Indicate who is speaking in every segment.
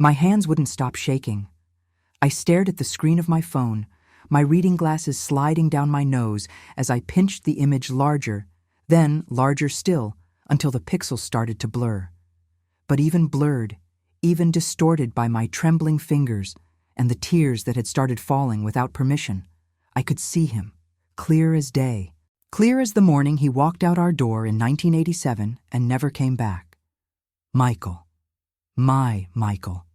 Speaker 1: My hands wouldn't stop shaking. I stared at the screen of my phone, my reading glasses sliding down my nose as I pinched the image larger, then larger still, until the pixels started to blur. But even blurred, even distorted by my trembling fingers and the tears that had started falling without permission, I could see him, clear as day. Clear as the morning he walked out our door in 1987 and never came back. Michael. My Michael.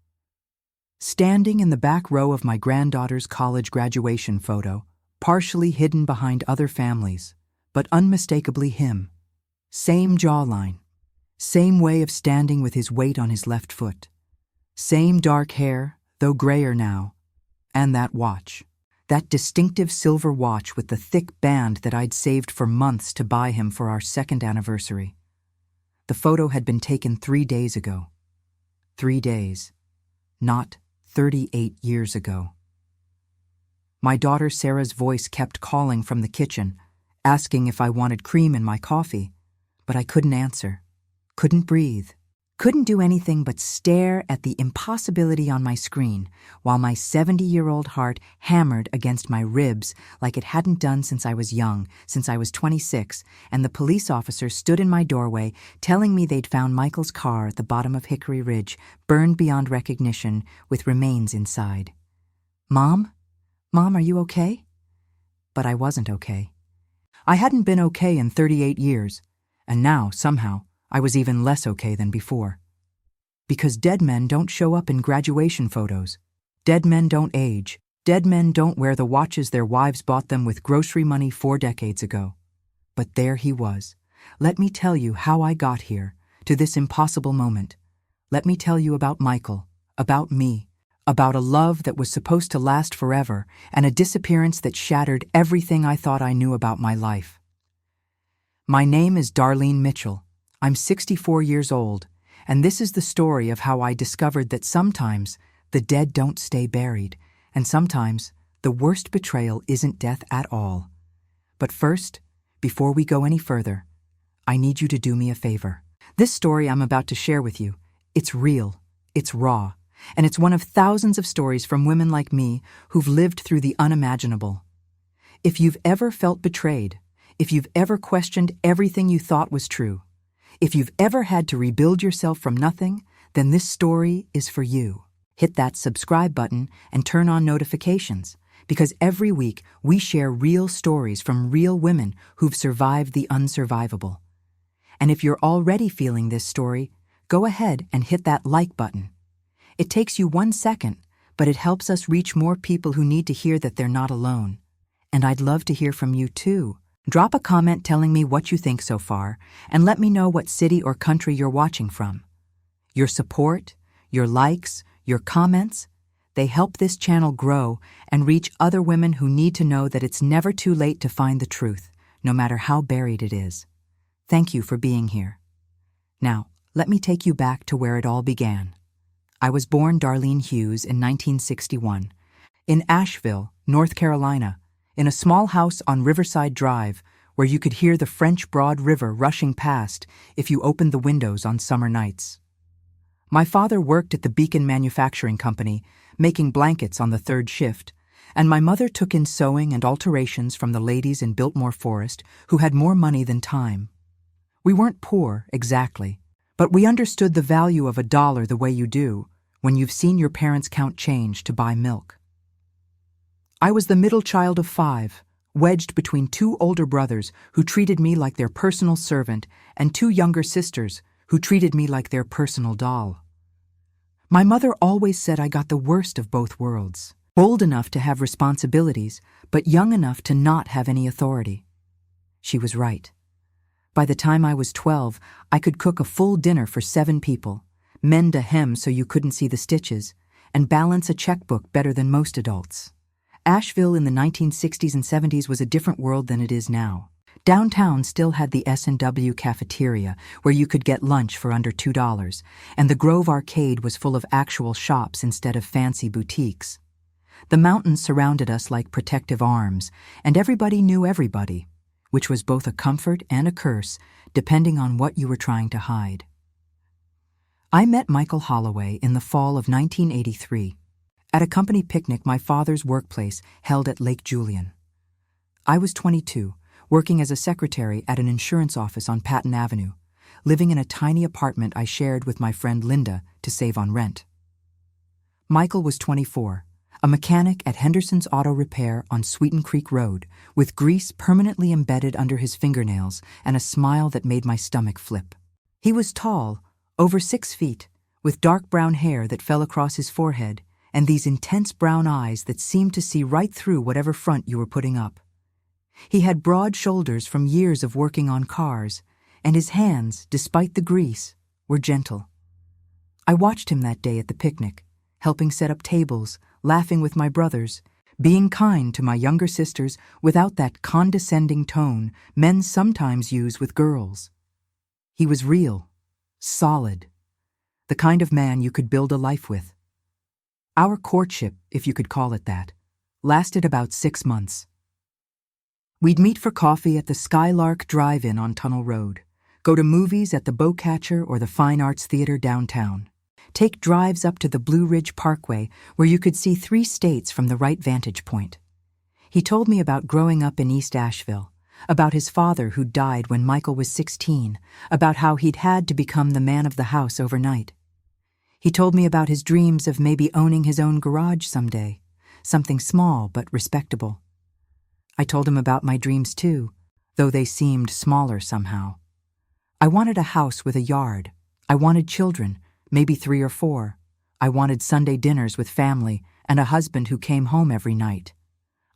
Speaker 1: Standing in the back row of my granddaughter's college graduation photo, partially hidden behind other families, but unmistakably him. Same jawline. Same way of standing with his weight on his left foot. Same dark hair, though grayer now. And that watch. That distinctive silver watch with the thick band that I'd saved for months to buy him for our second anniversary. The photo had been taken 3 days ago. 3 days. Not 38 years ago. My daughter Sarah's voice kept calling from the kitchen, asking if I wanted cream in my coffee, but I couldn't answer. Couldn't breathe. Couldn't do anything but stare at the impossibility on my screen while my 70-year-old heart hammered against my ribs like it hadn't done since I was young, since I was 26, and the police officer stood in my doorway telling me they'd found Michael's car at the bottom of Hickory Ridge, burned beyond recognition, with remains inside. Mom? Mom, are you okay? But I wasn't okay. I hadn't been okay in 38 years, and now, somehow, I was even less okay than before. Because dead men don't show up in graduation photos. Dead men don't age. Dead men don't wear the watches their wives bought them with grocery money 4 decades ago. But there he was. Let me tell you how I got here, to this impossible moment. Let me tell you about Michael, about me, about a love that was supposed to last forever, and a disappearance that shattered everything I thought I knew about my life. My name is Darlene Mitchell. I'm 64 years old, and this is the story of how I discovered that sometimes the dead don't stay buried, and sometimes the worst betrayal isn't death at all. But first, before we go any further, I need you to do me a favor. This story I'm about to share with you, it's real, it's raw, and it's one of thousands of stories from women like me who've lived through the unimaginable. If you've ever felt betrayed, if you've ever questioned everything you thought was true, if you've ever had to rebuild yourself from nothing, then this story is for you. Hit that subscribe button and turn on notifications, because every week we share real stories from real women who've survived the unsurvivable. And if you're already feeling this story, go ahead and hit that like button. It takes you 1 second, but it helps us reach more people who need to hear that they're not alone. And I'd love to hear from you too. Drop a comment telling me what you think so far, and let me know what city or country you're watching from. Your support, your likes, your comments, they help this channel grow and reach other women who need to know that it's never too late to find the truth, no matter how buried it is. Thank you for being here. Now, let me take you back to where it all began. I was born Darlene Hughes in 1961, in Asheville, North Carolina, in a small house on Riverside Drive where you could hear the French Broad River rushing past if you opened the windows on summer nights. My father worked at the Beacon Manufacturing Company, making blankets on the 3rd shift, and my mother took in sewing and alterations from the ladies in Biltmore Forest who had more money than time. We weren't poor, exactly, but we understood the value of $1 the way you do when you've seen your parents count change to buy milk. I was the middle child of 5, wedged between 2 older brothers who treated me like their personal servant and 2 younger sisters who treated me like their personal doll. My mother always said I got the worst of both worlds, old enough to have responsibilities, but young enough to not have any authority. She was right. By the time I was 12, I could cook a full dinner for 7 people, mend a hem so you couldn't see the stitches, and balance a checkbook better than most adults. Asheville in the 1960s and 70s was a different world than it is now. Downtown still had the S&W cafeteria, where you could get lunch for under $2, and the Grove Arcade was full of actual shops instead of fancy boutiques. The mountains surrounded us like protective arms, and everybody knew everybody, which was both a comfort and a curse, depending on what you were trying to hide. I met Michael Holloway in the fall of 1983 at a company picnic my father's workplace held at Lake Julian. I was 22, working as a secretary at an insurance office on Patton Avenue, living in a tiny apartment I shared with my friend Linda to save on rent. Michael was 24, a mechanic at Henderson's Auto Repair on Sweeten Creek Road, with grease permanently embedded under his fingernails and a smile that made my stomach flip. He was tall, over 6 feet, with dark brown hair that fell across his forehead and these intense brown eyes that seemed to see right through whatever front you were putting up. He had broad shoulders from years of working on cars, and his hands, despite the grease, were gentle. I watched him that day at the picnic, helping set up tables, laughing with my brothers, being kind to my younger sisters without that condescending tone men sometimes use with girls. He was real, solid, the kind of man you could build a life with. Our courtship, if you could call it that, lasted about 6 months. We'd meet for coffee at the Skylark Drive-In on Tunnel Road, go to movies at the Bowcatcher or the Fine Arts Theater downtown, take drives up to the Blue Ridge Parkway where you could see 3 states from the right vantage point. He told me about growing up in East Asheville, about his father who died when Michael was 16, about how he'd had to become the man of the house overnight. He told me about his dreams of maybe owning his own garage someday, something small but respectable. I told him about my dreams too, though they seemed smaller somehow. I wanted a house with a yard. I wanted children, maybe 3 or 4. I wanted Sunday dinners with family and a husband who came home every night.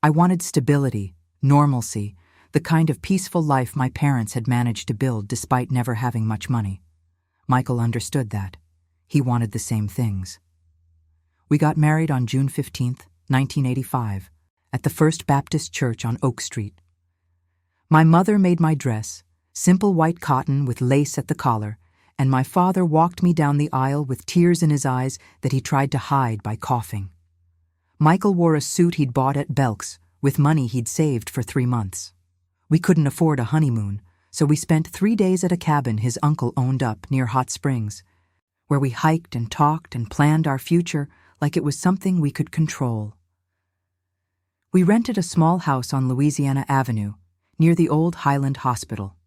Speaker 1: I wanted stability, normalcy, the kind of peaceful life my parents had managed to build despite never having much money. Michael understood that. He wanted the same things. We got married on June 15th, 1985, at the First Baptist Church on Oak Street. My mother made my dress, simple white cotton with lace at the collar, and my father walked me down the aisle with tears in his eyes that he tried to hide by coughing. Michael wore a suit he'd bought at Belk's with money he'd saved for 3 months. We couldn't afford a honeymoon, so we spent 3 days at a cabin his uncle owned up near Hot Springs, where we hiked and talked and planned our future like it was something we could control. We rented a small house on Louisiana Avenue, near the old Highland Hospital.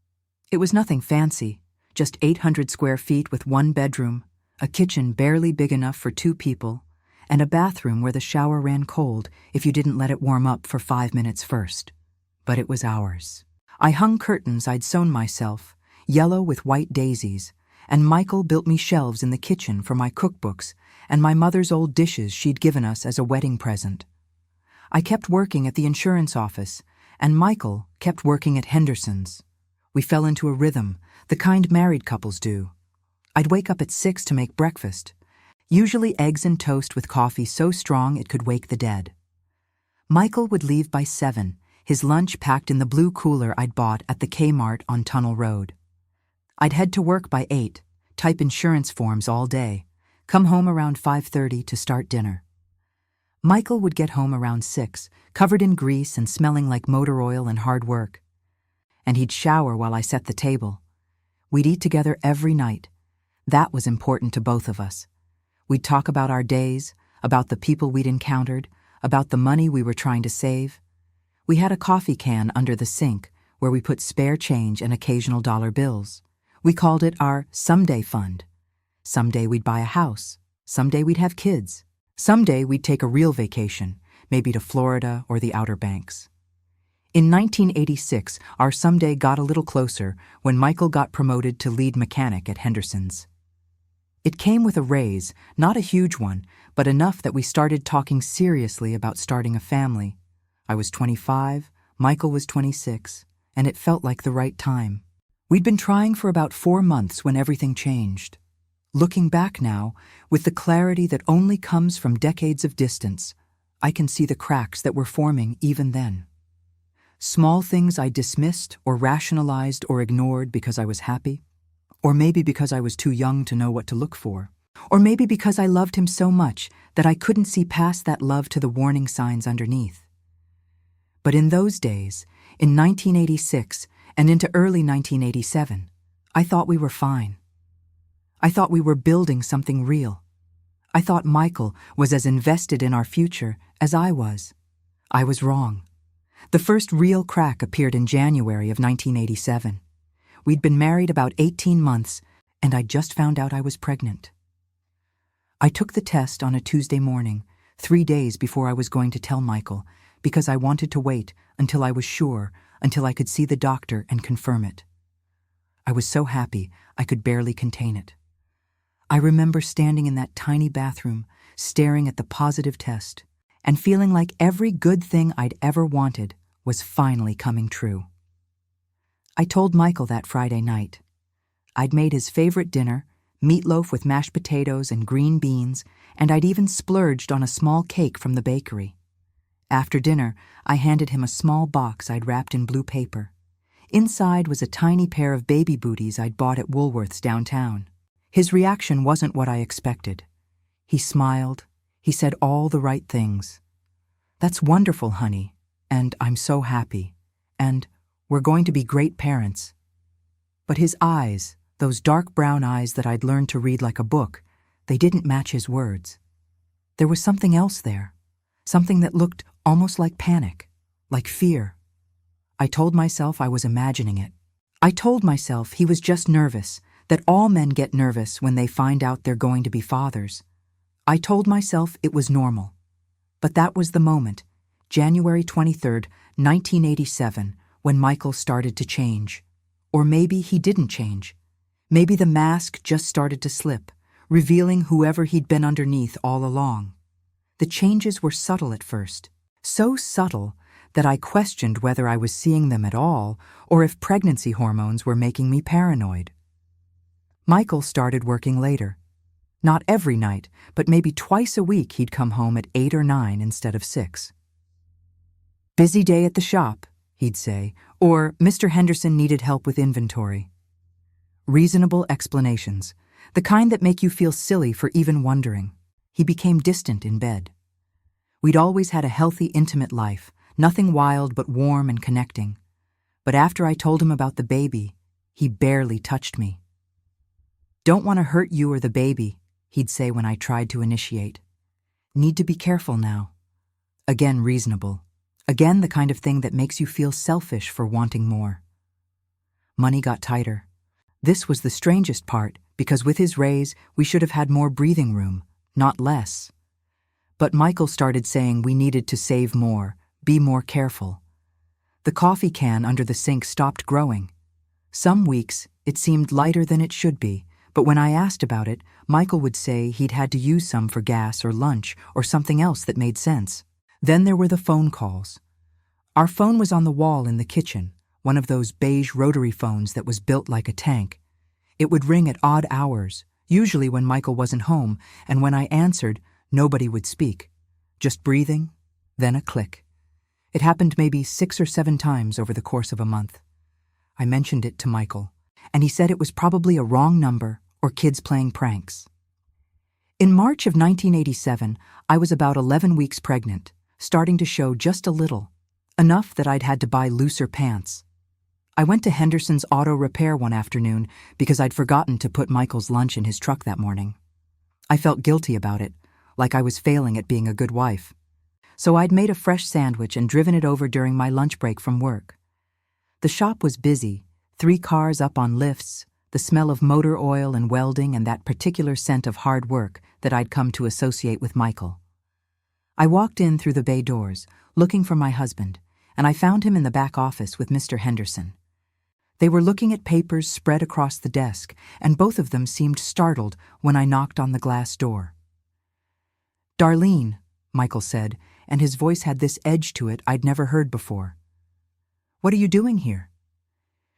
Speaker 1: It was nothing fancy, just 800 square feet with 1 bedroom, a kitchen barely big enough for 2 people, and a bathroom where the shower ran cold if you didn't let it warm up for 5 minutes first. But it was ours. I hung curtains I'd sewn myself, yellow with white daisies, and Michael built me shelves in the kitchen for my cookbooks and my mother's old dishes she'd given us as a wedding present. I kept working at the insurance office, and Michael kept working at Henderson's. We fell into a rhythm, the kind married couples do. I'd wake up at 6 to make breakfast, usually eggs and toast with coffee so strong it could wake the dead. Michael would leave by 7, his lunch packed in the blue cooler I'd bought at the Kmart on Tunnel Road. I'd head to work by 8, type insurance forms all day, come home around 5:30 to start dinner. Michael would get home around 6, covered in grease and smelling like motor oil and hard work. And he'd shower while I set the table. We'd eat together every night. That was important to both of us. We'd talk about our days, about the people we'd encountered, about the money we were trying to save. We had a coffee can under the sink where we put spare change and occasional dollar bills. We called it our someday fund. Someday we'd buy a house. Someday we'd have kids. Someday we'd take a real vacation, maybe to Florida or the Outer Banks. In 1986, our someday got a little closer when Michael got promoted to lead mechanic at Henderson's. It came with a raise, not a huge one, but enough that we started talking seriously about starting a family. I was 25, Michael was 26, and it felt like the right time. We'd been trying for about 4 months when everything changed. Looking back now, with the clarity that only comes from decades of distance, I can see the cracks that were forming even then. Small things I dismissed or rationalized or ignored because I was happy, or maybe because I was too young to know what to look for, or maybe because I loved him so much that I couldn't see past that love to the warning signs underneath. But in those days, in 1986 and into early 1987, I thought we were fine. I thought we were building something real. I thought Michael was as invested in our future as I was. I was wrong. The first real crack appeared in January of 1987. We'd been married about 18 months, and I'd just found out I was pregnant. I took the test on a Tuesday morning, 3 days before I was going to tell Michael, because I wanted to wait until I was sure, until I could see the doctor and confirm it. I was so happy I could barely contain it. I remember standing in that tiny bathroom, staring at the positive test, and feeling like every good thing I'd ever wanted was finally coming true. I told Michael that Friday night. I'd made his favorite dinner, meatloaf with mashed potatoes and green beans, and I'd even splurged on a small cake from the bakery. After dinner, I handed him a small box I'd wrapped in blue paper. Inside was a tiny pair of baby booties I'd bought at Woolworth's downtown. His reaction wasn't what I expected. He smiled. He said all the right things. "That's wonderful, honey, and I'm so happy, and we're going to be great parents." But his eyes, those dark brown eyes that I'd learned to read like a book, they didn't match his words. There was something else there, something that looked almost like panic, like fear. I told myself I was imagining it. I told myself he was just nervous, that all men get nervous when they find out they're going to be fathers. I told myself it was normal. But that was the moment, January 23rd, 1987, when Michael started to change. Or maybe he didn't change. Maybe the mask just started to slip, revealing whoever he'd been underneath all along. The changes were subtle at first, so subtle that I questioned whether I was seeing them at all or if pregnancy hormones were making me paranoid. Michael started working later. Not every night, but maybe twice a week he'd come home at 8 or 9 instead of 6. "Busy day at the shop," he'd say, or "Mr. Henderson needed help with inventory." Reasonable explanations, the kind that make you feel silly for even wondering. He became distant in bed. We'd always had a healthy, intimate life, nothing wild but warm and connecting. But after I told him about the baby, he barely touched me. "Don't want to hurt you or the baby," he'd say when I tried to initiate. "Need to be careful now." Again reasonable. Again the kind of thing that makes you feel selfish for wanting more. Money got tighter. This was the strangest part, because with his raise, we should have had more breathing room, not less. But Michael started saying we needed to save more, be more careful. The coffee can under the sink stopped growing. Some weeks, it seemed lighter than it should be, but when I asked about it, Michael would say he'd had to use some for gas or lunch or something else that made sense. Then there were the phone calls. Our phone was on the wall in the kitchen, one of those beige rotary phones that was built like a tank. It would ring at odd hours, usually when Michael wasn't home, and when I answered, nobody would speak. Just breathing, then a click. It happened maybe 6 or 7 times over the course of a month. I mentioned it to Michael, and he said it was probably a wrong number or kids playing pranks. In March of 1987, I was about 11 weeks pregnant, starting to show just a little, enough that I'd had to buy looser pants. I went to Henderson's auto repair one afternoon because I'd forgotten to put Michael's lunch in his truck that morning. I felt guilty about it, like I was failing at being a good wife. So I'd made a fresh sandwich and driven it over during my lunch break from work. The shop was busy, 3 cars up on lifts, the smell of motor oil and welding and that particular scent of hard work that I'd come to associate with Michael. I walked in through the bay doors, looking for my husband, and I found him in the back office with Mr. Henderson. They were looking at papers spread across the desk, and both of them seemed startled when I knocked on the glass door. "Darlene," Michael said, and his voice had this edge to it I'd never heard before. "What are you doing here?"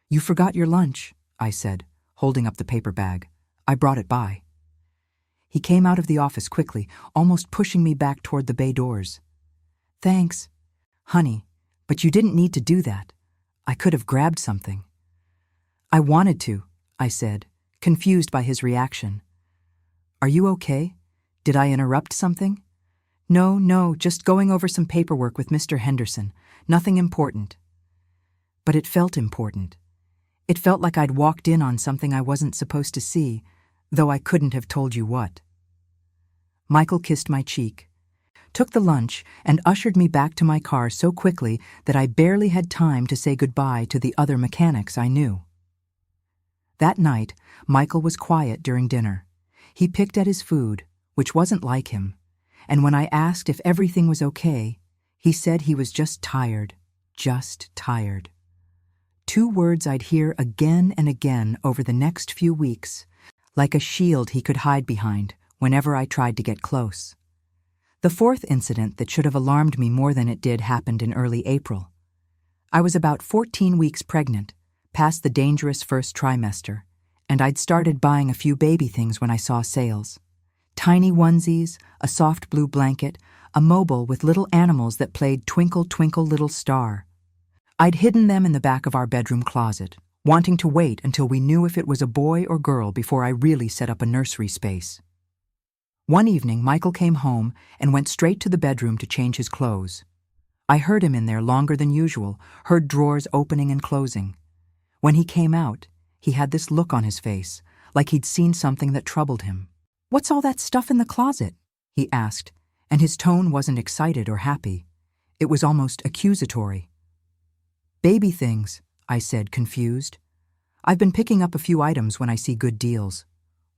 Speaker 1: "You forgot your lunch," I said, holding up the paper bag. "I brought it by." He came out of the office quickly, almost pushing me back toward the bay doors. "Thanks, honey, but you didn't need to do that. I could have grabbed something." "I wanted to," I said, confused by his reaction. "Are you okay? Did I interrupt something?" No, just going over some paperwork with Mr. Henderson. Nothing important." But it felt important. It felt like I'd walked in on something I wasn't supposed to see, though I couldn't have told you what. Michael kissed my cheek, took the lunch, and ushered me back to my car so quickly that I barely had time to say goodbye to the other mechanics I knew. That night, Michael was quiet during dinner. He picked at his food, which wasn't like him, and when I asked if everything was okay, he said he was just tired. Just tired. 2 words I'd hear again and again over the next few weeks, like a shield he could hide behind whenever I tried to get close. The 4th incident that should have alarmed me more than it did happened in early April. I was about 14 weeks pregnant, past the dangerous first trimester, and I'd started buying a few baby things when I saw sales. Tiny onesies, a soft blue blanket, a mobile with little animals that played Twinkle, Twinkle, Little Star. I'd hidden them in the back of our bedroom closet, wanting to wait until we knew if it was a boy or girl before I really set up a nursery space. One evening, Michael came home and went straight to the bedroom to change his clothes. I heard him in there longer than usual, heard drawers opening and closing. When he came out, he had this look on his face, like he'd seen something that troubled him. "What's all that stuff in the closet?" he asked, and his tone wasn't excited or happy. It was almost accusatory. "Baby things," I said, confused. "I've been picking up a few items when I see good deals.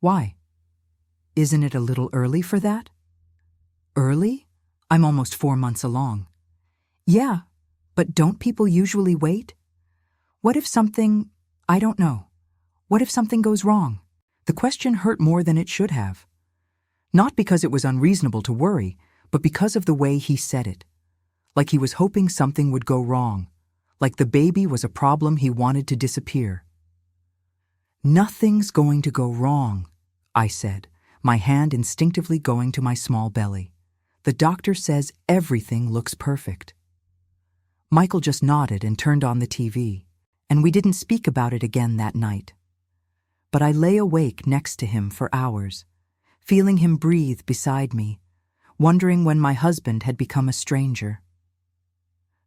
Speaker 1: Why? Isn't it a little early for that?" "Early? I'm almost 4 months along." "Yeah, but don't people usually wait? What if something, I don't know. What if something goes wrong?" The question hurt more than it should have. Not because it was unreasonable to worry, but because of the way he said it. Like he was hoping something would go wrong. Like the baby was a problem he wanted to disappear. "Nothing's going to go wrong," I said, my hand instinctively going to my small belly. "The doctor says everything looks perfect." Michael just nodded and turned on the TV, and we didn't speak about it again that night. But I lay awake next to him for hours, feeling him breathe beside me, wondering when my husband had become a stranger.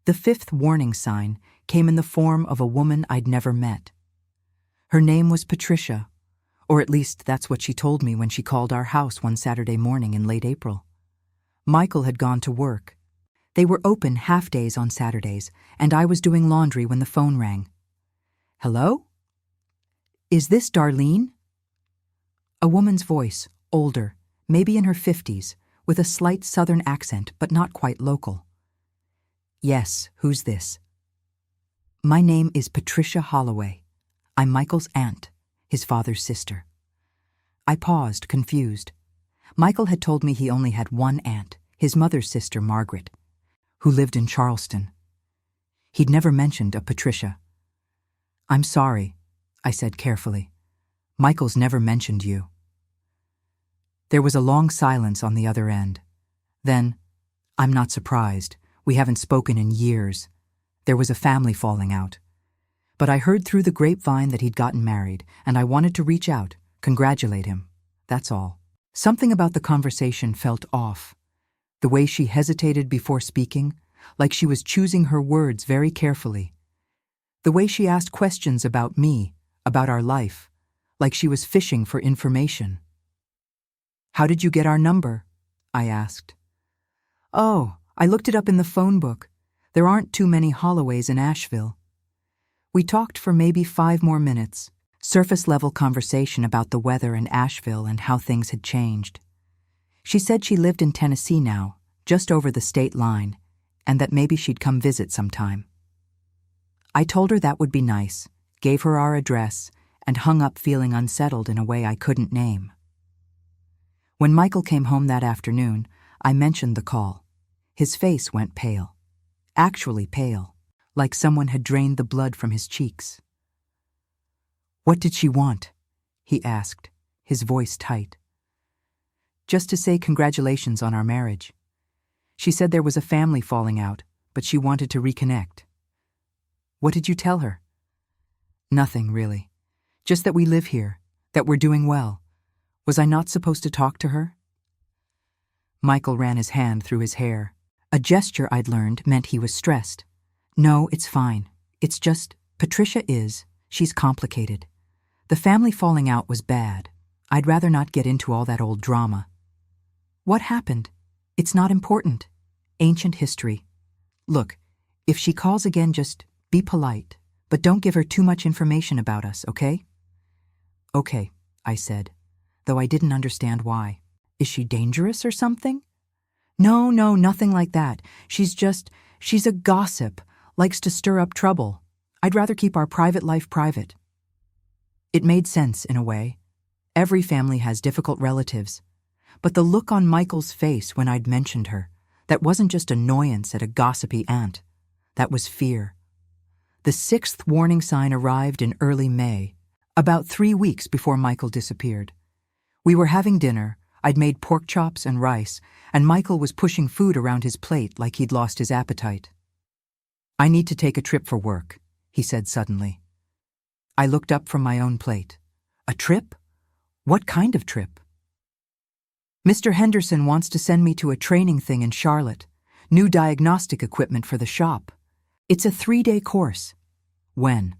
Speaker 1: The 5th warning sign came in the form of a woman I'd never met. Her name was Patricia, or at least that's what she told me when she called our house one Saturday morning in late April. Michael had gone to work. They were open half-days on Saturdays, and I was doing laundry when the phone rang. "Hello? Is this Darlene?" A woman's voice, older, maybe in her 50s, with a slight southern accent but not quite local. "Yes, who's this?" "My name is Patricia Holloway. I'm Michael's aunt, his father's sister." I paused, confused. Michael had told me he only had one aunt, his mother's sister, Margaret, who lived in Charleston. He'd never mentioned a Patricia. "I'm sorry," I said carefully. "Michael's never mentioned you." There was a long silence on the other end. Then, "I'm not surprised. We haven't spoken in years. There was a family falling out. But I heard through the grapevine that he'd gotten married, and I wanted to reach out, congratulate him. That's all." Something about the conversation felt off. The way she hesitated before speaking, like she was choosing her words very carefully. The way she asked questions about me, about our life, like she was fishing for information. "How did you get our number?" I asked. "Oh, I looked it up in the phone book. There aren't too many Holloways in Asheville." We talked for maybe 5 more minutes, surface-level conversation about the weather in Asheville and how things had changed. She said she lived in Tennessee now, just over the state line, and that maybe she'd come visit sometime. I told her that would be nice, gave her our address, and hung up feeling unsettled in a way I couldn't name. When Michael came home that afternoon, I mentioned the call. His face went pale. Actually pale, like someone had drained the blood from his cheeks. "What did she want?" he asked, his voice tight. "Just to say congratulations on our marriage. She said there was a family falling out, but she wanted to reconnect." "What did you tell her?" "Nothing, really. Just that we live here, that we're doing well. Was I not supposed to talk to her?" Michael ran his hand through his hair. A gesture I'd learned meant he was stressed. "No, it's fine. It's just, Patricia she's complicated. The family falling out was bad. I'd rather not get into all that old drama. What happened? It's not important. Ancient history. Look, if she calls again, just be polite, but don't give her too much information about us, okay? Okay, I said, though I didn't understand why. Is she dangerous or something? No, nothing like that. She's a gossip, likes to stir up trouble. I'd rather keep our private life private. It made sense in a way. Every family has difficult relatives. But the look on Michael's face when I'd mentioned her, that wasn't just annoyance at a gossipy aunt. That was fear. The 6th warning sign arrived in early May, about 3 weeks before Michael disappeared. We were having dinner. I'd made pork chops and rice, and Michael was pushing food around his plate like he'd lost his appetite. I need to take a trip for work, he said suddenly. I looked up from my own plate. A trip? What kind of trip? Mr. Henderson wants to send me to a training thing in Charlotte, new diagnostic equipment for the shop. It's a 3-day course. When?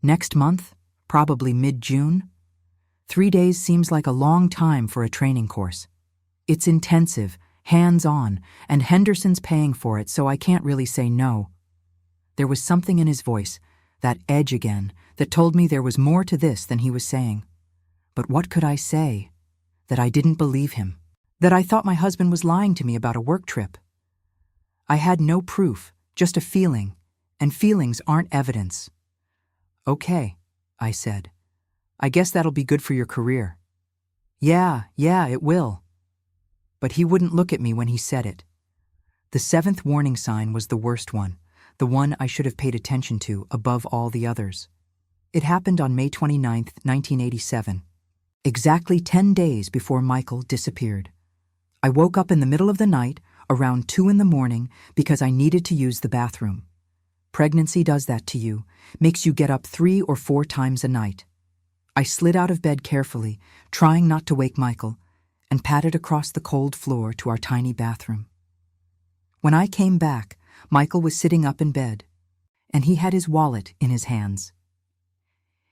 Speaker 1: Next month, probably mid-June. 3 days seems like a long time for a training course. It's intensive, hands-on, and Henderson's paying for it, so I can't really say no. There was something in his voice, that edge again, that told me there was more to this than he was saying. But what could I say? That I didn't believe him. That I thought my husband was lying to me about a work trip. I had no proof, just a feeling, and feelings aren't evidence. Okay, I said. I guess that'll be good for your career. Yeah, it will. But he wouldn't look at me when he said it. The 7th warning sign was the worst one, the one I should have paid attention to above all the others. It happened on May 29, 1987, exactly 10 days before Michael disappeared. I woke up in the middle of the night, around 2 in the morning, because I needed to use the bathroom. Pregnancy does that to you, makes you get up 3 or 4 times a night. I slid out of bed carefully, trying not to wake Michael, and padded across the cold floor to our tiny bathroom. When I came back, Michael was sitting up in bed, and he had his wallet in his hands.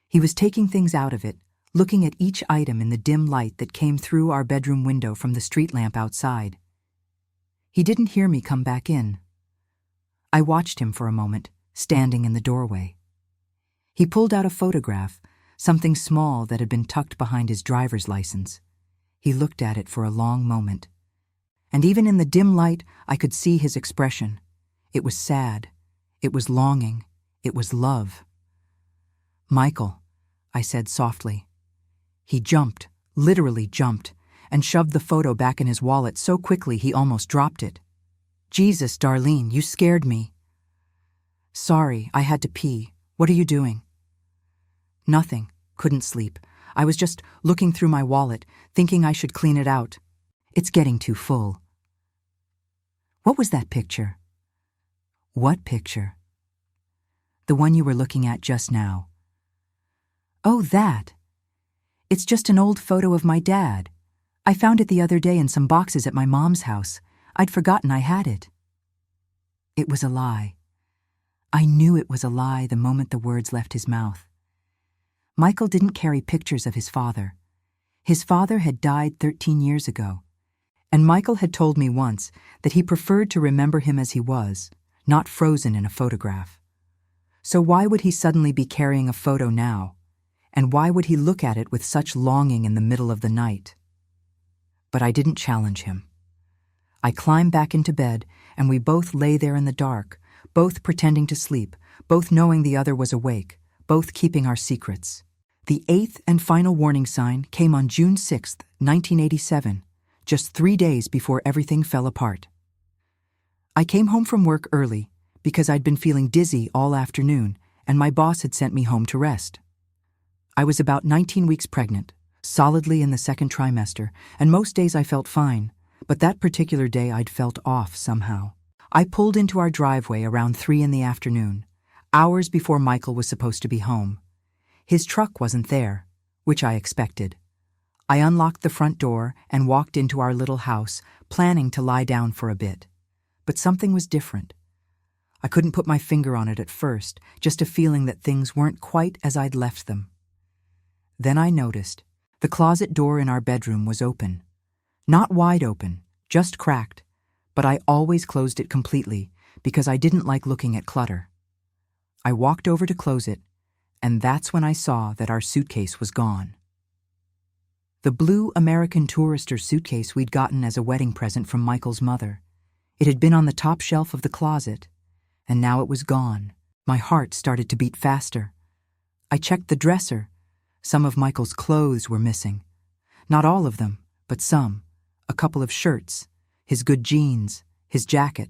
Speaker 1: He was taking things out of it, looking at each item in the dim light that came through our bedroom window from the street lamp outside. He didn't hear me come back in. I watched him for a moment, standing in the doorway. He pulled out a photograph, something small that had been tucked behind his driver's license. He looked at it for a long moment. And even in the dim light, I could see his expression. It was sad. It was longing. It was love. Michael, I said softly. He jumped, literally jumped, and shoved the photo back in his wallet so quickly he almost dropped it. Jesus, Darlene, you scared me. Sorry, I had to pee. What are you doing? Nothing. Couldn't sleep. I was just looking through my wallet, thinking I should clean it out. It's getting too full. What was that picture? What picture? The one you were looking at just now. Oh, that. It's just an old photo of my dad. I found it the other day in some boxes at my mom's house. I'd forgotten I had it. It was a lie. I knew it was a lie the moment the words left his mouth. Michael didn't carry pictures of his father. His father had died 13 years ago, and Michael had told me once that he preferred to remember him as he was, not frozen in a photograph. So why would he suddenly be carrying a photo now? And why would he look at it with such longing in the middle of the night? But I didn't challenge him. I climbed back into bed, and we both lay there in the dark, both pretending to sleep, both knowing the other was awake, both keeping our secrets. The 8th and final warning sign came on June 6, 1987, just 3 days before everything fell apart. I came home from work early because I'd been feeling dizzy all afternoon, and my boss had sent me home to rest. I was about 19 weeks pregnant, solidly in the 2nd trimester, and most days I felt fine, but that particular day I'd felt off somehow. I pulled into our driveway around 3 in the afternoon, hours before Michael was supposed to be home. His truck wasn't there, which I expected. I unlocked the front door and walked into our little house, planning to lie down for a bit. But something was different. I couldn't put my finger on it at first, just a feeling that things weren't quite as I'd left them. Then I noticed The closet door in our bedroom was open. Not wide open, just cracked, but I always closed it completely because I didn't like looking at clutter. I walked over to close it, and that's when I saw that our suitcase was gone. The blue American Tourister suitcase we'd gotten as a wedding present from Michael's mother. It had been on the top shelf of the closet, and now it was gone. My heart started to beat faster. I checked the dresser. Some of Michael's clothes were missing. Not all of them, but some. A couple of shirts, his good jeans, his jacket.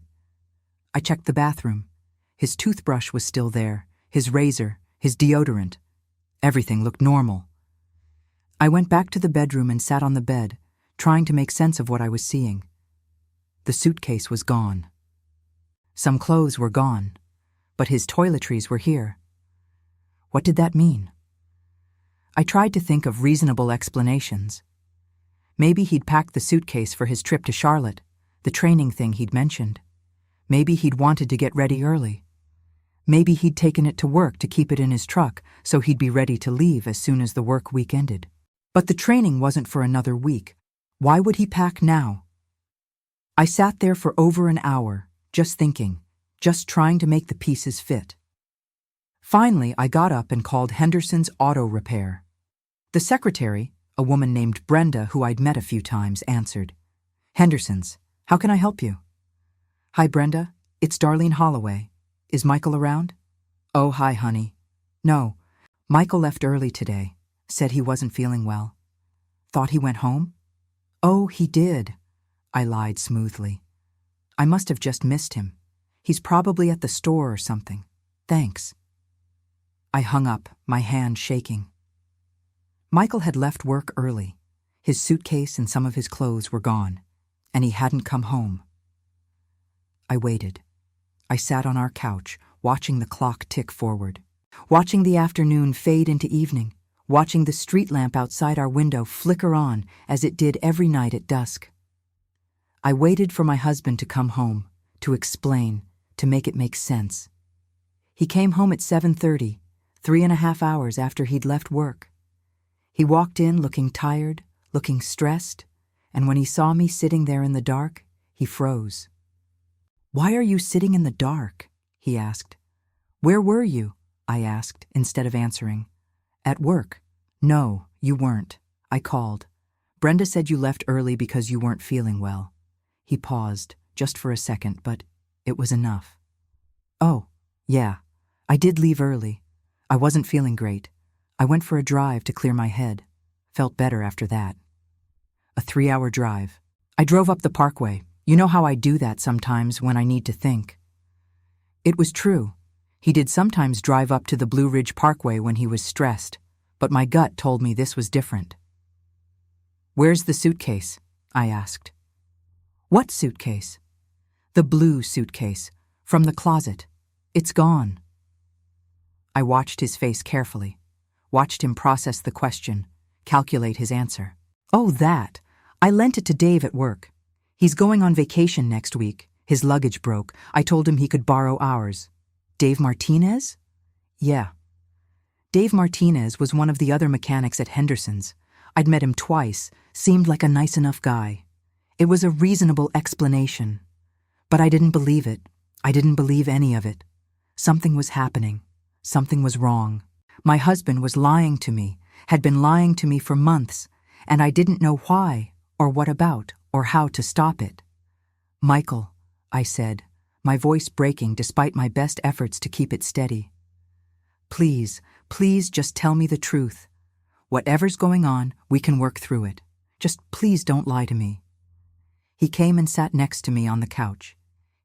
Speaker 1: I checked the bathroom. His toothbrush was still there, his razor, his deodorant. Everything looked normal. I went back to the bedroom and sat on the bed, trying to make sense of what I was seeing. The suitcase was gone. Some clothes were gone, but his toiletries were here. What did that mean? I tried to think of reasonable explanations. Maybe he'd packed the suitcase for his trip to Charlotte, the training thing he'd mentioned. Maybe he'd wanted to get ready early. Maybe he'd taken it to work to keep it in his truck so he'd be ready to leave as soon as the work week ended. But the training wasn't for another week. Why would he pack now? I sat there for over an hour, just thinking, just trying to make the pieces fit. Finally, I got up and called Henderson's Auto Repair. The secretary, a woman named Brenda who I'd met a few times, answered. Henderson's, how can I help you? Hi, Brenda. It's Darlene Holloway. Is Michael around? Oh, hi, honey. No, Michael left early today. Said he wasn't feeling well. Thought he went home? Oh, he did. I lied smoothly. I must have just missed him. He's probably at the store or something. Thanks. I hung up, my hand shaking. Michael had left work early. His suitcase and some of his clothes were gone, and he hadn't come home. I waited. I sat on our couch, watching the clock tick forward, watching the afternoon fade into evening, watching the street lamp outside our window flicker on as it did every night at dusk. I waited for my husband to come home, to explain, to make it make sense. He came home at 7:30, 3.5 hours after he'd left work. He walked in looking tired, looking stressed, and when he saw me sitting there in the dark, he froze. Why are you sitting in the dark? He asked. Where were you? I asked, instead of answering. At work. No, you weren't. I called. Brenda said you left early because you weren't feeling well. He paused, just for a second, but it was enough. Oh, yeah, I did leave early. I wasn't feeling great. I went for a drive to clear my head. Felt better after that. A 3-hour drive. I drove up the parkway. You know how I do that sometimes when I need to think. It was true. He did sometimes drive up to the Blue Ridge Parkway when he was stressed, but my gut told me this was different. Where's the suitcase? I asked. What suitcase? The blue suitcase, from the closet. It's gone. I watched his face carefully, watched him process the question, calculate his answer. Oh, that. I lent it to Dave at work. He's going on vacation next week. His luggage broke. I told him he could borrow ours. Dave Martinez? Yeah. Dave Martinez was one of the other mechanics at Henderson's. I'd met him twice, seemed like a nice enough guy. It was a reasonable explanation. But I didn't believe it. I didn't believe any of it. Something was happening. Something was wrong. My husband was lying to me, had been lying to me for months, and I didn't know why, or what about, or how to stop it. Michael, I said, my voice breaking despite my best efforts to keep it steady. Please, please just tell me the truth. Whatever's going on, we can work through it. Just please don't lie to me. He came and sat next to me on the couch.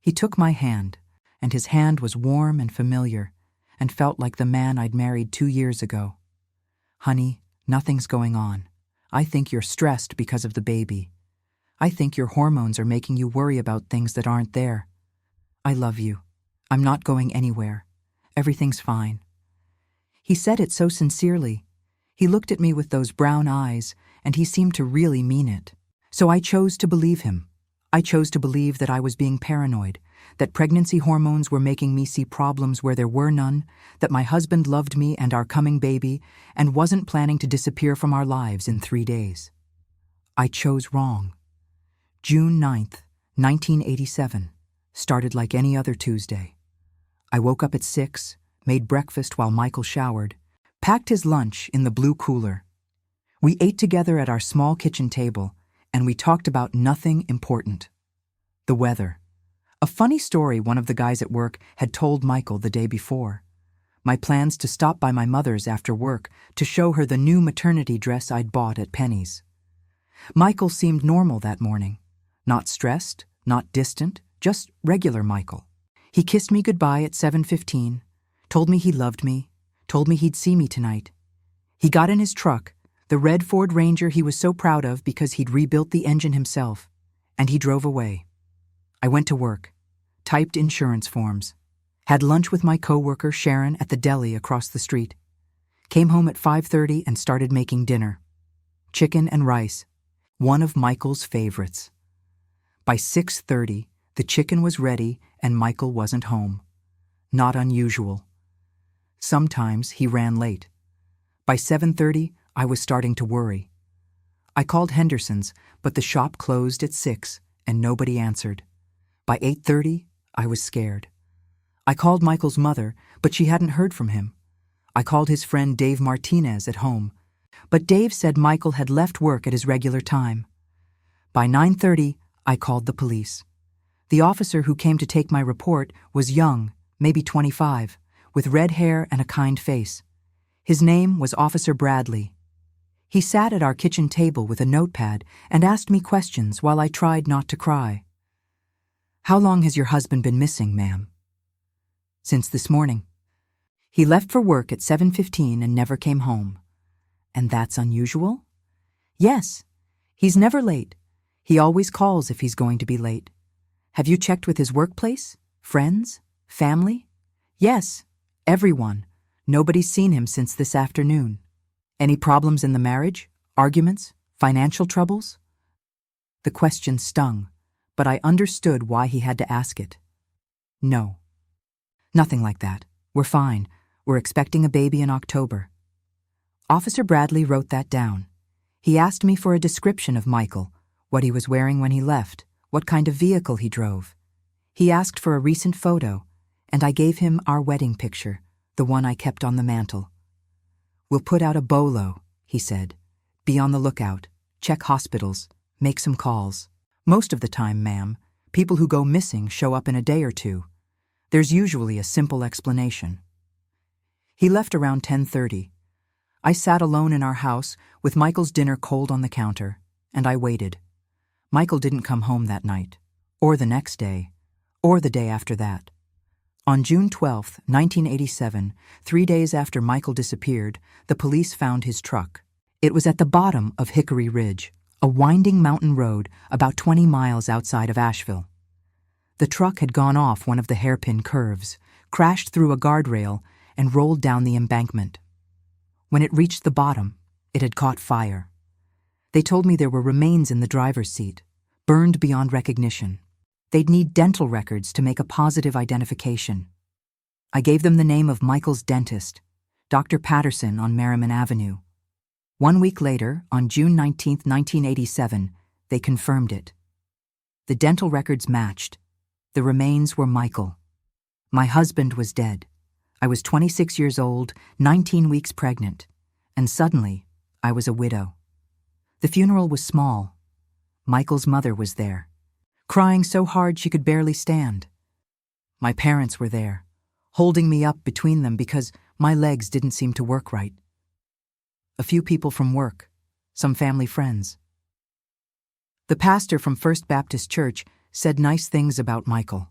Speaker 1: He took my hand, and his hand was warm and familiar, and felt like the man I'd married 2 years ago. Honey, nothing's going on. I think you're stressed because of the baby. I think your hormones are making you worry about things that aren't there. I love you. I'm not going anywhere. Everything's fine. He said it so sincerely. He looked at me with those brown eyes, and he seemed to really mean it. So I chose to believe him. I chose to believe that I was being paranoid, that pregnancy hormones were making me see problems where there were none, that my husband loved me and our coming baby and wasn't planning to disappear from our lives in 3 days. I chose wrong. June 9th, 1987, started like any other Tuesday. I woke up at 6, made breakfast while Michael showered, packed his lunch in the blue cooler. We ate together at our small kitchen table, and we talked about nothing important. The weather. A funny story one of the guys at work had told Michael the day before. My plans to stop by my mother's after work to show her the new maternity dress I'd bought at Penny's. Michael seemed normal that morning. Not stressed, not distant, just regular Michael. He kissed me goodbye at 7:15, told me he loved me, told me he'd see me tonight. He got in his truck, the red Ford Ranger he was so proud of because he'd rebuilt the engine himself, and he drove away. I went to work, typed insurance forms, had lunch with my coworker Sharon at the deli across the street, came home at 5:30 and started making dinner. Chicken and rice, one of Michael's favorites. By 6:30, the chicken was ready and Michael wasn't home. Not unusual. Sometimes he ran late. By 7:30, I was starting to worry. I called Henderson's, but the shop closed at 6 and nobody answered. By 8:30, I was scared. I called Michael's mother, but she hadn't heard from him. I called his friend Dave Martinez at home, but Dave said Michael had left work at his regular time. By 9:30, I called the police. The officer who came to take my report was young, maybe 25, with red hair and a kind face. His name was Officer Bradley. He sat at our kitchen table with a notepad and asked me questions while I tried not to cry. "How long has your husband been missing, ma'am?" "Since this morning. He left for work at 7:15 and never came home." "And that's unusual?" "Yes. He's never late. He always calls if he's going to be late." "Have you checked with his workplace? Friends? Family?" "Yes, everyone. Nobody's seen him since this afternoon." "Any problems in the marriage? Arguments? Financial troubles?" The question stung, but I understood why he had to ask it. "No. Nothing like that. We're fine. We're expecting a baby in October." Officer Bradley wrote that down. He asked me for a description of Michael, what he was wearing when he left, what kind of vehicle he drove. He asked for a recent photo, and I gave him our wedding picture, the one I kept on the mantel. "We'll put out a bolo," he said. "Be on the lookout, check hospitals, make some calls. Most of the time, ma'am, people who go missing show up in a day or two. There's usually a simple explanation." He left around 10:30. I sat alone in our house with Michael's dinner cold on the counter, and I waited. Michael didn't come home that night, or the next day, or the day after that. On June 12, 1987, 3 days after Michael disappeared, the police found his truck. It was at the bottom of Hickory Ridge, a winding mountain road about 20 miles outside of Asheville. The truck had gone off one of the hairpin curves, crashed through a guardrail, and rolled down the embankment. When it reached the bottom, it had caught fire. They told me there were remains in the driver's seat, burned beyond recognition. They'd need dental records to make a positive identification. I gave them the name of Michael's dentist, Dr. Patterson on Merriman Avenue. 1 week later, on June 19, 1987, they confirmed it. The dental records matched. The remains were Michael. My husband was dead. I was 26 years old, 19 weeks pregnant, and suddenly I was a widow. The funeral was small. Michael's mother was there, crying so hard she could barely stand. My parents were there, holding me up between them because my legs didn't seem to work right. A few people from work, some family friends. The pastor from First Baptist Church said nice things about Michael,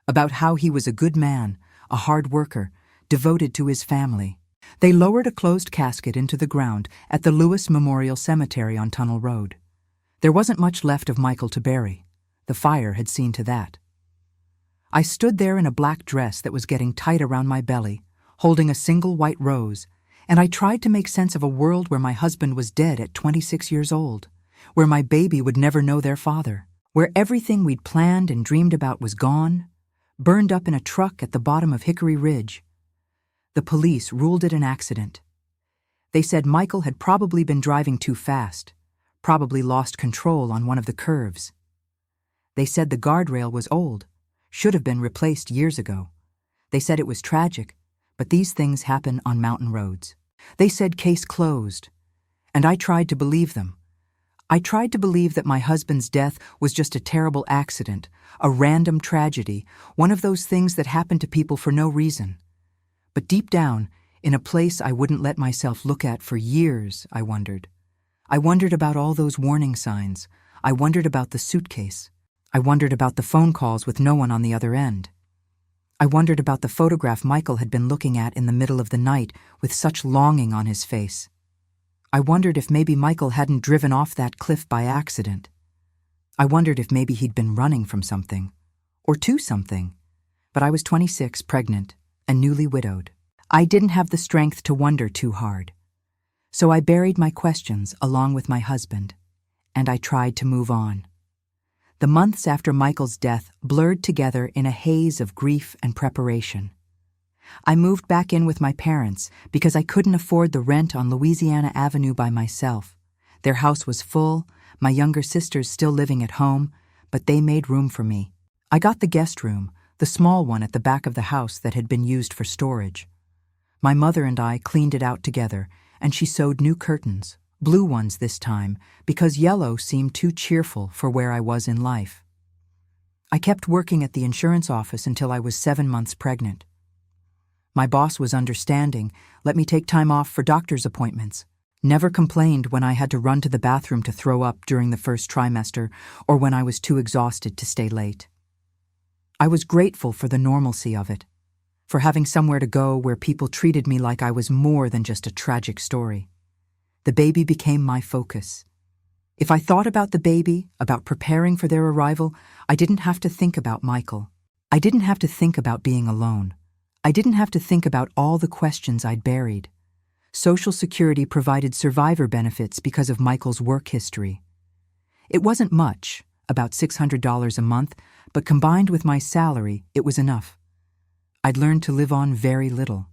Speaker 1: about how he was a good man, a hard worker, devoted to his family. They lowered a closed casket into the ground at the Lewis Memorial Cemetery on Tunnel Road. There wasn't much left of Michael to bury. The fire had seen to that. I stood there in a black dress that was getting tight around my belly, holding a single white rose, and I tried to make sense of a world where my husband was dead at 26 years old, where my baby would never know their father. where everything we'd planned and dreamed about was gone, burned up in a truck at the bottom of Hickory Ridge. The police ruled it an accident. They said Michael had probably been driving too fast, probably lost control on one of the curves. They said the guardrail was old, should have been replaced years ago. They said it was tragic, but these things happen on mountain roads. They said case closed, and I tried to believe them. I tried to believe that my husband's death was just a terrible accident, a random tragedy, one of those things that happen to people for no reason. But deep down, in a place I wouldn't let myself look at for years, I wondered. I wondered about all those warning signs. I wondered about the suitcase. I wondered about the phone calls with no one on the other end. I wondered about the photograph Michael had been looking at in the middle of the night with such longing on his face. I wondered if maybe Michael hadn't driven off that cliff by accident. I wondered if maybe he'd been running from something, or to something. But I was 26, pregnant, and newly widowed. I didn't have the strength to wonder too hard. So I buried my questions along with my husband, and I tried to move on. The months after Michael's death blurred together in a haze of grief and preparation. I moved back in with my parents because I couldn't afford the rent on Louisiana Avenue by myself. Their house was full, my younger sisters still living at home, but they made room for me. I got the guest room, the small one at the back of the house that had been used for storage. My mother and I cleaned it out together, and she sewed new curtains, blue ones this time, because yellow seemed too cheerful for where I was in life. I kept working at the insurance office until I was 7 months pregnant. My boss was understanding, let me take time off for doctor's appointments, never complained when I had to run to the bathroom to throw up during the first trimester or when I was too exhausted to stay late. I was grateful for the normalcy of it, for having somewhere to go where people treated me like I was more than just a tragic story. The baby became my focus. If I thought about the baby, about preparing for their arrival, I didn't have to think about Michael. I didn't have to think about being alone. I didn't have to think about all the questions I'd buried. Social Security provided survivor benefits because of Michael's work history. It wasn't much, about $600 a month, but combined with my salary, it was enough. I'd learned to live on very little.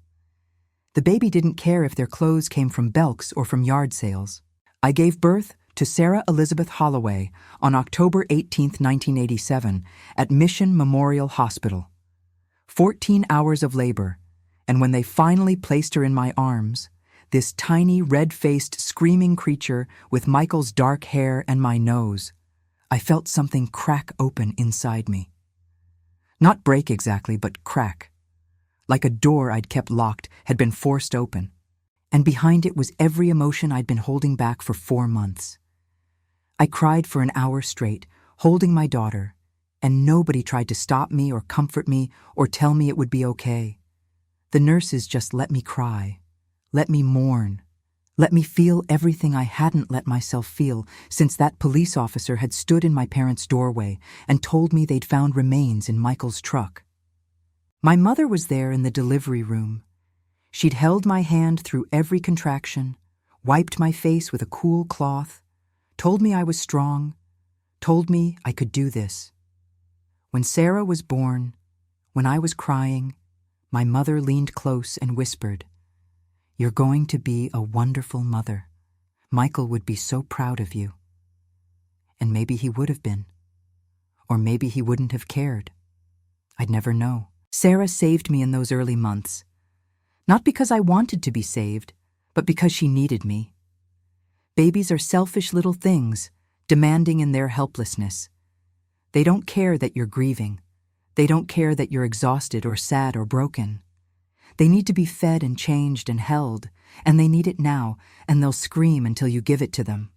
Speaker 1: The baby didn't care if their clothes came from Belk's or from yard sales. I gave birth to Sarah Elizabeth Holloway on October 18, 1987, at Mission Memorial Hospital. 14 hours of labor, and when they finally placed her in my arms, this tiny, red-faced, screaming creature with Michael's dark hair and my nose, I felt something crack open inside me. Not break exactly, but crack. Like a door I'd kept locked had been forced open, and behind it was every emotion I'd been holding back for 4 months. I cried for an hour straight, holding my daughter, and nobody tried to stop me or comfort me or tell me it would be okay. The nurses just let me cry, let me mourn, let me feel everything I hadn't let myself feel since that police officer had stood in my parents' doorway and told me they'd found remains in Michael's truck. My mother was there in the delivery room. She'd held my hand through every contraction, wiped my face with a cool cloth, told me I was strong, told me I could do this. When Sarah was born, when I was crying, my mother leaned close and whispered, "You're going to be a wonderful mother. Michael would be so proud of you." And maybe he would have been. Or maybe he wouldn't have cared. I'd never know. Sarah saved me in those early months. Not because I wanted to be saved, but because she needed me. Babies are selfish little things, demanding in their helplessness. They don't care that you're grieving. They don't care that you're exhausted or sad or broken. They need to be fed and changed and held, and they need it now, and they'll scream until you give it to them.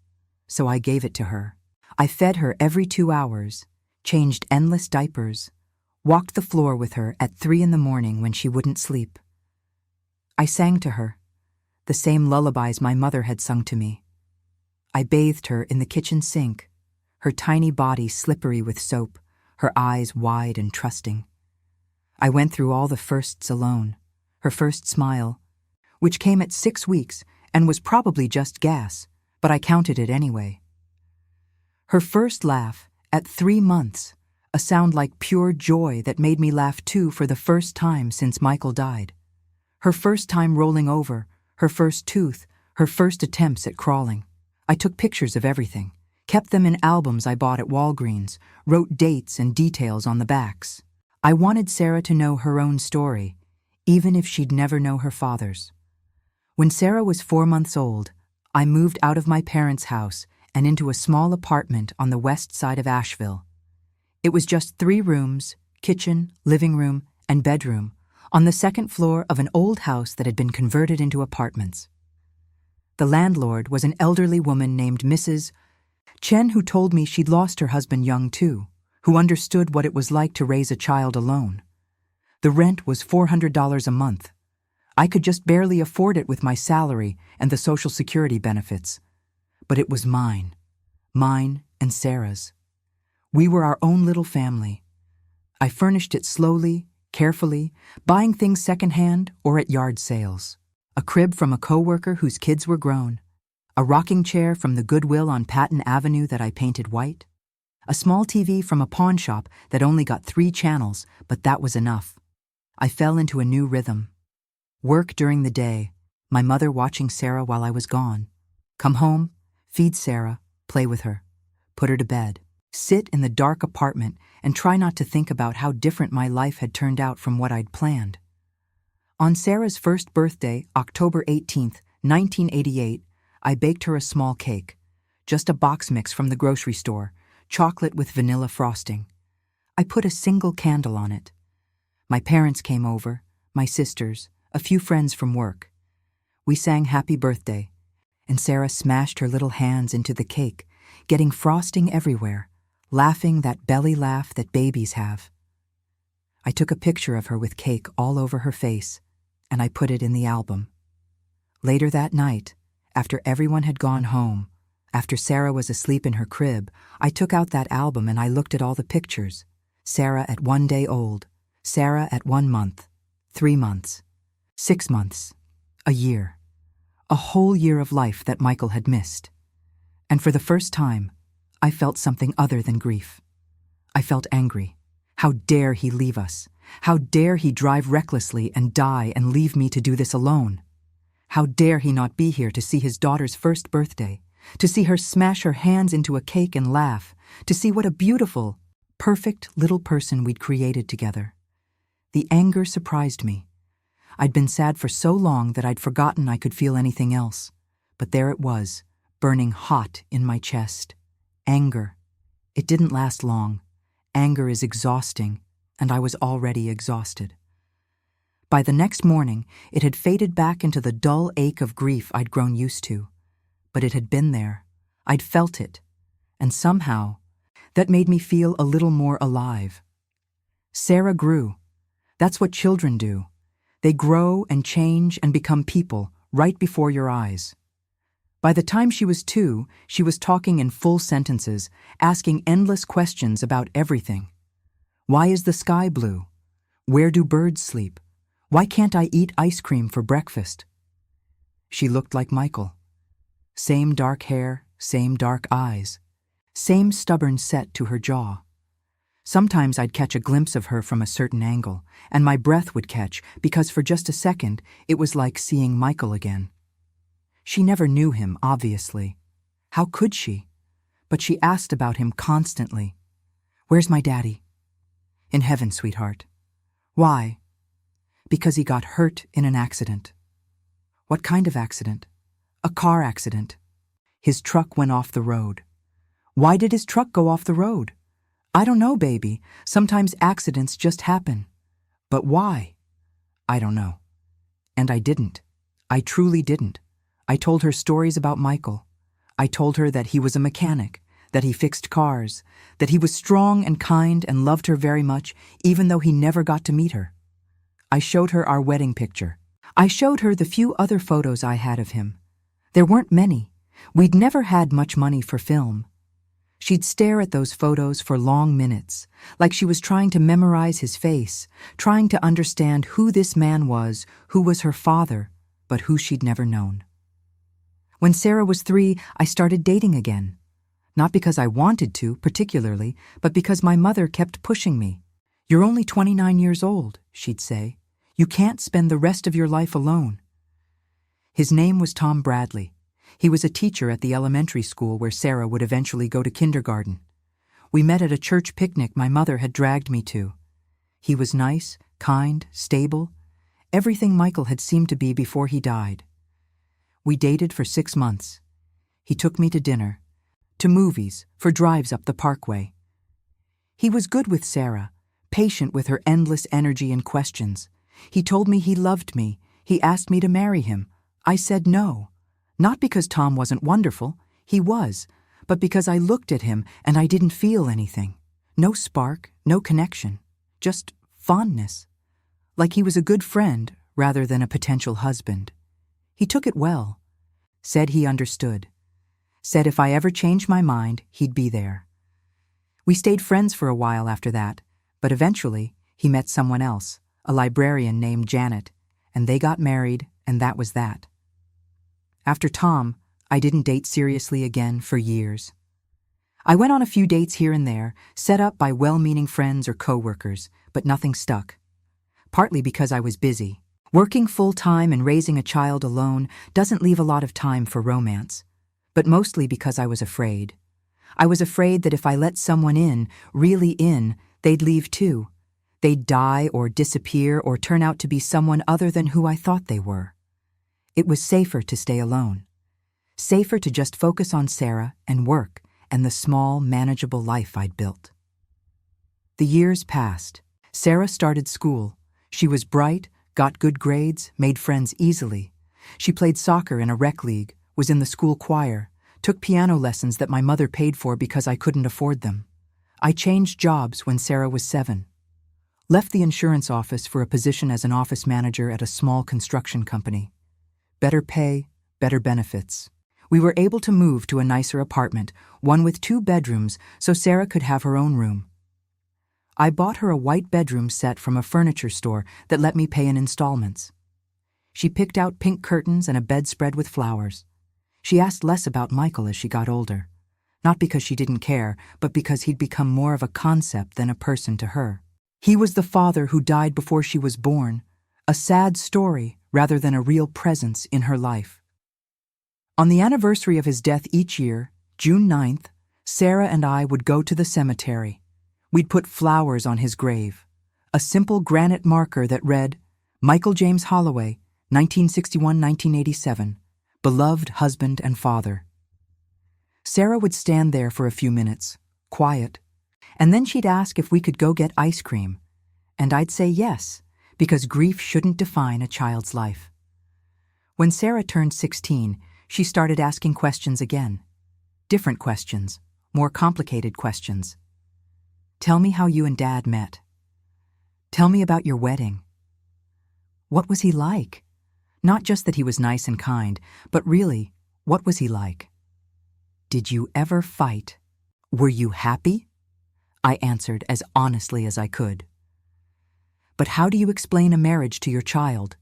Speaker 1: So I gave it to her. I fed her every 2 hours, changed endless diapers, walked the floor with her at 3 a.m. when she wouldn't sleep. I sang to her, the same lullabies my mother had sung to me. I bathed her in the kitchen sink, her tiny body slippery with soap, her eyes wide and trusting. I went through all the firsts alone, her first smile, which came at 6 weeks and was probably just gas, but I counted it anyway. Her first laugh, At 3 months, a sound like pure joy that made me laugh too for the first time since Michael died. Her first time rolling over, her first tooth, her first attempts at crawling. I took pictures of everything, kept them in albums I bought at Walgreens, wrote dates and details on the backs. I wanted Sarah to know her own story, even if she'd never know her father's. When Sarah was 4 months old, I moved out of my parents' house and into a small apartment on the west side of Asheville. It was just 3 rooms, kitchen, living room, and bedroom, on the second floor of an old house that had been converted into apartments. The landlord was an elderly woman named Mrs. Chen, who told me she'd lost her husband young too, who understood what it was like to raise a child alone. The rent was $400 a month. I could just barely afford it with my salary and the Social Security benefits. But it was mine and Sarah's. We were our own little family. I furnished it slowly, carefully, buying things secondhand or at yard sales. A crib from a coworker whose kids were grown. A rocking chair from the Goodwill on Patton Avenue that I painted white. A small TV from a pawn shop that only got 3 channels, but that was enough. I fell into a new rhythm. Work during the day, my mother watching Sarah while I was gone. Come home, feed Sarah, play with her, put her to bed. Sit in the dark apartment and try not to think about how different my life had turned out from what I'd planned. On Sarah's first birthday, October 18th, 1988, I baked her a small cake, just a box mix from the grocery store, chocolate with vanilla frosting. I put a single candle on it. My parents came over, my sisters, a few friends from work. We sang Happy Birthday, and Sarah smashed her little hands into the cake, getting frosting everywhere, laughing that belly laugh that babies have. I took a picture of her with cake all over her face, and I put it in the album. Later that night, after everyone had gone home, after Sarah was asleep in her crib, I took out that album and I looked at all the pictures. Sarah at 1 day old, Sarah at 1 month, 3 months, 6 months, a year. A whole year of life that Michael had missed. And for the first time, I felt something other than grief. I felt angry. How dare he leave us? How dare he drive recklessly and die and leave me to do this alone? How dare he not be here to see his daughter's first birthday, to see her smash her hands into a cake and laugh, to see what a beautiful, perfect little person we'd created together. The anger surprised me. I'd been sad for so long that I'd forgotten I could feel anything else. But there it was, burning hot in my chest. Anger. It didn't last long. Anger is exhausting, and I was already exhausted. By the next morning, it had faded back into the dull ache of grief I'd grown used to. But it had been there. I'd felt it. And somehow, that made me feel a little more alive. Sarah grew. That's what children do. They grow and change and become people right before your eyes. By the time she was 2, she was talking in full sentences, asking endless questions about everything. Why is the sky blue? Where do birds sleep? Why can't I eat ice cream for breakfast? She looked like Michael. Same dark hair, same dark eyes, same stubborn set to her jaw. Sometimes I'd catch a glimpse of her from a certain angle, and my breath would catch because for just a second it was like seeing Michael again. She never knew him, obviously. How could she? But she asked about him constantly. Where's my daddy? In heaven, sweetheart. Why? Because he got hurt in an accident. What kind of accident? A car accident. His truck went off the road. Why did his truck go off the road? I don't know, baby. Sometimes accidents just happen. But why? I don't know. And I didn't. I truly didn't. I told her stories about Michael. I told her that he was a mechanic, that he fixed cars, that he was strong and kind and loved her very much, even though he never got to meet her. I showed her our wedding picture. I showed her the few other photos I had of him. There weren't many. We'd never had much money for film. She'd stare at those photos for long minutes, like she was trying to memorize his face, trying to understand who this man was, who was her father, but who she'd never known. When Sarah was 3, I started dating again. Not because I wanted to, particularly, but because my mother kept pushing me. "You're only 29 years old," she'd say. "You can't spend the rest of your life alone." His name was Tom Bradley. He was a teacher at the elementary school where Sarah would eventually go to kindergarten. We met at a church picnic my mother had dragged me to. He was nice, kind, stable, everything Michael had seemed to be before he died. We dated for 6 months. He took me to dinner, to movies, for drives up the parkway. He was good with Sarah, patient with her endless energy and questions. He told me he loved me. He asked me to marry him. I said no. Not because Tom wasn't wonderful, he was, but because I looked at him and I didn't feel anything. No spark, no connection, just fondness. Like he was a good friend rather than a potential husband. He took it well. Said he understood. Said if I ever changed my mind, he'd be there. We stayed friends for a while after that, but eventually he met someone else, a librarian named Janet, and they got married, and that was that. After Tom, I didn't date seriously again for years. I went on a few dates here and there, set up by well-meaning friends or co-workers, but nothing stuck. Partly because I was busy. Working full-time and raising a child alone doesn't leave a lot of time for romance, but mostly because I was afraid. I was afraid that if I let someone in, really in, they'd leave too. They'd die or disappear or turn out to be someone other than who I thought they were. It was safer to stay alone. Safer to just focus on Sarah and work and the small, manageable life I'd built. The years passed. Sarah started school. She was bright, got good grades, made friends easily. She played soccer in a rec league, was in the school choir, took piano lessons that my mother paid for because I couldn't afford them. I changed jobs when Sarah was 7. Left the insurance office for a position as an office manager at a small construction company. Better pay, better benefits. We were able to move to a nicer apartment, one with 2 bedrooms, so Sarah could have her own room. I bought her a white bedroom set from a furniture store that let me pay in installments. She picked out pink curtains and a bedspread with flowers. She asked less about Michael as she got older, not because she didn't care, but because he'd become more of a concept than a person to her. He was the father who died before she was born, a sad story rather than a real presence in her life. On the anniversary of his death each year, June 9th, Sarah and I would go to the cemetery. We'd put flowers on his grave, a simple granite marker that read, Michael James Holloway, 1961-1987, beloved husband and father. Sarah would stand there for a few minutes, quiet, and then she'd ask if we could go get ice cream, and I'd say yes, because grief shouldn't define a child's life. When Sarah turned 16, she started asking questions again. Different questions, more complicated questions. Tell me how you and Dad met. Tell me about your wedding. What was he like? Not just that he was nice and kind, but really, what was he like? Did you ever fight? Were you happy? I answered as honestly as I could. But how do you explain a marriage to your child?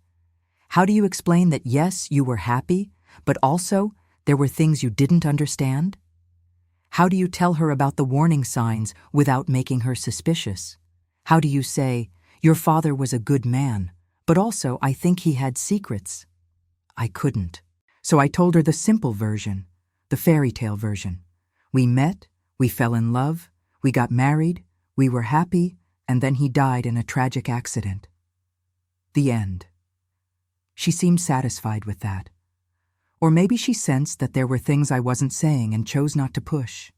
Speaker 1: How do you explain that yes, you were happy, but also there were things you didn't understand? How do you tell her about the warning signs without making her suspicious? How do you say, your father was a good man, but also I think he had secrets? I couldn't. So I told her the simple version, the fairy tale version. We met, we fell in love, we got married, we were happy, and then he died in a tragic accident. The end. She seemed satisfied with that. Or maybe she sensed that there were things I wasn't saying and chose not to push.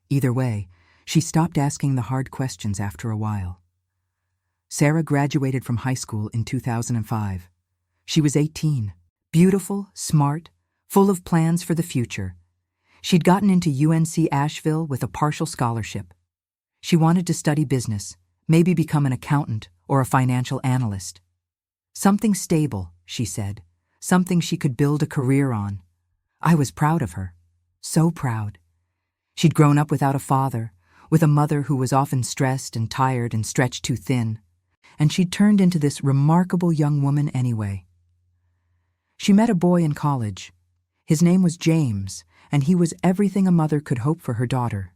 Speaker 1: Either way, she stopped asking the hard questions after a while. Sarah graduated from high school in 2005. She was 18, beautiful, smart, full of plans for the future. She'd gotten into UNC Asheville with a partial scholarship. She wanted to study business, maybe become an accountant or a financial analyst. Something stable, she said. Something she could build a career on. I was proud of her. So proud. She'd grown up without a father, with a mother who was often stressed and tired and stretched too thin, and she'd turned into this remarkable young woman anyway. She met a boy in college. His name was James, and he was everything a mother could hope for her daughter.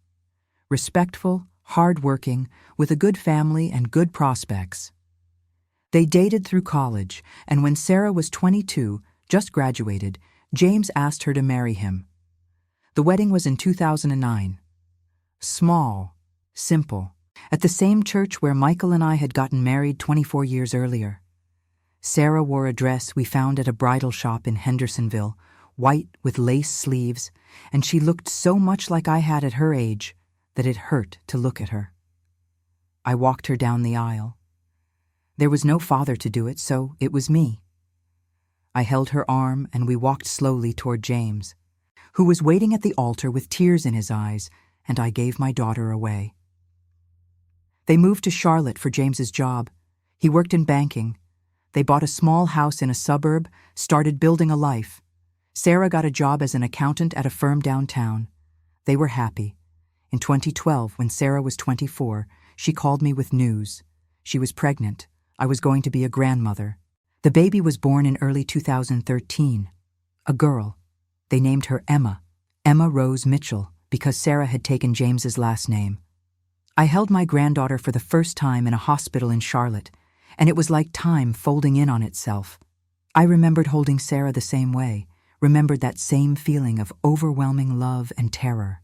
Speaker 1: Respectful, hard-working, with a good family and good prospects. They dated through college, and when Sarah was 22, just graduated, James asked her to marry him. The wedding was in 2009. Small, simple, at the same church where Michael and I had gotten married 24 years earlier. Sarah wore a dress we found at a bridal shop in Hendersonville, white with lace sleeves, and she looked so much like I had at her age that it hurt to look at her. I walked her down the aisle. There was no father to do it, so it was me. I held her arm and we walked slowly toward James, who was waiting at the altar with tears in his eyes, and I gave my daughter away. They moved to Charlotte for James's job. He worked in banking. They bought a small house in a suburb, started building a life. Sarah got a job as an accountant at a firm downtown. They were happy. In 2012, when Sarah was 24, she called me with news. She was pregnant. I was going to be a grandmother. The baby was born in early 2013. A girl. They named her Emma Rose Mitchell, because Sarah had taken James's last name. I held my granddaughter for the first time in a hospital in Charlotte, and it was like time folding in on itself. I remembered holding Sarah the same way, remembered that same feeling of overwhelming love and terror.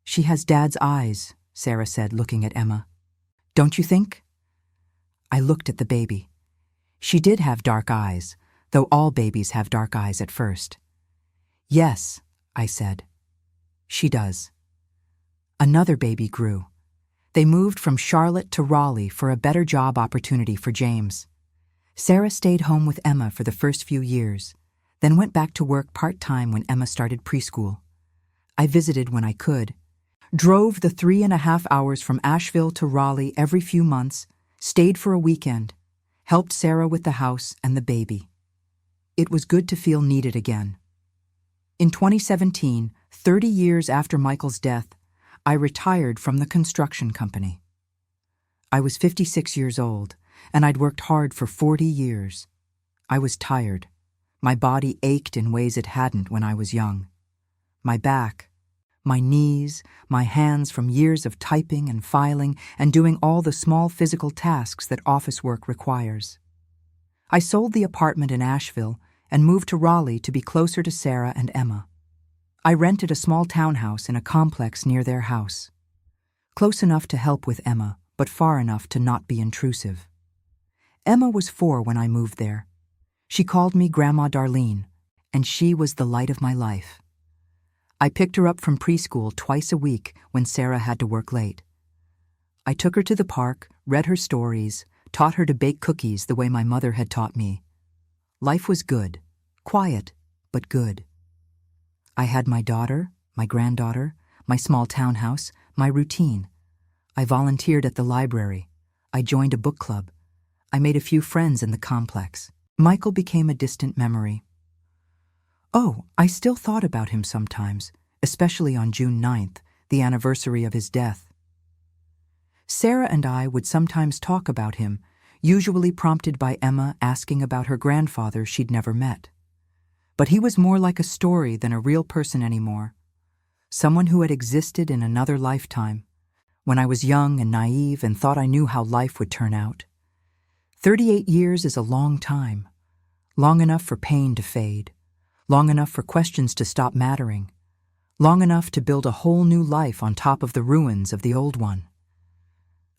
Speaker 1: "She has Dad's eyes," Sarah said, looking at Emma. "Don't you think?" I looked at the baby. She did have dark eyes, though all babies have dark eyes at first. "Yes," I said. "She does." Another baby grew. They moved from Charlotte to Raleigh for a better job opportunity for James. Sarah stayed home with Emma for the first few years, then went back to work part-time when Emma started preschool. I visited when I could, drove the 3.5 hours from Asheville to Raleigh every few months, stayed for a weekend, helped Sarah with the house and the baby. It was good to feel needed again. In 2017, 30 years after Michael's death, I retired from the construction company. I was 56 years old, and I'd worked hard for 40 years. I was tired. My body ached in ways it hadn't when I was young. My back, my knees, my hands from years of typing and filing and doing all the small physical tasks that office work requires. I sold the apartment in Asheville and moved to Raleigh to be closer to Sarah and Emma. I rented a small townhouse in a complex near their house. Close enough to help with Emma, but far enough to not be intrusive. Emma was 4 when I moved there. She called me Grandma Darlene, and she was the light of my life. I picked her up from preschool twice a week when Sarah had to work late. I took her to the park, read her stories, taught her to bake cookies the way my mother had taught me. Life was good, quiet, but good. I had my daughter, my granddaughter, my small townhouse, my routine. I volunteered at the library. I joined a book club. I made a few friends in the complex. Michael became a distant memory. Oh, I still thought about him sometimes, especially on June 9th, the anniversary of his death. Sarah and I would sometimes talk about him, usually prompted by Emma asking about her grandfather she'd never met. But he was more like a story than a real person anymore. Someone who had existed in another lifetime, when I was young and naive and thought I knew how life would turn out. 38 years is a long time, long enough for pain to fade, long enough for questions to stop mattering, long enough to build a whole new life on top of the ruins of the old one.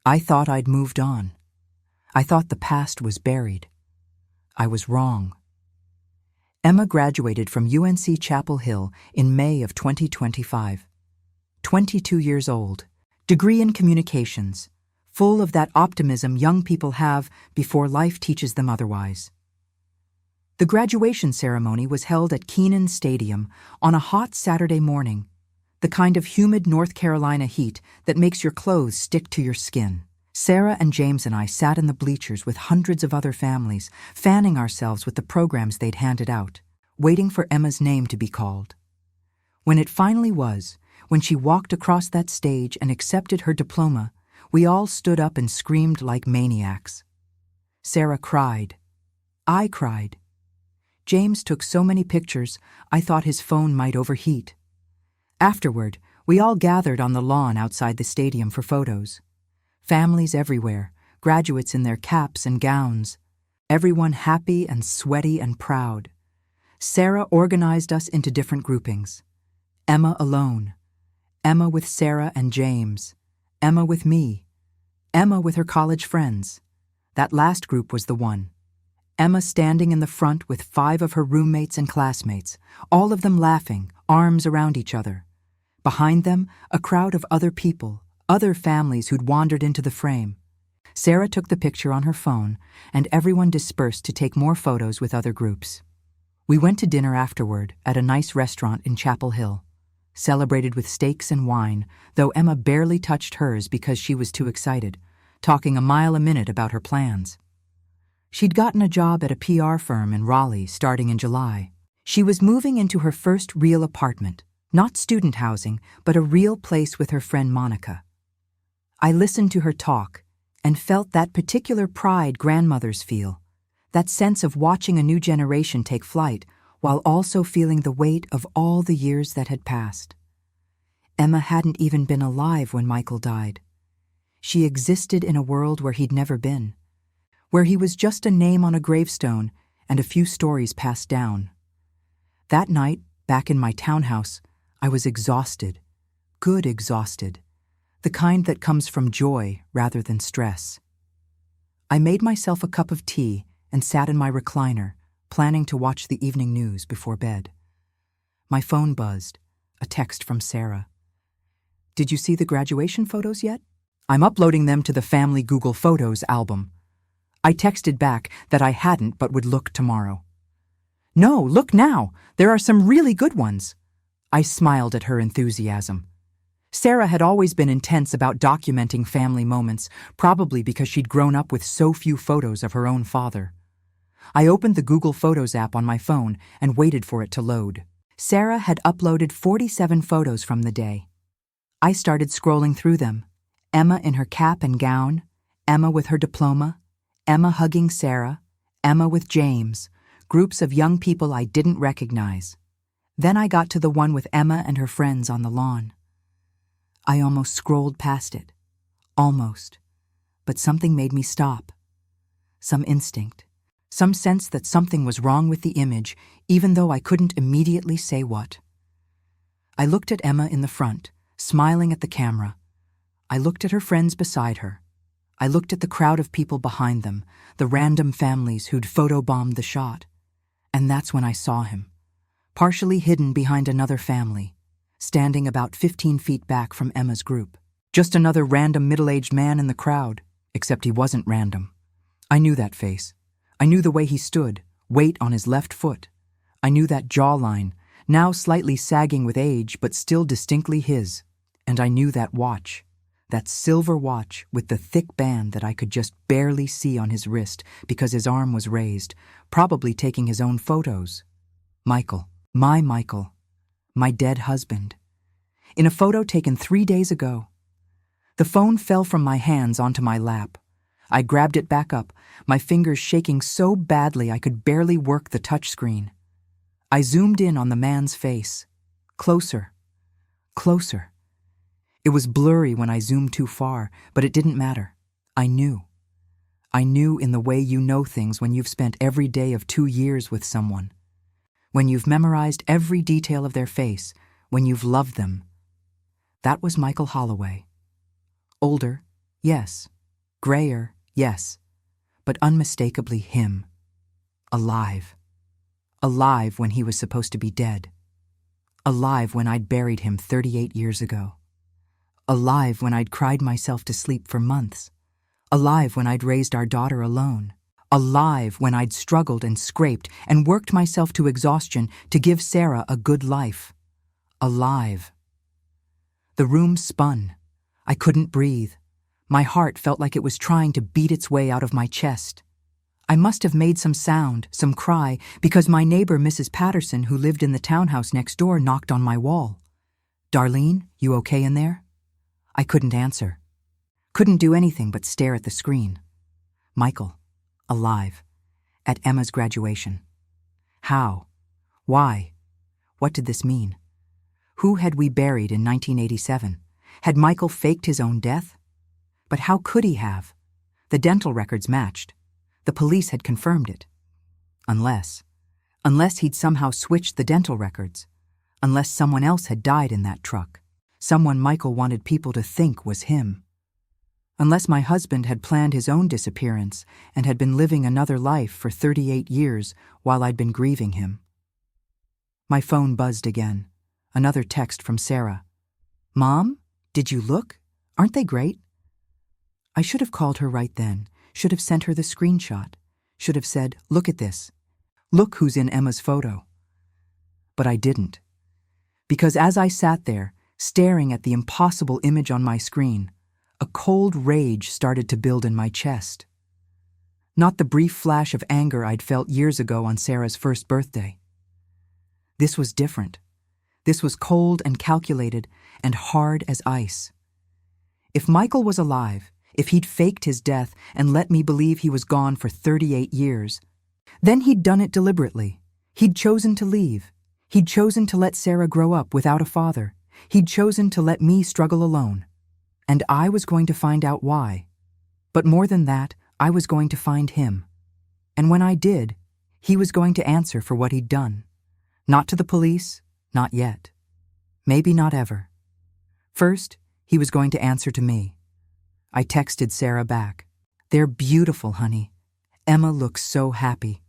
Speaker 1: I thought I'd moved on. I thought the past was buried. I was wrong. Emma graduated from UNC Chapel Hill in May of 2025. 22 years old, degree in communications, full of that optimism young people have before life teaches them otherwise. The graduation ceremony was held at Keenan Stadium on a hot Saturday morning, the kind of humid North Carolina heat that makes your clothes stick to your skin. Sarah and James and I sat in the bleachers with hundreds of other families, fanning ourselves with the programs they'd handed out, waiting for Emma's name to be called. When it finally was, when she walked across that stage and accepted her diploma, we all stood up and screamed like maniacs. Sarah cried. I cried. James took so many pictures, I thought his phone might overheat. Afterward, we all gathered on the lawn outside the stadium for photos. Families everywhere, graduates in their caps and gowns. Everyone happy and sweaty and proud. Sarah organized us into different groupings. Emma alone. Emma with Sarah and James. Emma with me. Emma with her college friends. That last group was the one. Emma standing in the front with 5 of her roommates and classmates, all of them laughing, arms around each other. Behind them, a crowd of other people, other families who'd wandered into the frame. Sarah took the picture on her phone, and everyone dispersed to take more photos with other groups. We went to dinner afterward at a nice restaurant in Chapel Hill, celebrated with steaks and wine, though Emma barely touched hers because she was too excited, talking a mile a minute about her plans. She'd gotten a job at a PR firm in Raleigh starting in July. She was moving into her first real apartment, not student housing, but a real place with her friend Monica. I listened to her talk and felt that particular pride grandmothers feel, that sense of watching a new generation take flight while also feeling the weight of all the years that had passed. Emma hadn't even been alive when Michael died. She existed in a world where he'd never been, where he was just a name on a gravestone and a few stories passed down. That night, back in my townhouse, I was exhausted, good exhausted, the kind that comes from joy rather than stress. I made myself a cup of tea and sat in my recliner, planning to watch the evening news before bed. My phone buzzed, a text from Sarah. "Did you see the graduation photos yet? I'm uploading them to the family Google Photos album." I texted back that I hadn't but would look tomorrow. "No, look now. There are some really good ones." I smiled at her enthusiasm. Sarah had always been intense about documenting family moments, probably because she'd grown up with so few photos of her own father. I opened the Google Photos app on my phone and waited for it to load. Sarah had uploaded 47 photos from the day. I started scrolling through them. Emma in her cap and gown, Emma with her diploma, Emma hugging Sarah, Emma with James, groups of young people I didn't recognize. Then I got to the one with Emma and her friends on the lawn. I almost scrolled past it. Almost. But something made me stop. Some instinct. Some sense that something was wrong with the image, even though I couldn't immediately say what. I looked at Emma in the front, smiling at the camera. I looked at her friends beside her. I looked at the crowd of people behind them, the random families who'd photobombed the shot. And that's when I saw him, partially hidden behind another family, standing about 15 feet back from Emma's group. Just another random middle-aged man in the crowd, except he wasn't random. I knew that face. I knew the way he stood, weight on his left foot. I knew that jawline, now slightly sagging with age but still distinctly his. And I knew that watch. That silver watch with the thick band that I could just barely see on his wrist because his arm was raised, probably taking his own photos. Michael. My dead husband. In a photo taken 3 days ago. The phone fell from my hands onto my lap. I grabbed it back up, my fingers shaking so badly I could barely work the touchscreen. I zoomed in on the man's face. Closer. Closer. It was blurry when I zoomed too far, but it didn't matter. I knew. I knew in the way you know things when you've spent every day of 2 years with someone. When you've memorized every detail of their face, when you've loved them. That was Michael Holloway. Older, yes. Grayer, yes. But unmistakably him. Alive. Alive when he was supposed to be dead. Alive when I'd buried him 38 years ago. Alive when I'd cried myself to sleep for months. Alive when I'd raised our daughter alone. Alive when I'd struggled and scraped and worked myself to exhaustion to give Sarah a good life. Alive. The room spun. I couldn't breathe. My heart felt like it was trying to beat its way out of my chest. I must have made some sound, some cry, because my neighbor, Mrs. Patterson, who lived in the townhouse next door, knocked on my wall. "Darlene, you okay in there?" I couldn't answer. Couldn't do anything but stare at the screen. Michael. Alive. At Emma's graduation. How? Why? What did this mean? Who had we buried in 1987? Had Michael faked his own death? But how could he have? The dental records matched. The police had confirmed it. Unless he'd somehow switched the dental records. Unless someone else had died in that truck. Someone Michael wanted people to think was him. Unless my husband had planned his own disappearance and had been living another life for 38 years while I'd been grieving him. My phone buzzed again. Another text from Sarah. "Mom, did you look? Aren't they great?" I should have called her right then, should have sent her the screenshot, should have said, "Look at this. Look who's in Emma's photo." But I didn't. Because as I sat there, staring at the impossible image on my screen, a cold rage started to build in my chest. Not the brief flash of anger I'd felt years ago on Sarah's first birthday. This was different. This was cold and calculated and hard as ice. If Michael was alive, if he'd faked his death and let me believe he was gone for 38 years, then he'd done it deliberately. He'd chosen to leave. He'd chosen to let Sarah grow up without a father. He'd chosen to let me struggle alone. And I was going to find out why. But more than that, I was going to find him. And when I did, he was going to answer for what he'd done. Not to the police, not yet. Maybe not ever. First, he was going to answer to me. I texted Sarah back. "They're beautiful, honey. Emma looks so happy."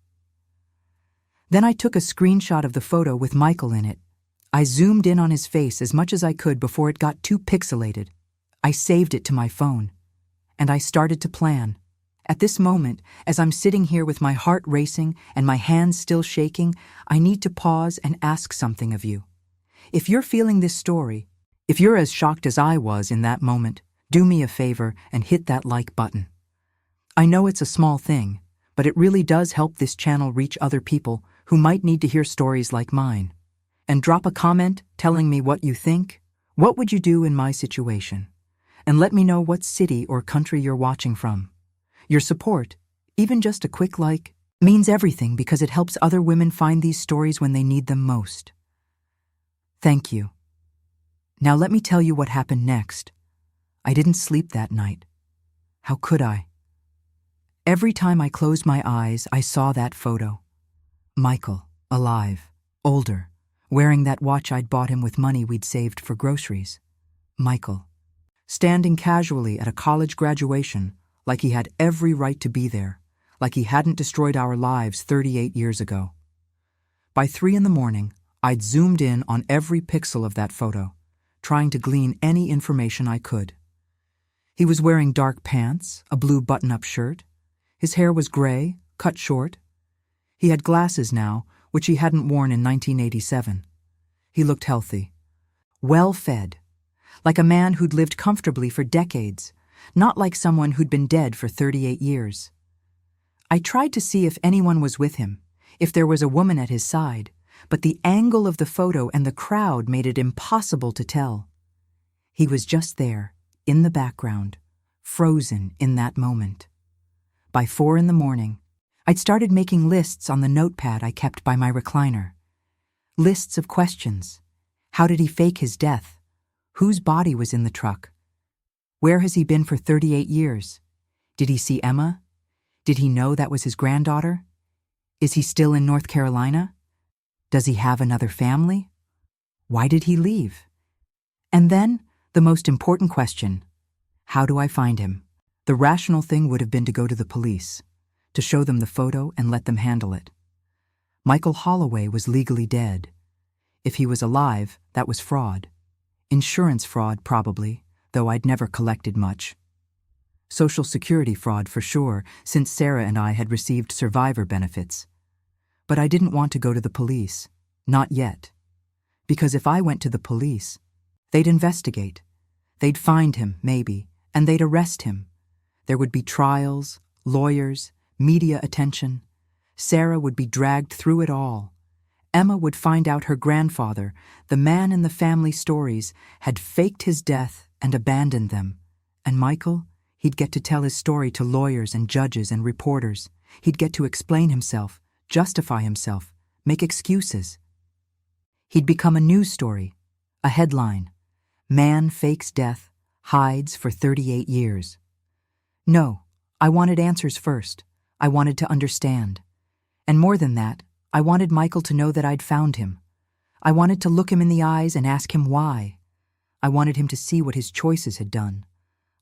Speaker 1: Then I took a screenshot of the photo with Michael in it. I zoomed in on his face as much as I could before it got too pixelated. I saved it to my phone. And I started to plan. At this moment, as I'm sitting here with my heart racing and my hands still shaking, I need to pause and ask something of you. If you're feeling this story, if you're as shocked as I was in that moment, do me a favor and hit that like button. I know it's a small thing, but it really does help this channel reach other people who might need to hear stories like mine. And drop a comment telling me what you think. What would you do in my situation? And let me know what city or country you're watching from. Your support, even just a quick like, means everything because it helps other women find these stories when they need them most. Thank you. Now let me tell you what happened next. I didn't sleep that night. How could I? Every time I closed my eyes, I saw that photo. Michael, alive, older, wearing that watch I'd bought him with money we'd saved for groceries. Michael, standing casually at a college graduation, like he had every right to be there, like he hadn't destroyed our lives 38 years ago. By 3 a.m, I'd zoomed in on every pixel of that photo, trying to glean any information I could. He was wearing dark pants, a blue button-up shirt. His hair was gray, cut short. He had glasses now, which he hadn't worn in 1987. He looked healthy, well-fed, like a man who'd lived comfortably for decades, not like someone who'd been dead for 38 years. I tried to see if anyone was with him, if there was a woman at his side, but the angle of the photo and the crowd made it impossible to tell. He was just there, in the background, frozen in that moment. By 4 a.m, I'd started making lists on the notepad I kept by my recliner. Lists of questions. How did he fake his death? Whose body was in the truck? Where has he been for 38 years? Did he see Emma? Did he know that was his granddaughter? Is he still in North Carolina? Does he have another family? Why did he leave? And then, the most important question, how do I find him? The rational thing would have been to go to the police, to show them the photo and let them handle it. Michael Holloway was legally dead. If he was alive, that was fraud. Insurance fraud, probably, though I'd never collected much. Social Security fraud for sure, since Sarah and I had received survivor benefits. But I didn't want to go to the police, not yet. Because if I went to the police, they'd investigate. They'd find him, maybe, and they'd arrest him. There would be trials, lawyers, media attention. Sarah would be dragged through it all. Emma would find out her grandfather, the man in the family stories, had faked his death and abandoned them. And Michael, he'd get to tell his story to lawyers and judges and reporters. He'd get to explain himself, justify himself, make excuses. He'd become a news story, a headline. Man fakes death, hides for 38 years. No, I wanted answers first. I wanted to understand. And more than that, I wanted Michael to know that I'd found him. I wanted to look him in the eyes and ask him why. I wanted him to see what his choices had done.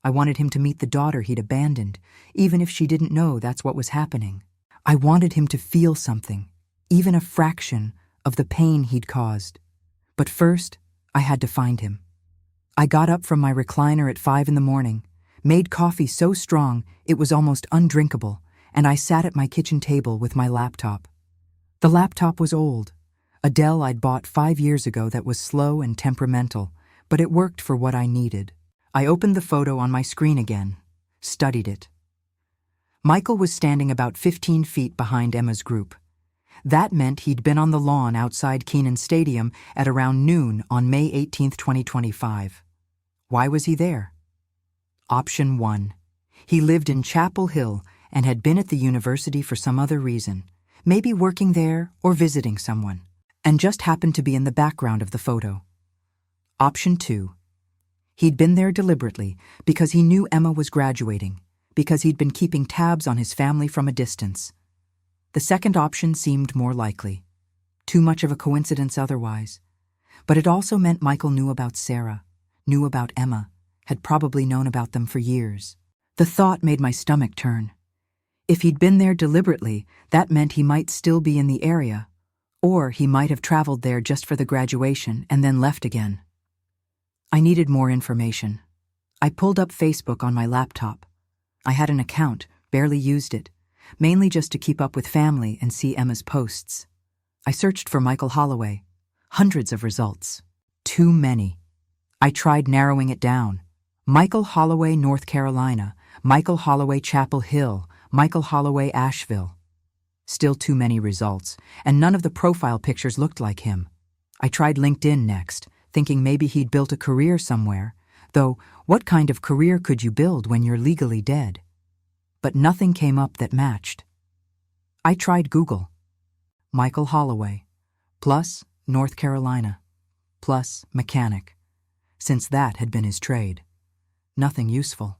Speaker 1: I wanted him to meet the daughter he'd abandoned, even if she didn't know that's what was happening. I wanted him to feel something, even a fraction of the pain he'd caused. But first, I had to find him. I got up from my recliner at 5 a.m, made coffee so strong it was almost undrinkable, and I sat at my kitchen table with my laptop. The laptop was old, a Dell I'd bought 5 years ago that was slow and temperamental, but it worked for what I needed. I opened the photo on my screen again, studied it. Michael was standing about 15 feet behind Emma's group. That meant he'd been on the lawn outside Kenan Stadium at around noon on May 18, 2025. Why was he there? Option 1. He lived in Chapel Hill and had been at the university for some other reason, maybe working there or visiting someone, and just happened to be in the background of the photo. Option 2. He'd been there deliberately because he knew Emma was graduating, because he'd been keeping tabs on his family from a distance. The second option seemed more likely. Too much of a coincidence otherwise. But it also meant Michael knew about Sarah, knew about Emma, had probably known about them for years. The thought made my stomach turn. If he'd been there deliberately, that meant he might still be in the area, or he might have traveled there just for the graduation and then left again. I needed more information. I pulled up Facebook on my laptop. I had an account, barely used it, mainly just to keep up with family and see Emma's posts. I searched for Michael Holloway. Hundreds of results. Too many. I tried narrowing it down. Michael Holloway, North Carolina. Michael Holloway, Chapel Hill. Michael Holloway, Asheville. Still too many results, and none of the profile pictures looked like him. I tried LinkedIn next, thinking maybe he'd built a career somewhere, though what kind of career could you build when you're legally dead? But nothing came up that matched. I tried Google. Michael Holloway, plus North Carolina, plus mechanic, since that had been his trade. Nothing useful.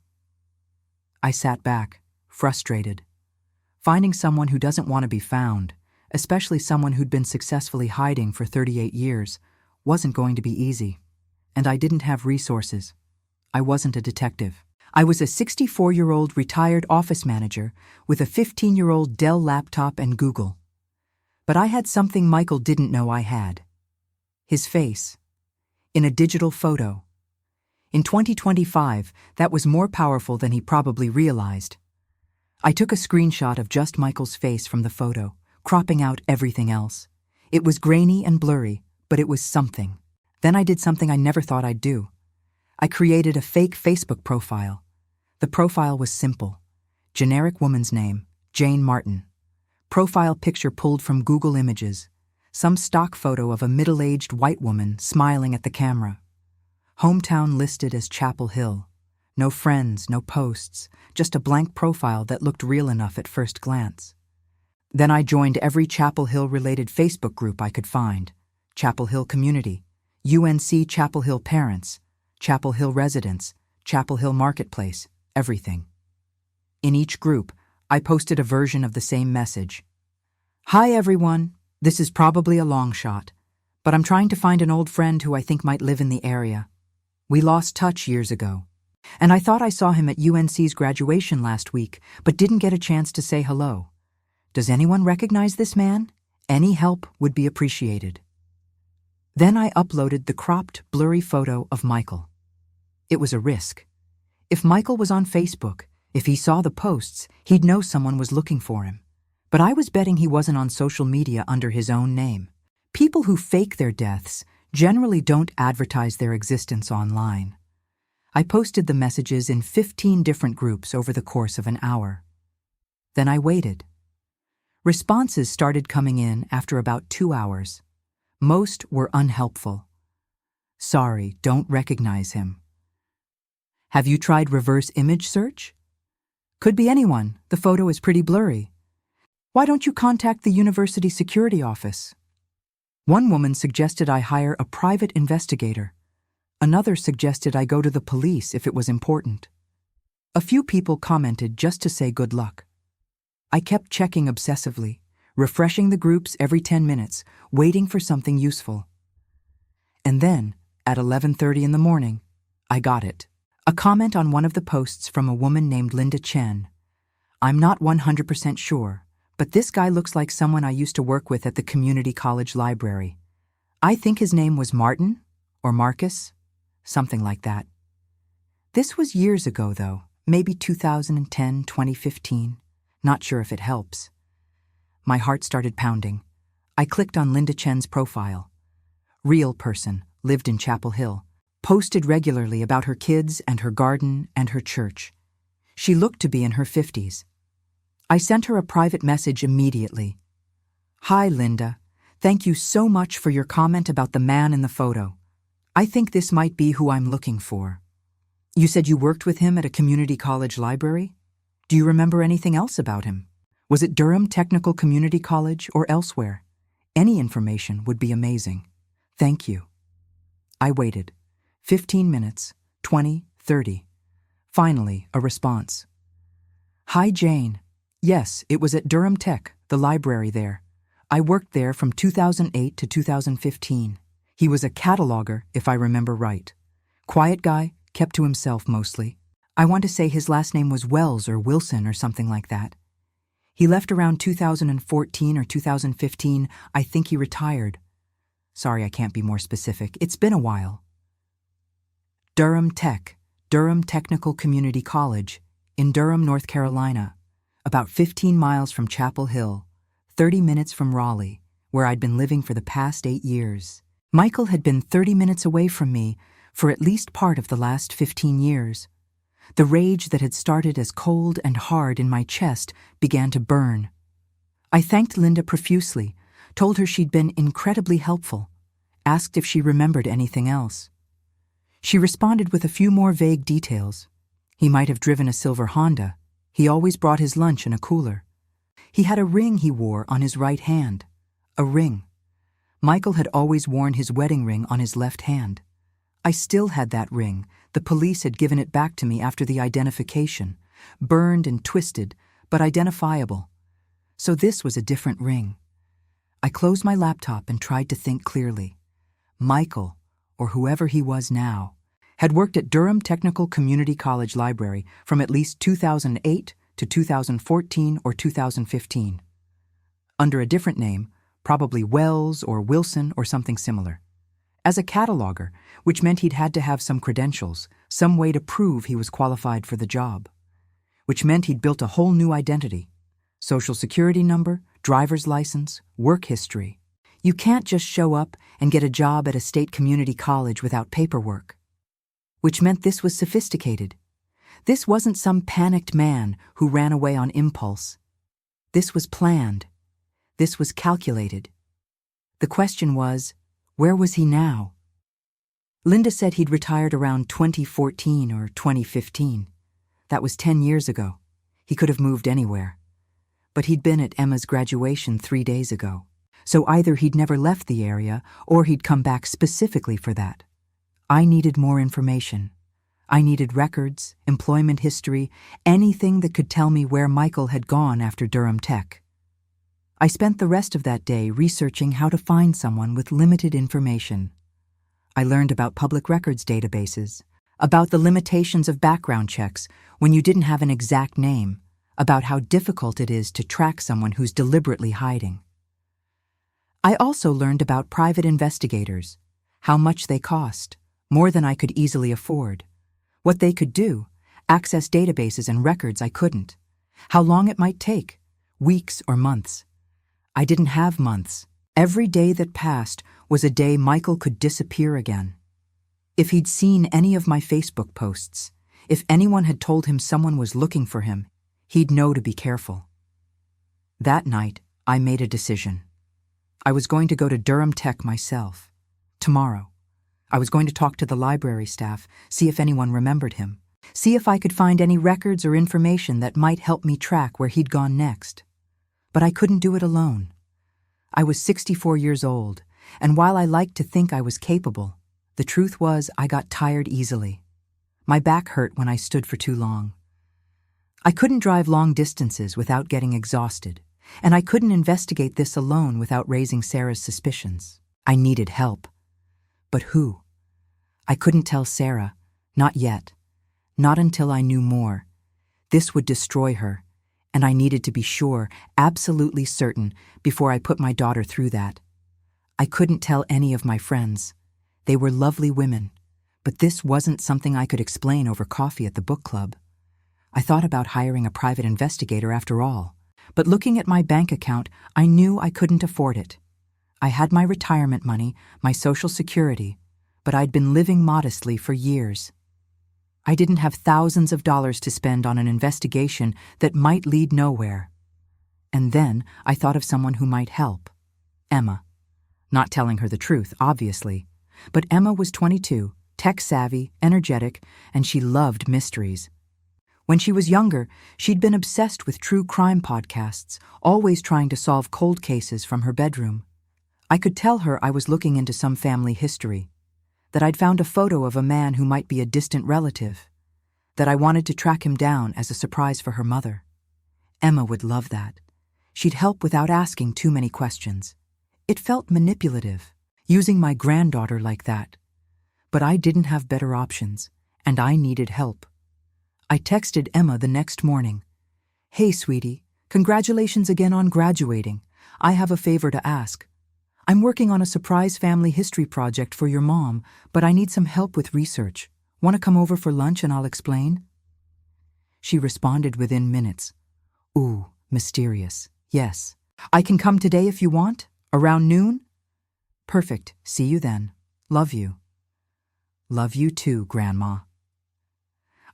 Speaker 1: I sat back, frustrated. Finding someone who doesn't want to be found, especially someone who'd been successfully hiding for 38 years, wasn't going to be easy. And I didn't have resources. I wasn't a detective. I was a 64-year-old retired office manager with a 15-year-old Dell laptop and Google. But I had something Michael didn't know I had. His face. In a digital photo. In 2025, that was more powerful than he probably realized. I took a screenshot of just Michael's face from the photo, cropping out everything else. It was grainy and blurry, but it was something. Then I did something I never thought I'd do. I created a fake Facebook profile. The profile was simple. Generic woman's name, Jane Martin. Profile picture pulled from Google Images. Some stock photo of a middle-aged white woman smiling at the camera. Hometown listed as Chapel Hill. No friends, no posts, just a blank profile that looked real enough at first glance. Then I joined every Chapel Hill-related Facebook group I could find. Chapel Hill Community, UNC Chapel Hill Parents, Chapel Hill Residents, Chapel Hill Marketplace, everything. In each group, I posted a version of the same message. Hi everyone, this is probably a long shot, but I'm trying to find an old friend who I think might live in the area. We lost touch years ago, and I thought I saw him at UNC's graduation last week, but didn't get a chance to say hello. Does anyone recognize this man? Any help would be appreciated. Then I uploaded the cropped, blurry photo of Michael. It was a risk. If Michael was on Facebook, if he saw the posts, he'd know someone was looking for him. But I was betting he wasn't on social media under his own name. People who fake their deaths generally don't advertise their existence online. I posted the messages in 15 different groups over the course of an hour. Then I waited. Responses started coming in after about 2 hours. Most were unhelpful. Sorry, don't recognize him. Have you tried reverse image search? Could be anyone, the photo is pretty blurry. Why don't you contact the university security office? One woman suggested I hire a private investigator. Another suggested I go to the police if it was important. A few people commented just to say good luck. I kept checking obsessively, refreshing the groups every 10 minutes, waiting for something useful. And then, at 11:30 in the morning, I got it. A comment on one of the posts from a woman named Linda Chen. I'm not 100% sure, but this guy looks like someone I used to work with at the community college library. I think his name was Martin or Marcus, something like that. This was years ago, though, maybe 2010, 2015. Not sure if it helps. My heart started pounding. I clicked on Linda Chen's profile. Real person, lived in Chapel Hill. Posted regularly about her kids and her garden and her church. She looked to be in her 50s. I sent her a private message immediately. Hi, Linda. Thank you so much for your comment about the man in the photo. I think this might be who I'm looking for. You said you worked with him at a community college library? Do you remember anything else about him? Was it Durham Technical Community College or elsewhere? Any information would be amazing. Thank you. I waited. 15 minutes, 20, 30. Finally, a response. Hi, Jane. Yes, it was at Durham Tech, the library there. I worked there from 2008 to 2015. He was a cataloger, if I remember right. Quiet guy, kept to himself mostly. I want to say his last name was Wells or Wilson or something like that. He left around 2014 or 2015. I think he retired. Sorry, I can't be more specific. It's been a while. Durham Tech, Durham Technical Community College, in Durham, North Carolina, about 15 miles from Chapel Hill, 30 minutes from Raleigh, where I'd been living for the past 8 years. Michael had been 30 minutes away from me for at least part of the last 15 years. The rage that had started as cold and hard in my chest began to burn. I thanked Linda profusely, told her she'd been incredibly helpful, asked if she remembered anything else. She responded with a few more vague details. He might have driven a silver Honda. He always brought his lunch in a cooler. He had a ring he wore on his right hand. A ring. Michael had always worn his wedding ring on his left hand. I still had that ring. The police had given it back to me after the identification. Burned and twisted, but identifiable. So this was a different ring. I closed my laptop and tried to think clearly. Michael, or whoever he was now, had worked at Durham Technical Community College Library from at least 2008 to 2014 or 2015. Under a different name, probably Wells or Wilson or something similar. As a cataloger, which meant he'd had to have some credentials, some way to prove he was qualified for the job. Which meant he'd built a whole new identity. Social security number, driver's license, work history. You can't just show up and get a job at a state community college without paperwork. Which meant this was sophisticated. This wasn't some panicked man who ran away on impulse. This was planned. This was calculated. The question was, where was he now? Linda said he'd retired around 2014 or 2015. That was 10 years ago. He could have moved anywhere. But he'd been at Emma's graduation 3 days ago. So either he'd never left the area or he'd come back specifically for that. I needed more information. I needed records, employment history, anything that could tell me where Michael had gone after Durham Tech. I spent the rest of that day researching how to find someone with limited information. I learned about public records databases, about the limitations of background checks when you didn't have an exact name, about how difficult it is to track someone who's deliberately hiding. I also learned about private investigators, how much they cost, more than I could easily afford, what they could do, access databases and records I couldn't, how long it might take, weeks or months. I didn't have months. Every day that passed was a day Michael could disappear again. If he'd seen any of my Facebook posts, if anyone had told him someone was looking for him, he'd know to be careful. That night, I made a decision. I was going to go to Durham Tech myself. Tomorrow. I was going to talk to the library staff, see if anyone remembered him, see if I could find any records or information that might help me track where he'd gone next. But I couldn't do it alone. I was 64 years old, and while I liked to think I was capable, the truth was I got tired easily. My back hurt when I stood for too long. I couldn't drive long distances without getting exhausted, and I couldn't investigate this alone without raising Sarah's suspicions. I needed help. But who? I couldn't tell Sarah, not yet, not until I knew more. This would destroy her, and I needed to be sure, absolutely certain, before I put my daughter through that. I couldn't tell any of my friends. They were lovely women, but this wasn't something I could explain over coffee at the book club. I thought about hiring a private investigator after all, but looking at my bank account, I knew I couldn't afford it. I had my retirement money, my Social Security, but I'd been living modestly for years. I didn't have thousands of dollars to spend on an investigation that might lead nowhere. And then I thought of someone who might help. Emma. Not telling her the truth, obviously, but Emma was 22, tech-savvy, energetic, and she loved mysteries. When she was younger, she'd been obsessed with true crime podcasts, always trying to solve cold cases from her bedroom. I could tell her I was looking into some family history, that I'd found a photo of a man who might be a distant relative, that I wanted to track him down as a surprise for her mother. Emma would love that. She'd help without asking too many questions. It felt manipulative, using my granddaughter like that. But I didn't have better options, and I needed help. I texted Emma the next morning. "Hey, sweetie, congratulations again on graduating. I have a favor to ask. I'm working on a surprise family history project for your mom, but I need some help with research. Want to come over for lunch and I'll explain?" She responded within minutes. "Ooh, mysterious. Yes. I can come today if you want? Around noon?" "Perfect. See you then. Love you." "Love you too, Grandma."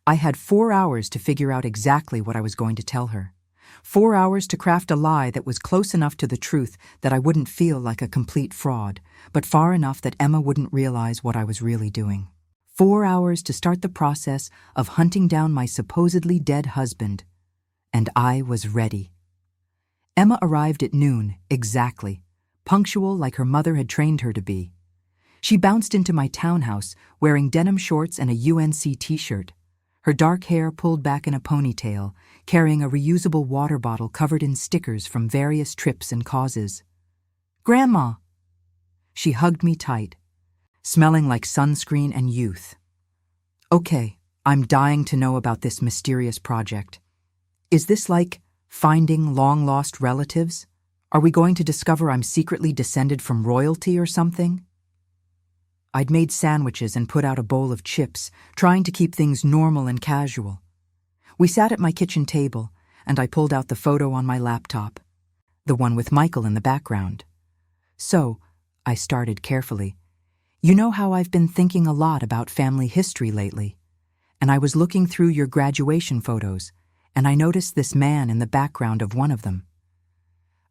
Speaker 1: I had 4 hours to figure out exactly what I was going to tell her. 4 hours to craft a lie that was close enough to the truth that I wouldn't feel like a complete fraud, but far enough that Emma wouldn't realize what I was really doing. 4 hours to start the process of hunting down my supposedly dead husband. And I was ready. Emma arrived at noon, exactly, punctual like her mother had trained her to be. She bounced into my townhouse wearing denim shorts and a UNC t-shirt, her dark hair pulled back in a ponytail, carrying a reusable water bottle covered in stickers from various trips and causes. "Grandma!" She hugged me tight, smelling like sunscreen and youth. "Okay, I'm dying to know about this mysterious project. Is this like finding long-lost relatives? Are we going to discover I'm secretly descended from royalty or something?" I'd made sandwiches and put out a bowl of chips, trying to keep things normal and casual. We sat at my kitchen table, and I pulled out the photo on my laptop, the one with Michael in the background. "So," I started carefully, "you know how I've been thinking a lot about family history lately, and I was looking through your graduation photos, and I noticed this man in the background of one of them."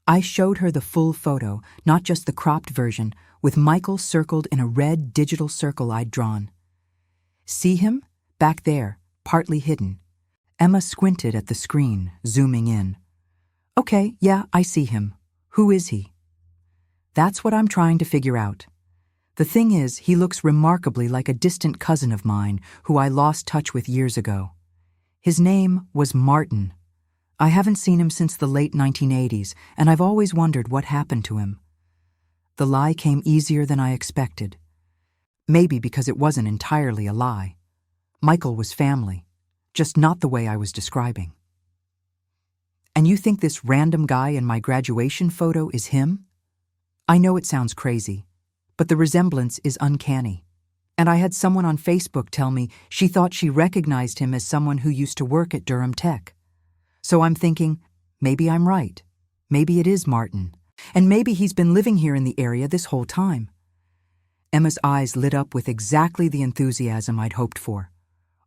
Speaker 1: I showed her the full photo, not just the cropped version, with Michael circled in a red digital circle I'd drawn. "See him? Back there, partly hidden." Emma squinted at the screen, zooming in. "Okay, yeah, I see him. Who is he?" "That's what I'm trying to figure out. The thing is, he looks remarkably like a distant cousin of mine who I lost touch with years ago. His name was Martin. I haven't seen him since the late 1980s, and I've always wondered what happened to him." The lie came easier than I expected. Maybe because it wasn't entirely a lie. Michael was family, just not the way I was describing. "And you think this random guy in my graduation photo is him?" I know it sounds crazy, but the resemblance is uncanny. And I had someone on Facebook tell me she thought she recognized him as someone who used to work at Durham Tech. So I'm thinking, maybe I'm right. Maybe it is Martin. And maybe he's been living here in the area this whole time. Emma's eyes lit up with exactly the enthusiasm I'd hoped for.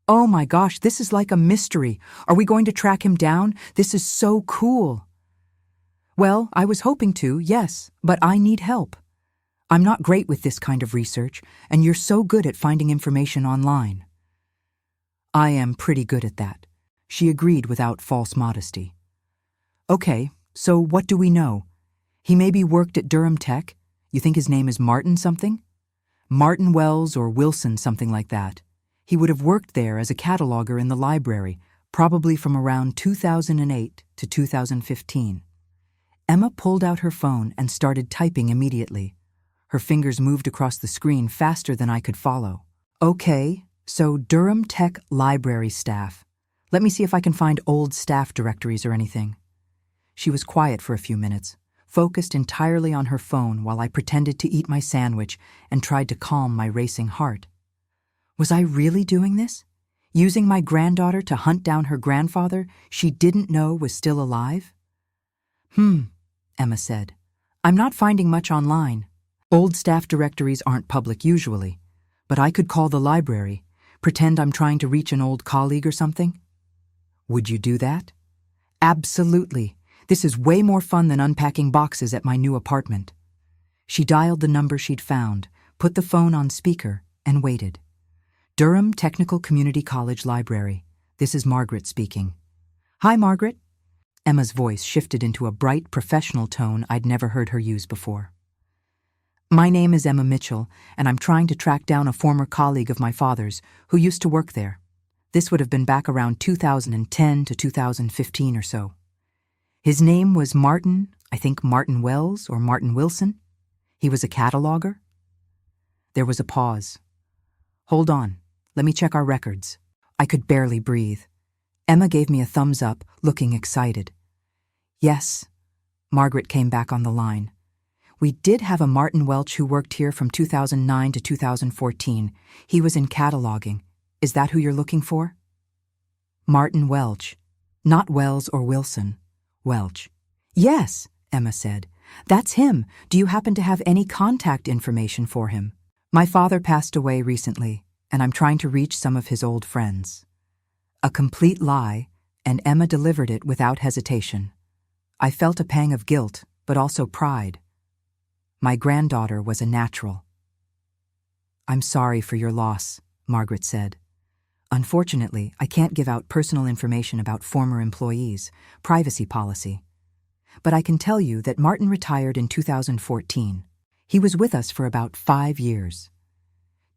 Speaker 1: "Oh my gosh, this is like a mystery. Are we going to track him down? This is so cool." "Well, I was hoping to, yes, but I need help. I'm not great with this kind of research, and you're so good at finding information online." "I am pretty good at that," she agreed without false modesty. "Okay, so what do we know? He maybe worked at Durham Tech. You think his name is Martin something? Martin Wells or Wilson, something like that. He would have worked there as a cataloger in the library, probably from around 2008 to 2015. Emma pulled out her phone and started typing immediately. Her fingers moved across the screen faster than I could follow. Okay, so Durham Tech library staff. Let me see if I can find old staff directories or anything. She was quiet for a few minutes, focused entirely on her phone while I pretended to eat my sandwich and tried to calm my racing heart. Was I really doing this? Using my granddaughter to hunt down her grandfather she didn't know was still alive? Emma said. I'm not finding much online. Old staff directories aren't public usually, but I could call the library, pretend I'm trying to reach an old colleague or something. Would you do that? Absolutely. This is way more fun than unpacking boxes at my new apartment. She dialed the number she'd found, put the phone on speaker, and waited. Durham Technical Community College Library. This is Margaret speaking. Hi, Margaret. Emma's voice shifted into a bright, professional tone I'd never heard her use before. My name is Emma Mitchell, and I'm trying to track down a former colleague of my father's who used to work there. This would have been back around 2010 to 2015 or so. His name was Martin, I think Martin Wells or Martin Wilson. He was a cataloger. There was a pause. Hold on, let me check our records. I could barely breathe. Emma gave me a thumbs up, looking excited. Yes, Margaret came back on the line. We did have a Martin Welch who worked here from 2009 to 2014. He was in cataloging. Is that who you're looking for? Martin Welch. Not Wells or Wilson. Welch. Yes, Emma said. That's him. Do you happen to have any contact information for him? My father passed away recently, and I'm trying to reach some of his old friends. A complete lie, and Emma delivered it without hesitation. I felt a pang of guilt, but also pride. My granddaughter was a natural. I'm sorry for your loss, Margaret said. Unfortunately, I can't give out personal information about former employees, privacy policy. But I can tell you that Martin retired in 2014. He was with us for about 5 years.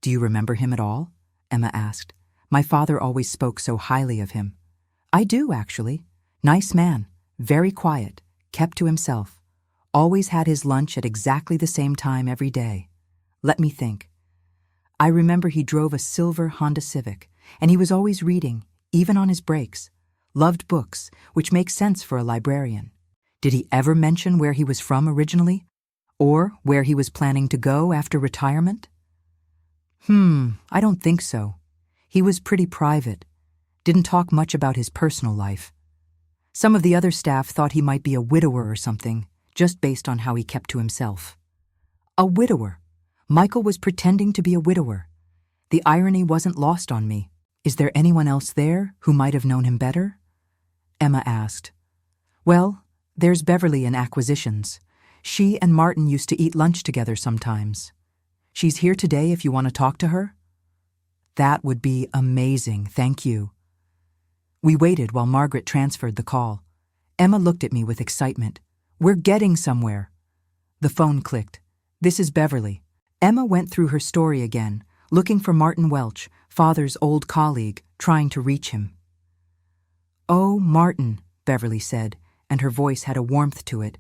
Speaker 1: Do you remember him at all? Emma asked. My father always spoke so highly of him. I do, actually. Nice man, very quiet, kept to himself. Always had his lunch at exactly the same time every day. Let me think. I remember he drove a silver Honda Civic, and he was always reading, even on his breaks. Loved books, which makes sense for a librarian. Did he ever mention where he was from originally? Or where he was planning to go after retirement? I don't think so. He was pretty private. Didn't talk much about his personal life. Some of the other staff thought he might be a widower or something, just based on how he kept to himself. A widower. Michael was pretending to be a widower. The irony wasn't lost on me. Is there anyone else there who might have known him better? Emma asked. Well, there's Beverly in acquisitions. She and Martin used to eat lunch together sometimes. She's here today if you want to talk to her. That would be amazing, thank you. We waited while Margaret transferred the call. Emma looked at me with excitement. We're getting somewhere. The phone clicked. This is Beverly. Emma went through her story again, looking for Martin Welch, father's old colleague, trying to reach him. Oh, Martin, Beverly said, and her voice had a warmth to it.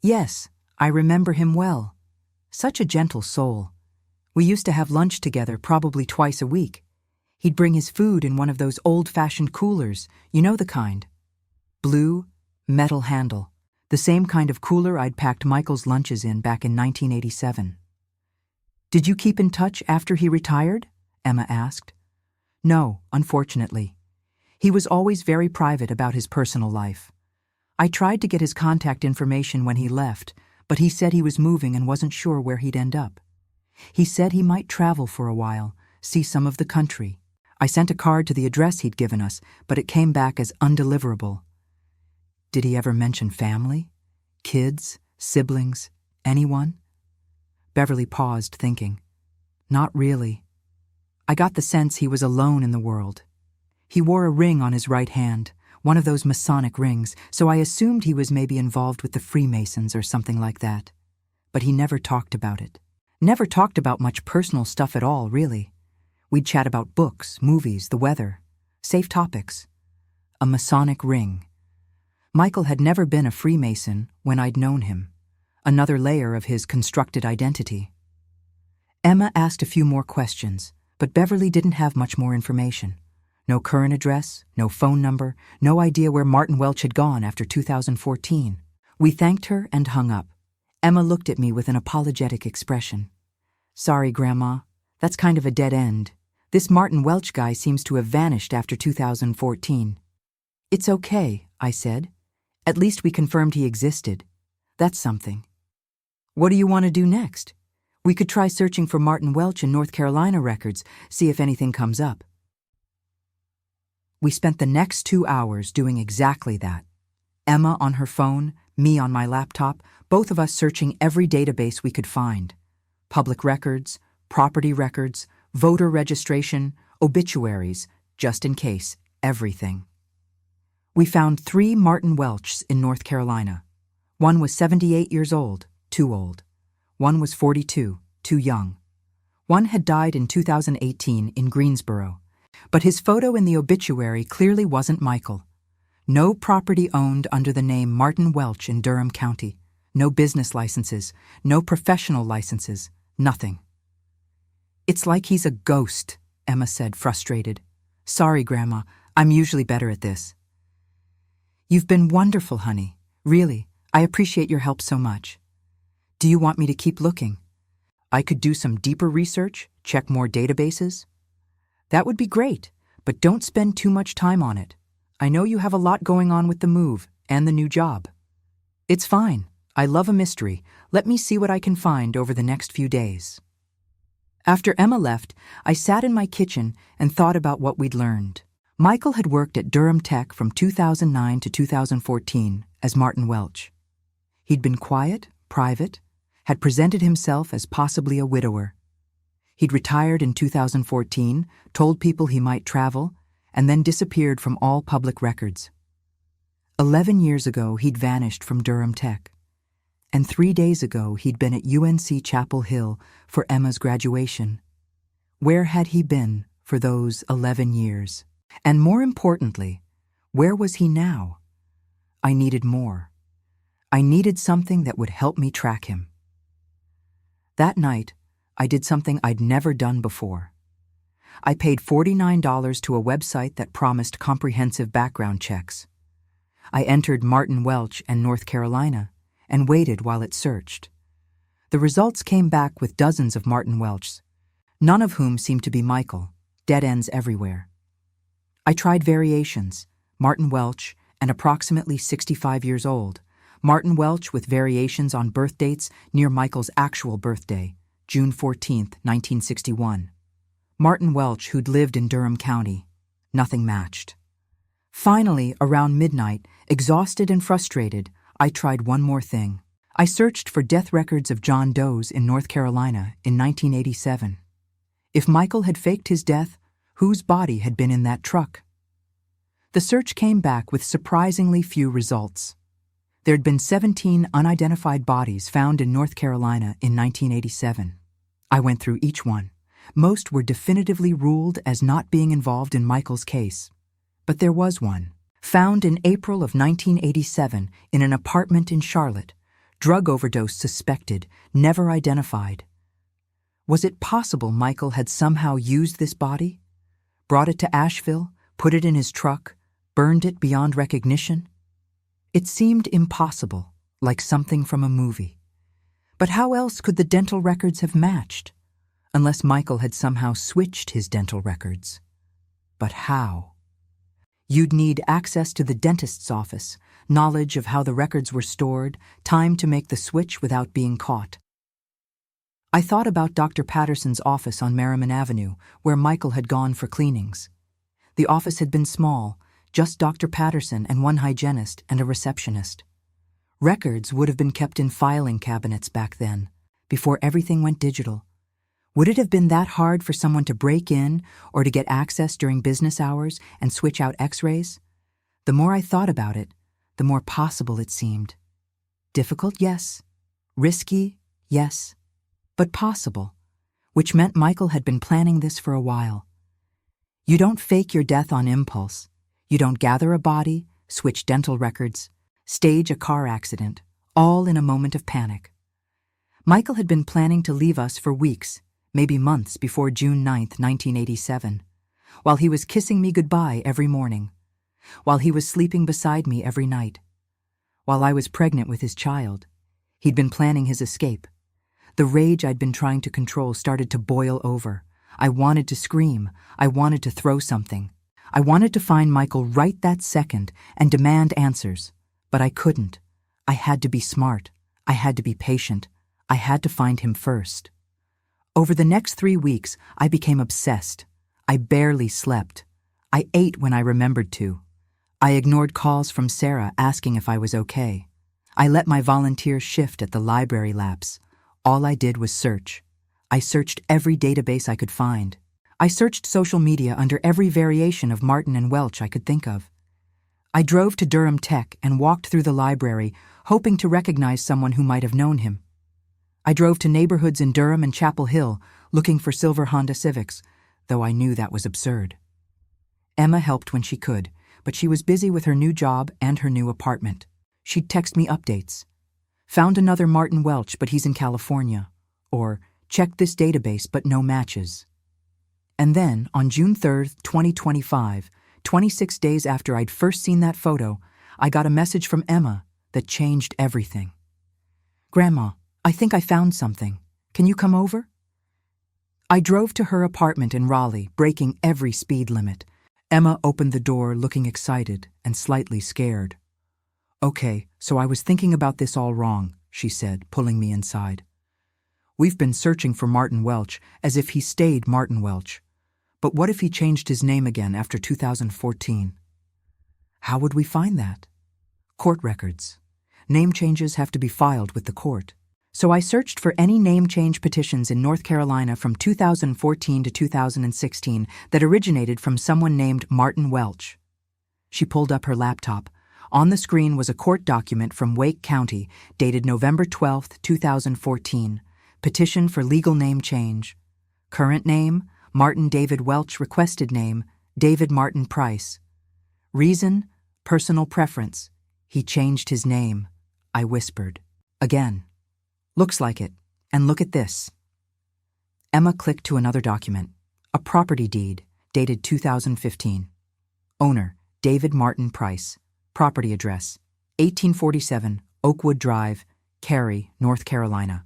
Speaker 1: Yes, I remember him well. Such a gentle soul. We used to have lunch together probably twice a week. He'd bring his food in one of those old-fashioned coolers, you know the kind. Blue, metal handle. The same kind of cooler I'd packed Michael's lunches in back in 1987. Did you keep in touch after he retired? Emma asked. No, unfortunately. He was always very private about his personal life. I tried to get his contact information when he left, but he said he was moving and wasn't sure where he'd end up. He said he might travel for a while, see some of the country. I sent a card to the address he'd given us, but it came back as undeliverable. Did he ever mention family? Kids? Siblings? Anyone? Beverly paused, thinking. Not really. I got the sense he was alone in the world. He wore a ring on his right hand, one of those Masonic rings, so I assumed he was maybe involved with the Freemasons or something like that. but he never talked about it. Never talked about much personal stuff at all, really. We'd chat about books, movies, the weather, safe topics. A Masonic ring. Michael had never been a Freemason when I'd known him. Another layer of his constructed identity. Emma asked a few more questions, but Beverly didn't have much more information. No current address, no phone number, no idea where Martin Welch had gone after 2014. We thanked her and hung up. Emma looked at me with an apologetic expression. Sorry, Grandma. That's kind of a dead end. This Martin Welch guy seems to have vanished after 2014. It's okay, I said. At least we confirmed he existed. That's something. What do you want to do next? We could try searching for Martin Welch in North Carolina records, see if anything comes up. We spent the next 2 hours doing exactly that. Emma on her phone, me on my laptop, both of us searching every database we could find. Public records, property records, voter registration, obituaries, just in case, everything. We found 3 Martin Welchs in North Carolina. One was 78 years old, too old. One was 42, too young. One had died in 2018 in Greensboro, but his photo in the obituary clearly wasn't Michael. No property owned under the name Martin Welch in Durham County. No business licenses, no professional licenses, nothing. It's like he's a ghost, Emma said, frustrated. Sorry, Grandma, I'm usually better at this. You've been wonderful, honey. Really, I appreciate your help so much. Do you want me to keep looking? I could do some deeper research, check more databases. That would be great, but don't spend too much time on it. I know you have a lot going on with the move and the new job. It's fine. I love a mystery. Let me see what I can find over the next few days. After Emma left, I sat in my kitchen and thought about what we'd learned. Michael had worked at Durham Tech from 2009 to 2014 as Martin Welch. He'd been quiet, private, had presented himself as possibly a widower. He'd retired in 2014, told people he might travel, and then disappeared from all public records. 11 years ago, he'd vanished from Durham Tech. And 3 days ago, he'd been at UNC Chapel Hill for Emma's graduation. Where had he been for those 11 years? And more importantly, where was he now? I needed more. I needed something that would help me track him. That night, I did something I'd never done before. I paid $49 to a website that promised comprehensive background checks. I entered Martin Welch and North Carolina and waited while it searched. The results came back with dozens of Martin Welchs, none of whom seemed to be Michael, dead ends everywhere. I tried variations, Martin Welch and approximately 65 years old, Martin Welch with variations on birth dates near Michael's actual birthday, June 14, 1961. Martin Welch who'd lived in Durham County. Nothing matched. Finally, around midnight, exhausted and frustrated, I tried one more thing. I searched for death records of John Does in North Carolina in 1987. If Michael had faked his death, whose body had been in that truck? The search came back with surprisingly few results. There'd been 17 unidentified bodies found in North Carolina in 1987. I went through each one. Most were definitively ruled as not being involved in Michael's case. But there was one, found in April of 1987 in an apartment in Charlotte, drug overdose suspected, never identified. Was it possible Michael had somehow used this body? Brought it to Asheville, put it in his truck, burned it beyond recognition? It seemed impossible, like something from a movie. But how else could the dental records have matched? Unless Michael had somehow switched his dental records. But how? You'd need access to the dentist's office, knowledge of how the records were stored, time to make the switch without being caught. I thought about Dr. Patterson's office on Merriman Avenue, where Michael had gone for cleanings. The office had been small, just Dr. Patterson and one hygienist and a receptionist. Records would have been kept in filing cabinets back then, before everything went digital. Would it have been that hard for someone to break in or to get access during business hours and switch out x-rays? The more I thought about it, the more possible it seemed. Difficult, yes. Risky, Yes, but possible, which meant Michael had been planning this for a while. You don't fake your death on impulse. You don't gather a body, switch dental records, stage a car accident, all in a moment of panic. Michael had been planning to leave us for weeks, maybe months before June 9th, 1987, while he was kissing me goodbye every morning, while he was sleeping beside me every night, while I was pregnant with his child. He'd been planning his escape. The rage I'd been trying to control started to boil over. I wanted to scream. I wanted to throw something. I wanted to find Michael right that second and demand answers, but I couldn't. I had to be smart. I had to be patient. I had to find him first. Over the next 3 weeks, I became obsessed. I barely slept. I ate when I remembered to. I ignored calls from Sarah asking if I was okay. I let my volunteer shift at the library lapse. All I did was search. I searched every database I could find. I searched social media under every variation of Martin and Welch I could think of. I drove to Durham Tech and walked through the library, hoping to recognize someone who might have known him. I drove to neighborhoods in Durham and Chapel Hill, looking for silver Honda Civics, though I knew that was absurd. Emma helped when she could, but she was busy with her new job and her new apartment. She'd text me updates. Found another Martin Welch, but he's in California. Or, checked this database, but no matches. And then, on June 3rd, 2025, 26 days after I'd first seen that photo, I got a message from Emma that changed everything. "Grandma, I think I found something. Can you come over?" I drove to her apartment in Raleigh, breaking every speed limit. Emma opened the door looking excited and slightly scared. "Okay, so I was thinking about this all wrong," she said, pulling me inside. "We've been searching for Martin Welch as if he stayed Martin Welch. But what if he changed his name again after 2014? How would we find that? Court records. Name changes have to be filed with the court. So I searched for any name change petitions in North Carolina from 2014 to 2016 that originated from someone named Martin Welch." She pulled up her laptop. On the screen was a court document from Wake County dated November 12, 2014. Petition for legal name change. Current name, Martin David Welch. Requested name, David Martin Price. Reason, personal preference. He changed his name, I whispered. Again. "Looks like it. And look at this." Emma clicked to another document. A property deed, dated 2015. Owner, David Martin Price. Property address, 1847 Oakwood Drive, Cary, North Carolina.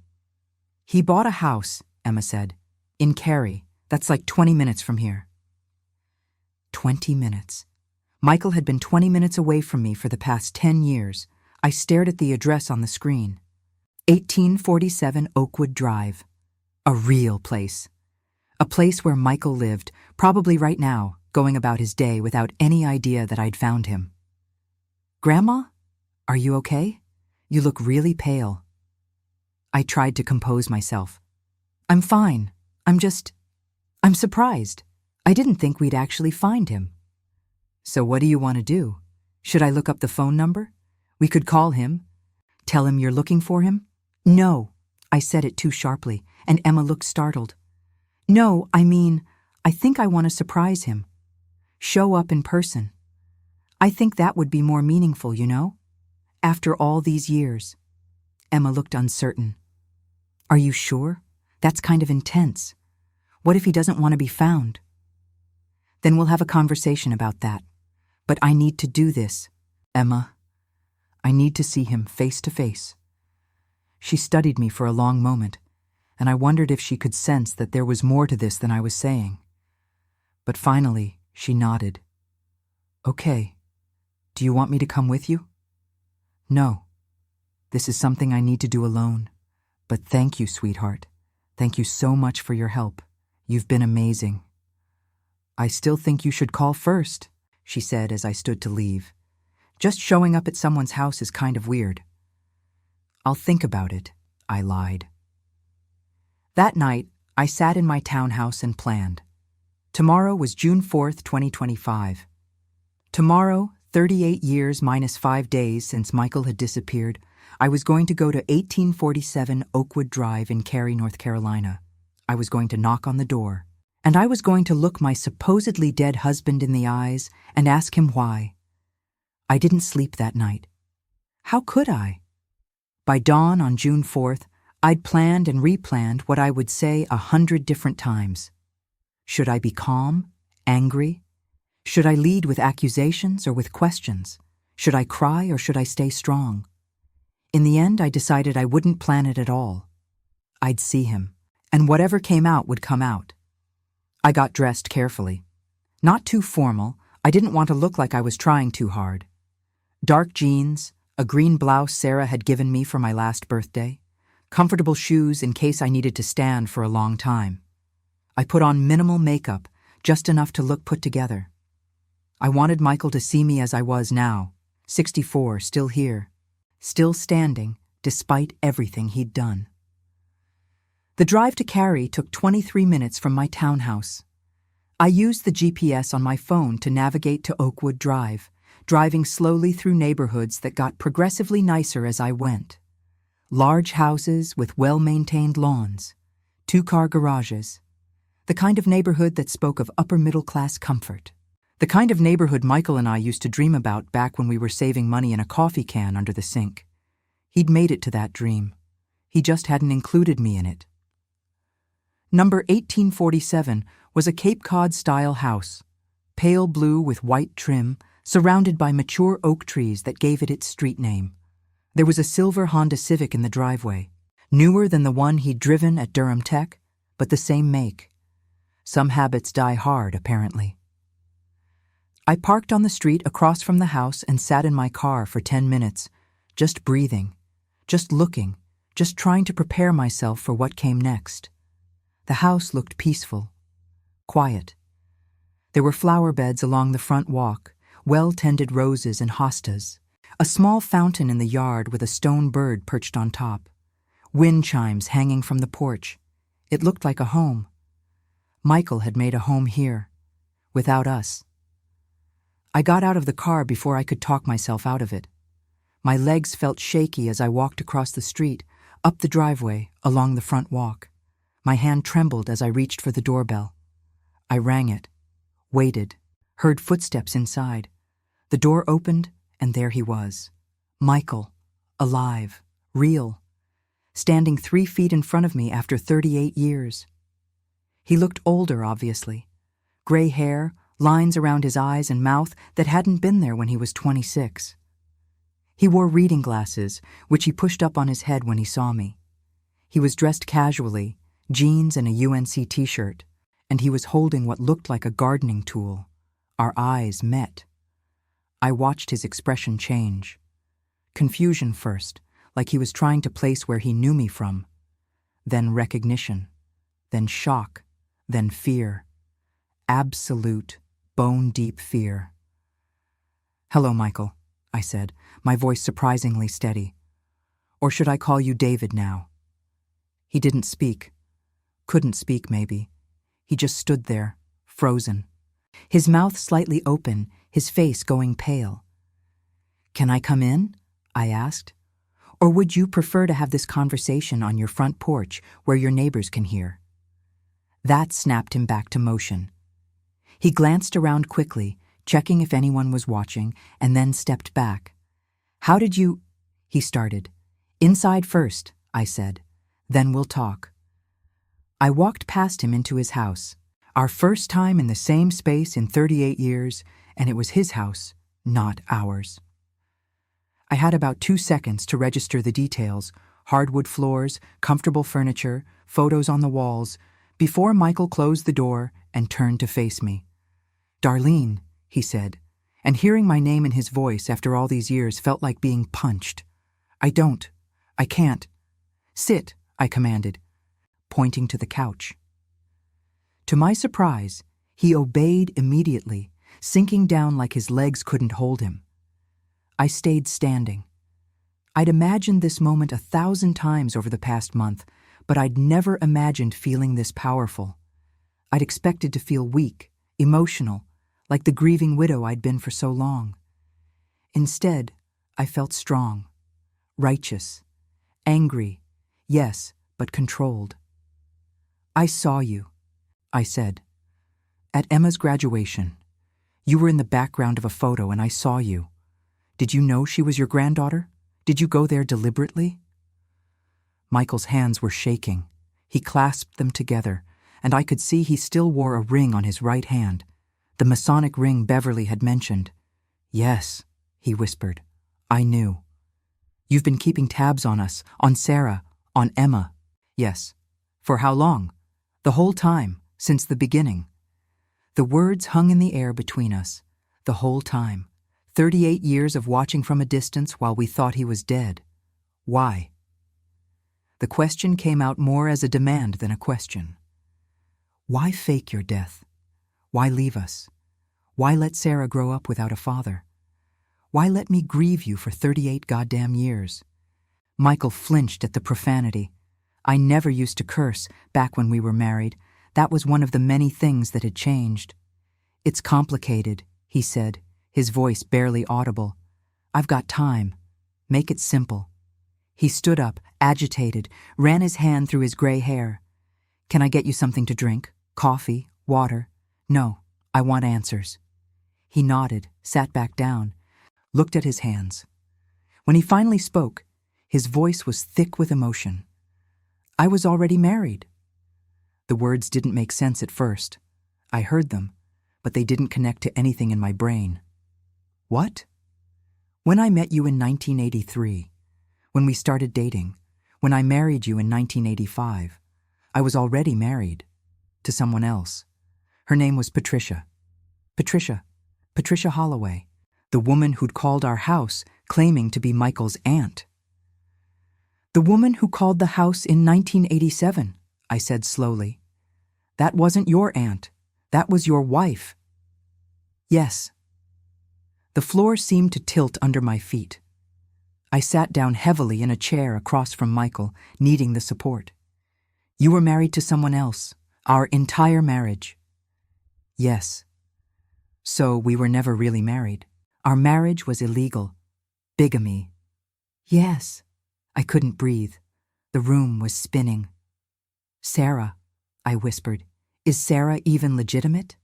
Speaker 1: "He bought a house," Emma said, "in Cary. That's like 20 minutes from here." 20 minutes. Michael had been 20 minutes away from me for the past 10 years. I stared at the address on the screen. 1847 Oakwood Drive. A real place. A place where Michael lived, probably right now, going about his day without any idea that I'd found him. "Grandma? Are you okay? You look really pale." I tried to compose myself. "I'm fine. I'm surprised. I didn't think we'd actually find him." "So what do you want to do? Should I look up the phone number? We could call him. Tell him you're looking for him?" "No," I said it too sharply, and Emma looked startled. "No, I think I want to surprise him. Show up in person. I think that would be more meaningful, you know? After all these years." Emma looked uncertain. "Are you sure? That's kind of intense. What if he doesn't want to be found?" "Then we'll have a conversation about that. But I need to do this, Emma. I need to see him face to face." She studied me for a long moment, and I wondered if she could sense that there was more to this than I was saying. But finally, she nodded. "Okay. Do you want me to come with you?" "No. This is something I need to do alone. But thank you, sweetheart. Thank you so much for your help. You've been amazing." "I still think you should call first," she said as I stood to leave. "Just showing up at someone's house is kind of weird." "I'll think about it," I lied. That night, I sat in my townhouse and planned. Tomorrow was June 4th, 2025. Tomorrow, 38 years minus 5 days since Michael had disappeared, I was going to go to 1847 Oakwood Drive in Cary, North Carolina. I was going to knock on the door, and I was going to look my supposedly dead husband in the eyes and ask him why. I didn't sleep that night. How could I? By dawn on June 4th, I'd planned and replanned what I would say 100 different times. Should I be calm? Angry? Should I lead with accusations or with questions? Should I cry or should I stay strong? In the end, I decided I wouldn't plan it at all. I'd see him, and whatever came out would come out. I got dressed carefully. Not too formal. I didn't want to look like I was trying too hard. Dark jeans, a green blouse Sarah had given me for my last birthday, comfortable shoes in case I needed to stand for a long time. I put on minimal makeup, just enough to look put together. I wanted Michael to see me as I was now, 64, still here, still standing, despite everything he'd done. The drive to Cary took 23 minutes from my townhouse. I used the GPS on my phone to navigate to Oakwood Drive, driving slowly through neighborhoods that got progressively nicer as I went. Large houses with well-maintained lawns, 2-car garages, the kind of neighborhood that spoke of upper-middle-class comfort. The kind of neighborhood Michael and I used to dream about back when we were saving money in a coffee can under the sink. He'd made it to that dream. He just hadn't included me in it. Number 1847 was a Cape Cod-style house, pale blue with white trim, surrounded by mature oak trees that gave it its street name. There was a silver Honda Civic in the driveway, newer than the one he'd driven at Durham Tech, but the same make. Some habits die hard, apparently. I parked on the street across from the house and sat in my car for 10 minutes, just breathing, just looking, just trying to prepare myself for what came next. The house looked peaceful, quiet. There were flower beds along the front walk, well-tended roses and hostas, a small fountain in the yard with a stone bird perched on top, wind chimes hanging from the porch. It looked like a home. Michael had made a home here, without us. I got out of the car before I could talk myself out of it. My legs felt shaky as I walked across the street, up the driveway, along the front walk. My hand trembled as I reached for the doorbell. I rang it, waited, heard footsteps inside. The door opened, and there he was. Michael, alive, real, standing 3 feet in front of me after 38 years. He looked older, obviously. Gray hair, lines around his eyes and mouth that hadn't been there when he was 26. He wore reading glasses, which he pushed up on his head when he saw me. He was dressed casually, jeans and a UNC t-shirt, and he was holding what looked like a gardening tool. Our eyes met. I watched his expression change. Confusion first, like he was trying to place where he knew me from. Then recognition. Then shock. Then fear. Absolute, bone-deep fear. "Hello, Michael," I said, my voice surprisingly steady. "Or should I call you David now?" He didn't speak. Couldn't speak, maybe. He just stood there, frozen. His mouth slightly open, his face going pale. "Can I come in?" I asked. "Or would you prefer to have this conversation on your front porch where your neighbors can hear?" That snapped him back to motion. He glanced around quickly, checking if anyone was watching, and then stepped back. "How did you—" he started. "Inside first," I said. "Then we'll talk." I walked past him into his house. Our first time in the same space in 38 years, and it was his house, not ours. I had about 2 seconds to register the details: hardwood floors, comfortable furniture, photos on the walls, before Michael closed the door and turned to face me. "Darlene," he said, and hearing my name in his voice after all these years felt like being punched. I can't. "Sit," I commanded, pointing to the couch. To my surprise, he obeyed immediately, sinking down like his legs couldn't hold him. I stayed standing. I'd imagined this moment 1,000 times over the past month, but I'd never imagined feeling this powerful. I'd expected to feel weak, emotional, like the grieving widow I'd been for so long. Instead, I felt strong, righteous, angry, yes, but controlled. I saw you, I said. At Emma's graduation. You were in the background of a photo and I saw you. Did you know she was your granddaughter? Did you go there deliberately? Michael's hands were shaking. He clasped them together, and I could see he still wore a ring on his right hand, the Masonic ring Beverly had mentioned. Yes, he whispered. I knew. You've been keeping tabs on us, on Sarah, on Emma. Yes. For how long? The whole time, since the beginning. The words hung in the air between us. The whole time. 38 years of watching from a distance while we thought he was dead. Why? The question came out more as a demand than a question. Why fake your death? Why leave us? Why let Sarah grow up without a father? Why let me grieve you for 38 goddamn years? Michael flinched at the profanity. I never used to curse back when we were married. That was one of the many things that had changed. It's complicated, he said, his voice barely audible. I've got time. Make it simple. He stood up, agitated, ran his hand through his gray hair. Can I get you something to drink? Coffee? Water? No, I want answers. He nodded, sat back down, looked at his hands. When he finally spoke, his voice was thick with emotion. I was already married. The words didn't make sense at first. I heard them, but they didn't connect to anything in my brain. What? When I met you in 1983, when we started dating, when I married you in 1985, I was already married to someone else. Her name was Patricia. Patricia Holloway, the woman who'd called our house claiming to be Michael's aunt. The woman who called the house in 1987, I said slowly. That wasn't your aunt. That was your wife. Yes. The floor seemed to tilt under my feet. I sat down heavily in a chair across from Michael, needing the support. You were married to someone else, our entire marriage. Yes. So we were never really married. Our marriage was illegal. Bigamy. Yes. I couldn't breathe. The room was spinning. Sarah, I whispered. Is Sarah even legitimate?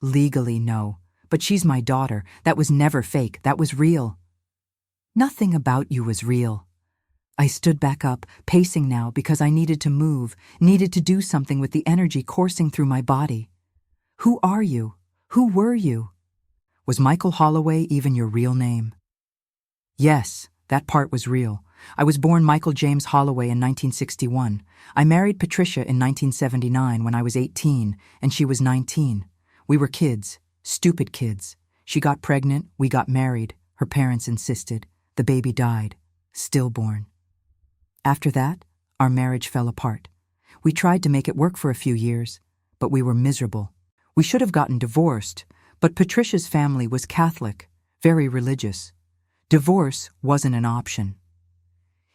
Speaker 1: Legally, no. But she's my daughter. That was never fake. That was real. Nothing about you was real. I stood back up, pacing now because I needed to move, needed to do something with the energy coursing through my body. Who are you? Who were you? Was Michael Holloway even your real name? Yes, that part was real. I was born Michael James Holloway in 1961. I married Patricia in 1979 when I was 18 and she was 19. We were kids, stupid kids. She got pregnant, we got married. Her parents insisted. The baby died, stillborn. After that, our marriage fell apart. We tried to make it work for a few years, but we were miserable. We should have gotten divorced, but Patricia's family was Catholic, very religious. Divorce wasn't an option.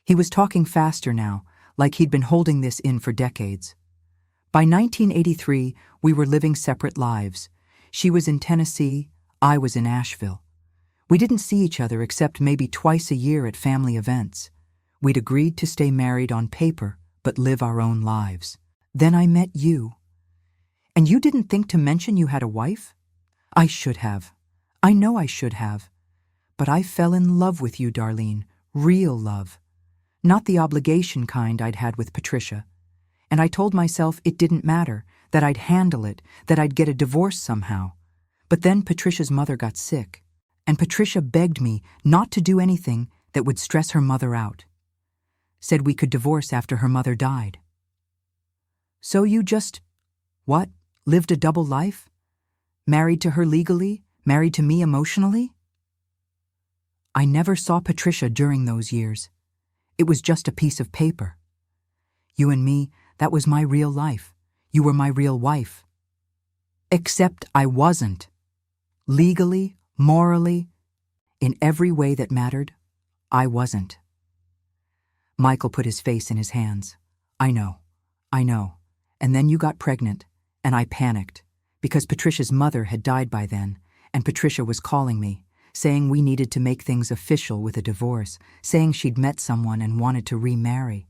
Speaker 1: He was talking faster now, like he'd been holding this in for decades. By 1983, we were living separate lives. She was in Tennessee, I was in Asheville. We didn't see each other except maybe twice a year at family events. We'd agreed to stay married on paper, but live our own lives. Then I met you. And you didn't think to mention you had a wife? I should have. I know I should have. But I fell in love with you, Darlene. Real love. Not the obligation kind I'd had with Patricia. And I told myself it didn't matter, that I'd handle it, that I'd get a divorce somehow. But then Patricia's mother got sick, and Patricia begged me not to do anything that would stress her mother out. Said we could divorce after her mother died. So you just, what, lived a double life? Married to her legally, married to me emotionally? I never saw Patricia during those years. It was just a piece of paper. You and me, that was my real life. You were my real wife. Except I wasn't. Legally, morally, in every way that mattered, I wasn't. Michael put his face in his hands. I know. And then you got pregnant, and I panicked, because Patricia's mother had died by then, and Patricia was calling me, saying we needed to make things official with a divorce, saying she'd met someone and wanted to remarry.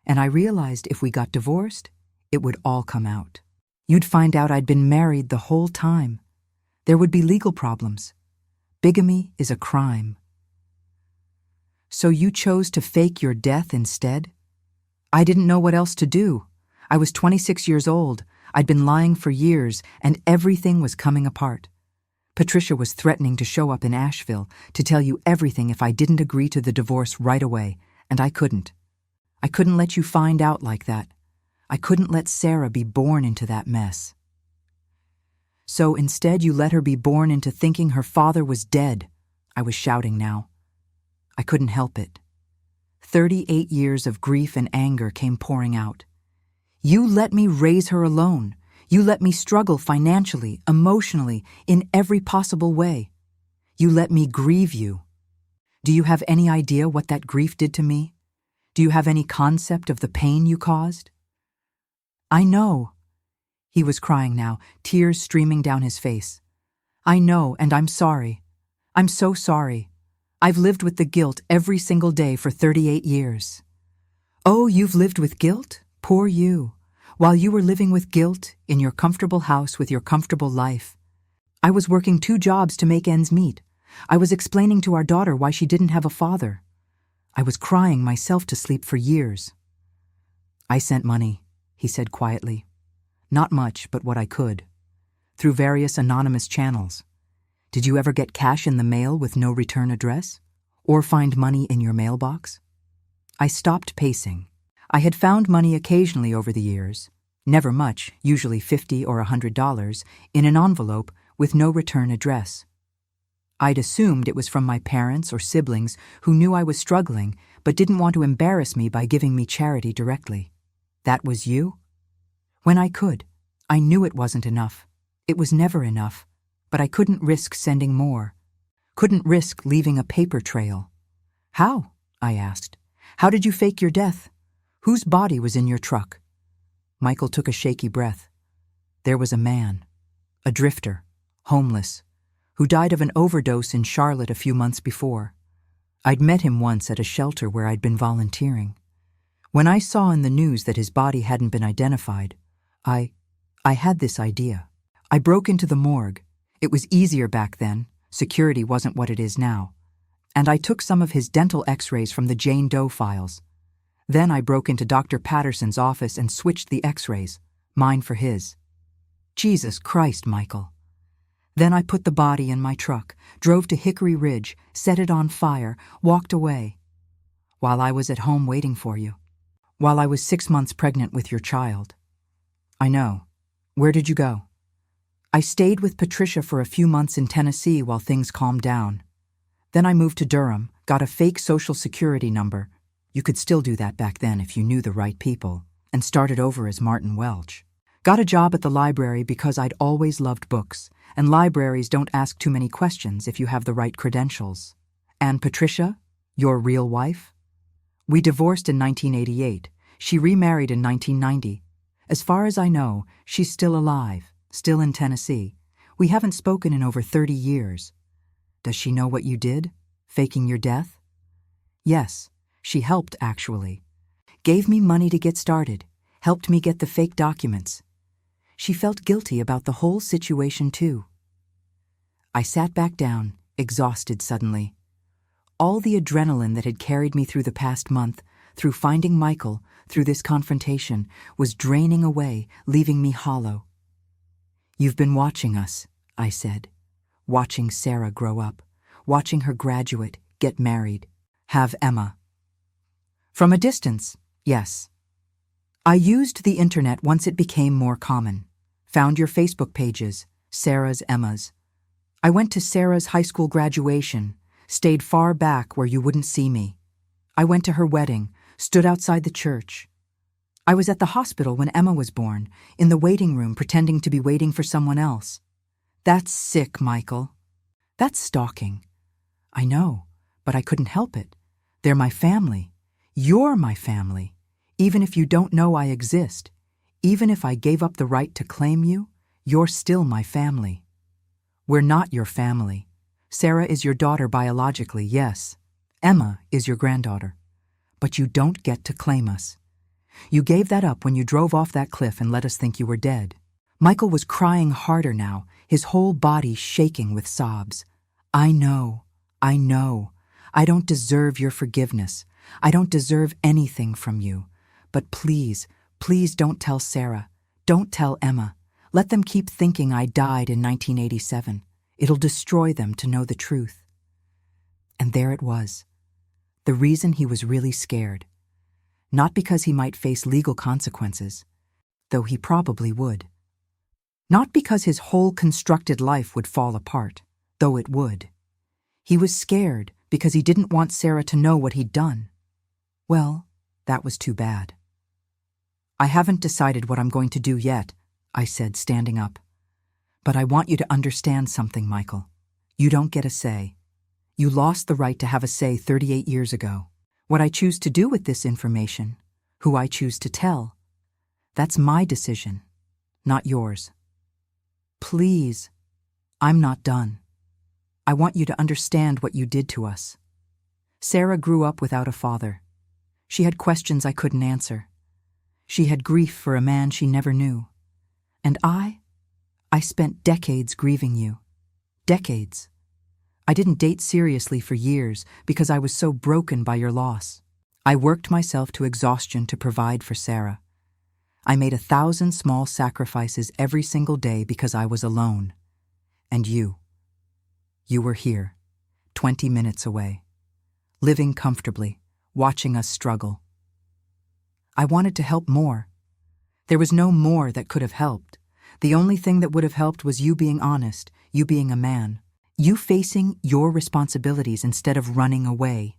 Speaker 1: And I realized if we got divorced, it would all come out. You'd find out I'd been married the whole time. There would be legal problems. Bigamy is a crime. So you chose to fake your death instead? I didn't know what else to do. I was 26 years old. I'd been lying for years, and everything was coming apart. Patricia was threatening to show up in Asheville to tell you everything if I didn't agree to the divorce right away, and I couldn't. I couldn't let you find out like that. I couldn't let Sarah be born into that mess. So instead you let her be born into thinking her father was dead. I was shouting now. I couldn't help it. 38 years of grief and anger came pouring out. You let me raise her alone. You let me struggle financially, emotionally, in every possible way. You let me grieve you. Do you have any idea what that grief did to me? Do you have any concept of the pain you caused? I know. He was crying now, tears streaming down his face. I know, and I'm sorry. I'm so sorry. I've lived with the guilt every single day for 38 years. Oh, you've lived with guilt? Poor you. While you were living with guilt in your comfortable house with your comfortable life, I was working 2 jobs to make ends meet. I was explaining to our daughter why she didn't have a father. I was crying myself to sleep for years. I sent money, he said quietly. Not much, but what I could. Through various anonymous channels. Did you ever get cash in the mail with no return address? Or find money in your mailbox? I stopped pacing. I had found money occasionally over the years, never much, usually $50 or $100, in an envelope with no return address. I'd assumed it was from my parents or siblings who knew I was struggling but didn't want to embarrass me by giving me charity directly. That was you? When I could, I knew it wasn't enough. It was never enough, but I couldn't risk sending more. Couldn't risk leaving a paper trail. How? I asked. How did you fake your death? Whose body was in your truck? Michael took a shaky breath. There was a man, a drifter, homeless, who died of an overdose in Charlotte a few months before. I'd met him once at a shelter where I'd been volunteering. When I saw in the news that his body hadn't been identified, I had this idea. I broke into the morgue. It was easier back then. Security wasn't what it is now. And I took some of his dental x-rays from the Jane Doe files. Then I broke into Dr. Patterson's office and switched the x-rays, mine for his. Jesus Christ, Michael. Then I put the body in my truck, drove to Hickory Ridge, set it on fire, walked away. While I was at home waiting for you. While I was 6 months pregnant with your child. I know. Where did you go? I stayed with Patricia for a few months in Tennessee while things calmed down. Then I moved to Durham, got a fake Social Security number. You could still do that back then if you knew the right people, and started over as Martin Welch. Got a job at the library because I'd always loved books, and libraries don't ask too many questions if you have the right credentials. And Patricia, your real wife? We divorced in 1988. She remarried in 1990. As far as I know, she's still alive, still in Tennessee. We haven't spoken in over 30 years. Does she know what you did, faking your death? Yes. She helped, actually. Gave me money to get started, helped me get the fake documents. She felt guilty about the whole situation, too. I sat back down, exhausted suddenly. All the adrenaline that had carried me through the past month, through finding Michael, through this confrontation, was draining away, leaving me hollow. You've been watching us, I said. Watching Sarah grow up, watching her graduate, get married, have Emma. From a distance, yes. I used the internet once it became more common. Found your Facebook pages, Sarah's, Emma's. I went to Sarah's high school graduation, stayed far back where you wouldn't see me. I went to her wedding, stood outside the church. I was at the hospital when Emma was born, in the waiting room pretending to be waiting for someone else. That's sick, Michael. That's stalking. I know, but I couldn't help it. They're my family. You're my family, even if you don't know I exist. Even if I gave up the right to claim you, you're still my family. We're not your family. Sarah is your daughter biologically, yes. Emma is your granddaughter. But you don't get to claim us. You gave that up when you drove off that cliff and let us think you were dead. Michael was crying harder now, his whole body shaking with sobs. I know. I don't deserve your forgiveness. I don't deserve anything from you. But please don't tell Sarah. Don't tell Emma. Let them keep thinking I died in 1987. It'll destroy them to know the truth. And there it was. The reason he was really scared. Not because he might face legal consequences, though he probably would. Not because his whole constructed life would fall apart, though it would. He was scared because he didn't want Sarah to know what he'd done. Well, that was too bad. I haven't decided what I'm going to do yet, I said, standing up. But I want you to understand something, Michael. You don't get a say. You lost the right to have a say 38 years ago. What I choose to do with this information, who I choose to tell, that's my decision, not yours. Please, I'm not done. I want you to understand what you did to us. Sarah grew up without a father. She had questions I couldn't answer. She had grief for a man she never knew. And I spent decades grieving you. Decades. I didn't date seriously for years because I was so broken by your loss. I worked myself to exhaustion to provide for Sarah. I made 1,000 small sacrifices every single day because I was alone. And you were here, 20 minutes away, living comfortably, watching us struggle. I wanted to help more. There was no more that could have helped. The only thing that would have helped was you being honest, you being a man, you facing your responsibilities instead of running away.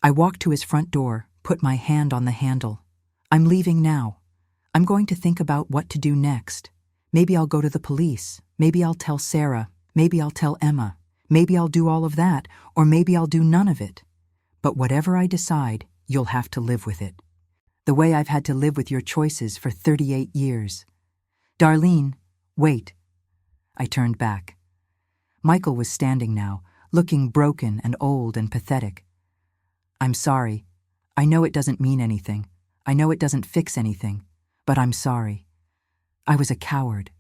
Speaker 1: I walked to his front door, put my hand on the handle. I'm leaving now. I'm going to think about what to do next. Maybe I'll go to the police. Maybe I'll tell Sarah. Maybe I'll tell Emma. Maybe I'll do all of that, or maybe I'll do none of it. But whatever I decide, you'll have to live with it. The way I've had to live with your choices for 38 years. Darlene, wait. I turned back. Michael was standing now, looking broken and old and pathetic. I'm sorry. I know it doesn't mean anything. I know it doesn't fix anything. But I'm sorry. I was a coward.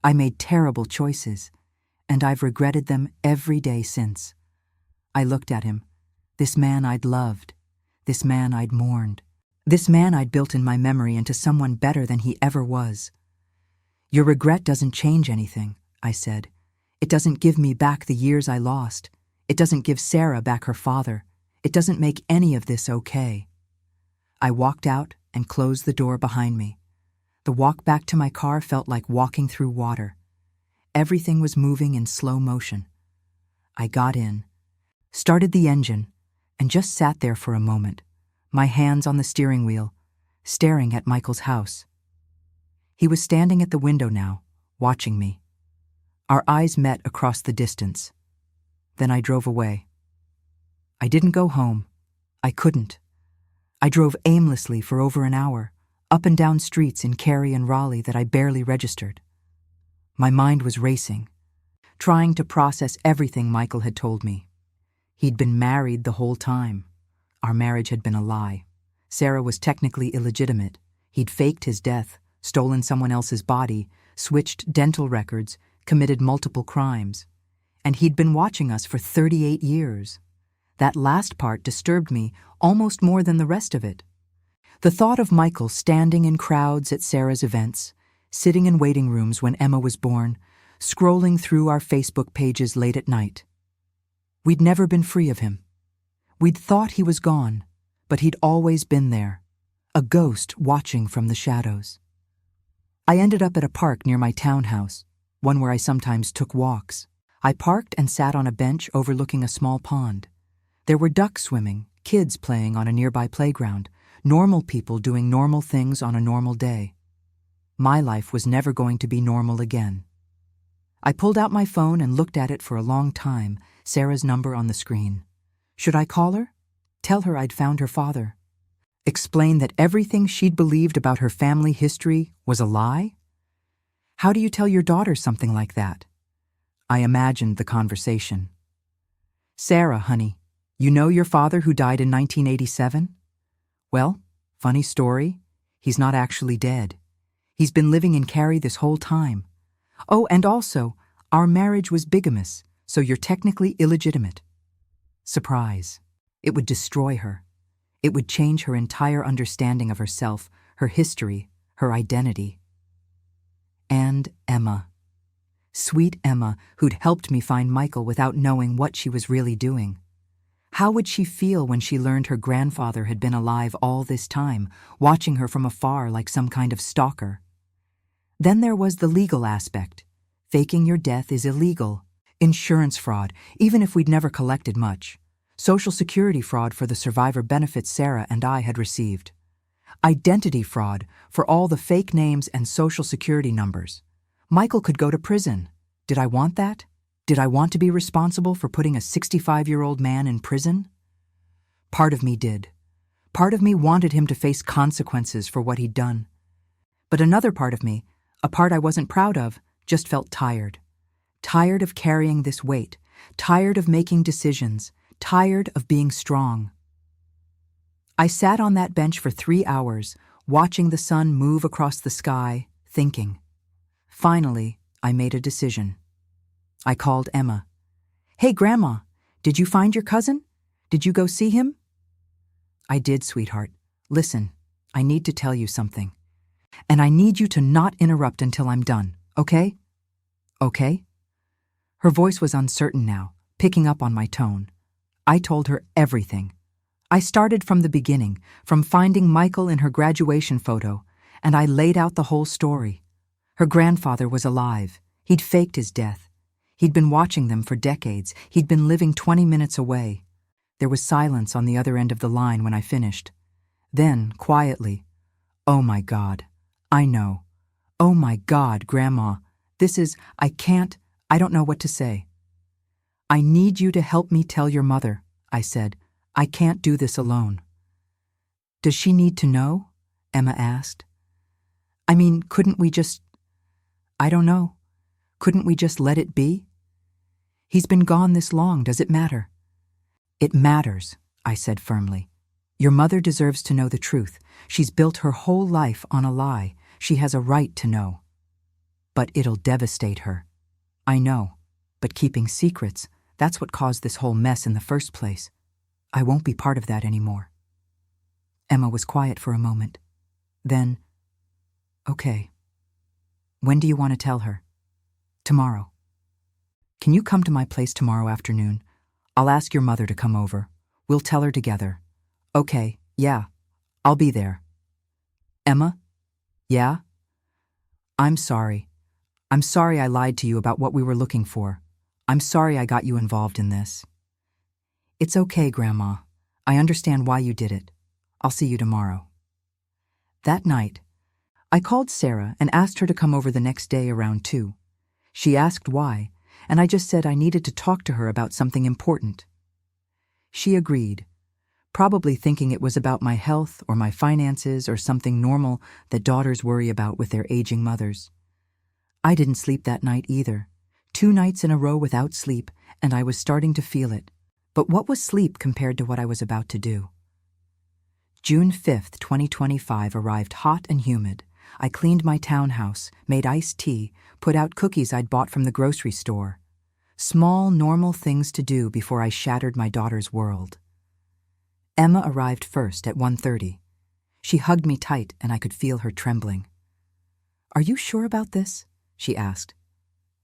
Speaker 1: I made terrible choices. And I've regretted them every day since. I looked at him. This man I'd loved. This man I'd mourned. This man I'd built in my memory into someone better than he ever was. Your regret doesn't change anything, I said. It doesn't give me back the years I lost. It doesn't give Sarah back her father. It doesn't make any of this okay. I walked out and closed the door behind me. The walk back to my car felt like walking through water. Everything was moving in slow motion. I got in, started the engine, and just sat there for a moment, my hands on the steering wheel, staring at Michael's house. He was standing at the window now, watching me. Our eyes met across the distance. Then I drove away. I didn't go home. I couldn't. I drove aimlessly for over an hour, up and down streets in Cary and Raleigh that I barely registered. My mind was racing, trying to process everything Michael had told me. He'd been married the whole time. Our marriage had been a lie. Sarah was technically illegitimate. He'd faked his death, stolen someone else's body, switched dental records, committed multiple crimes. And he'd been watching us for 38 years. That last part disturbed me almost more than the rest of it. The thought of Michael standing in crowds at Sarah's events, sitting in waiting rooms when Emma was born, scrolling through our Facebook pages late at night. We'd never been free of him. We'd thought he was gone, but he'd always been there, a ghost watching from the shadows. I ended up at a park near my townhouse, one where I sometimes took walks. I parked and sat on a bench overlooking a small pond. There were ducks swimming, kids playing on a nearby playground, normal people doing normal things on a normal day. My life was never going to be normal again. I pulled out my phone and looked at it for a long time, Sarah's number on the screen. Should I call her? Tell her I'd found her father? Explain that everything she'd believed about her family history was a lie? How do you tell your daughter something like that? I imagined the conversation. Sarah, honey, you know your father who died in 1987? Well, funny story, he's not actually dead. He's been living in Cary this whole time. Oh, and also, our marriage was bigamous, so you're technically illegitimate. Surprise. It would destroy her. It would change her entire understanding of herself, her history, her identity. And Emma. Sweet Emma, who'd helped me find Michael without knowing what she was really doing. How would she feel when she learned her grandfather had been alive all this time, watching her from afar like some kind of stalker? Then there was the legal aspect. Faking your death is illegal. Insurance fraud, even if we'd never collected much. Social Security fraud for the survivor benefits Sarah and I had received. Identity fraud for all the fake names and Social Security numbers. Michael could go to prison. Did I want that? Did I want to be responsible for putting a 65-year-old man in prison? Part of me did. Part of me wanted him to face consequences for what he'd done. But another part of me, a part I wasn't proud of, just felt tired. Tired of carrying this weight, tired of making decisions, tired of being strong. I sat on that bench for 3 hours, watching the sun move across the sky, thinking. Finally, I made a decision. I called Emma. Hey, Grandma, did you find your cousin? Did you go see him? I did, sweetheart. Listen, I need to tell you something. And I need you to not interrupt until I'm done, okay? Okay? Her voice was uncertain now, picking up on my tone. I told her everything. I started from the beginning, from finding Michael in her graduation photo, and I laid out the whole story. Her grandfather was alive. He'd faked his death. He'd been watching them for decades. He'd been living 20 minutes away. There was silence on the other end of the line when I finished. Then, quietly, "Oh my God, I know. Oh my God, Grandma, I don't know what to say." "I need you to help me tell your mother," I said. "I can't do this alone." "Does she need to know?" Emma asked. "I mean, couldn't we just... I don't know. Couldn't we just let it be? He's been gone this long, does it matter?" "It matters," I said firmly. "Your mother deserves to know the truth. She's built her whole life on a lie. She has a right to know." "But it'll devastate her." "I know, but keeping secrets, that's what caused this whole mess in the first place. I won't be part of that anymore." Emma was quiet for a moment. Then, "Okay. When do you want to tell her?" "Tomorrow." "Can you come to my place tomorrow afternoon? I'll ask your mother to come over. We'll tell her together." "Okay, yeah, I'll be there." "Emma? Yeah? I'm sorry. I'm sorry I lied to you about what we were looking for. I'm sorry I got you involved in this." "It's okay, Grandma. I understand why you did it. I'll see you tomorrow." That night, I called Sarah and asked her to come over the next day around 2. She asked why, and I just said I needed to talk to her about something important. She agreed, probably thinking it was about my health or my finances or something normal that daughters worry about with their aging mothers. I didn't sleep that night either. 2 nights in a row without sleep, and I was starting to feel it. But what was sleep compared to what I was about to do? June 5th, 2025 arrived hot and humid. I cleaned my townhouse, made iced tea, put out cookies I'd bought from the grocery store. Small, normal things to do before I shattered my daughter's world. Emma arrived first at 1:30. She hugged me tight and I could feel her trembling. "Are you sure about this?" she asked.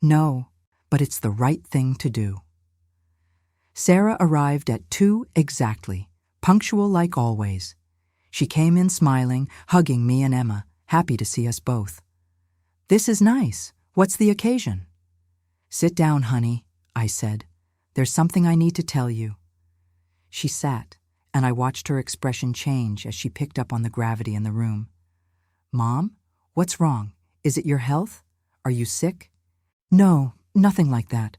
Speaker 1: "No, but it's the right thing to do." Sarah arrived at 2 exactly, punctual like always. She came in smiling, hugging me and Emma, happy to see us both. "This is nice. What's the occasion?" "Sit down, honey," I said. "There's something I need to tell you." She sat, and I watched her expression change as she picked up on the gravity in the room. "Mom, what's wrong? Is it your health? Are you sick?" "No, nothing like that."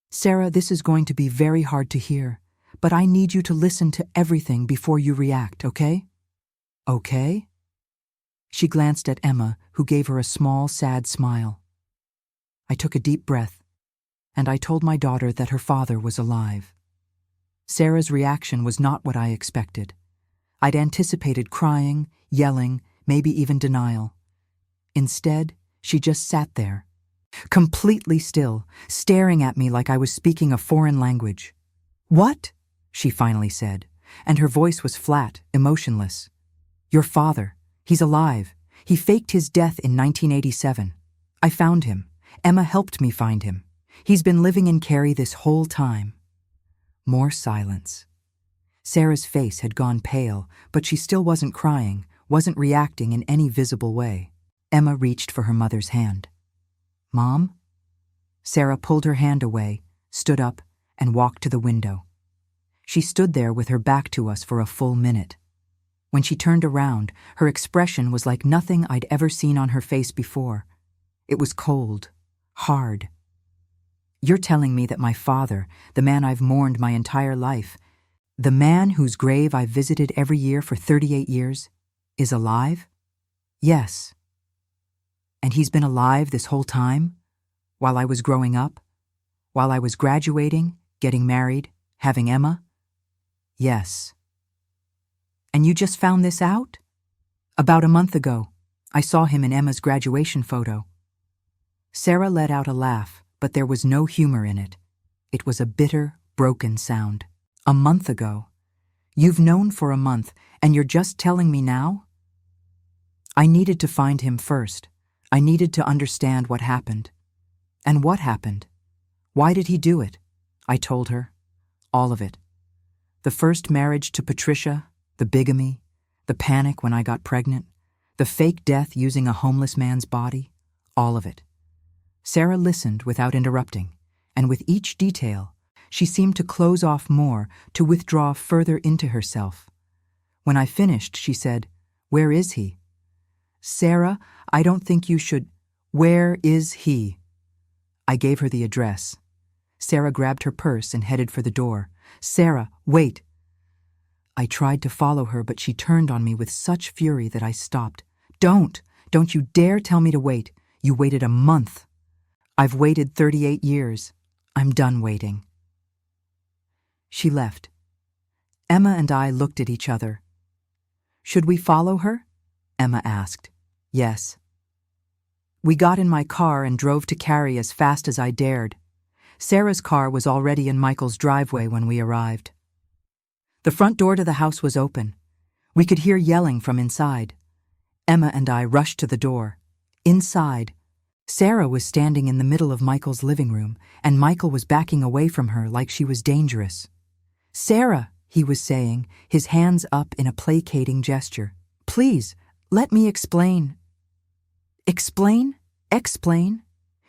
Speaker 1: "Sarah, this is going to be very hard to hear, but I need you to listen to everything before you react, okay?" "Okay?" She glanced at Emma, who gave her a small, sad smile. I took a deep breath. and I told my daughter that her father was alive. Sarah's reaction was not what I expected. I'd anticipated crying, yelling, maybe even denial. Instead, she just sat there, completely still, staring at me like I was speaking a foreign language. "What?" she finally said, and her voice was flat, emotionless. "Your father. He's alive. He faked his death in 1987. I found him. Emma helped me find him. He's been living in Cary this whole time." More silence. Sarah's face had gone pale, but she still wasn't crying, wasn't reacting in any visible way. Emma reached for her mother's hand. "Mom?" Sarah pulled her hand away, stood up, and walked to the window. She stood there with her back to us for a full minute. When she turned around, her expression was like nothing I'd ever seen on her face before. It was cold, hard. "You're telling me that my father, the man I've mourned my entire life, the man whose grave I've visited every year for 38 years, is alive?" "Yes." "And he's been alive this whole time? While I was growing up? While I was graduating, getting married, having Emma?" "Yes." "And you just found this out?" "About a month ago. I saw him in Emma's graduation photo." Sarah let out a laugh, but there was no humor in it. It was a bitter, broken sound. "A month ago? You've known for a month, and you're just telling me now?" "I needed to find him first. I needed to understand what happened." "And what happened? Why did he do it?" I told her. All of it. The first marriage to Patricia, the bigamy, the panic when I got pregnant, the fake death using a homeless man's body, all of it. Sarah listened without interrupting, and with each detail, she seemed to close off more, to withdraw further into herself. When I finished, she said, "Where is he?" "Sarah, I don't think you should—" "Where is he?" I gave her the address. Sarah grabbed her purse and headed for the door. "Sarah, wait!" I tried to follow her, but she turned on me with such fury that I stopped. Don't you dare tell me to wait. You waited a month. I've waited 38 years. I'm done waiting." She left. Emma and I looked at each other. "Should we follow her?" Emma asked. "Yes." We got in my car and drove to Cary as fast as I dared. Sarah's car was already in Michael's driveway when we arrived. The front door to the house was open. We could hear yelling from inside. Emma and I rushed to the door. Inside, Sarah was standing in the middle of Michael's living room, and Michael was backing away from her like she was dangerous. "Sarah," he was saying, his hands up in a placating gesture. "Please, let me explain." "Explain? Explain?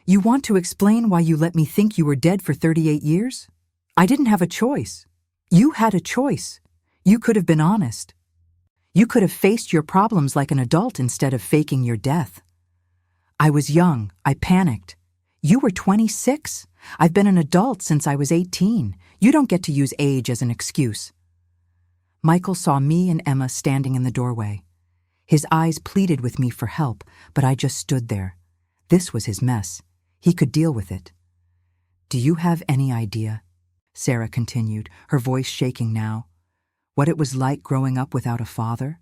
Speaker 1: You want to explain why you let me think you were dead for 38 years? I didn't have a choice. You had a choice. You could have been honest. You could have faced your problems like an adult instead of faking your death. I was young. I panicked. You were 26. I've been an adult since I was 18. You don't get to use age as an excuse." Michael saw me and Emma standing in the doorway. His eyes pleaded with me for help, but I just stood there. This was his mess. He could deal with it. "Do you have any idea," Sarah continued, her voice shaking now, "what it was like growing up without a father?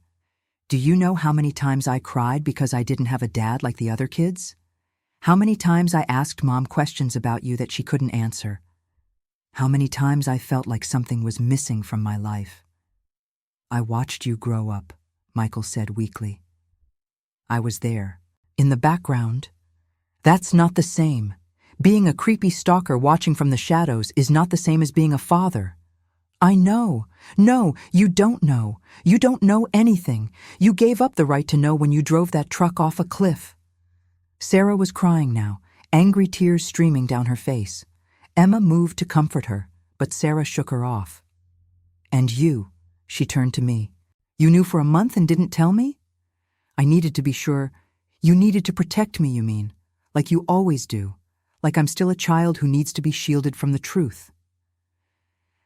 Speaker 1: Do you know how many times I cried because I didn't have a dad like the other kids? How many times I asked Mom questions about you that she couldn't answer? How many times I felt like something was missing from my life?" "I watched you grow up," Michael said weakly. "I was there, in the background. That's not the same. Being a creepy stalker watching from the shadows is not the same as being a father." "I know. No, you don't know. You don't know anything. You gave up the right to know when you drove that truck off a cliff." Sarah was crying now, angry tears streaming down her face. Emma moved to comfort her, but Sarah shook her off. "And you," she turned to me. "You knew for a month and didn't tell me?" "I needed to be sure. You needed to protect me, you mean, like you always do, like I'm still a child who needs to be shielded from the truth."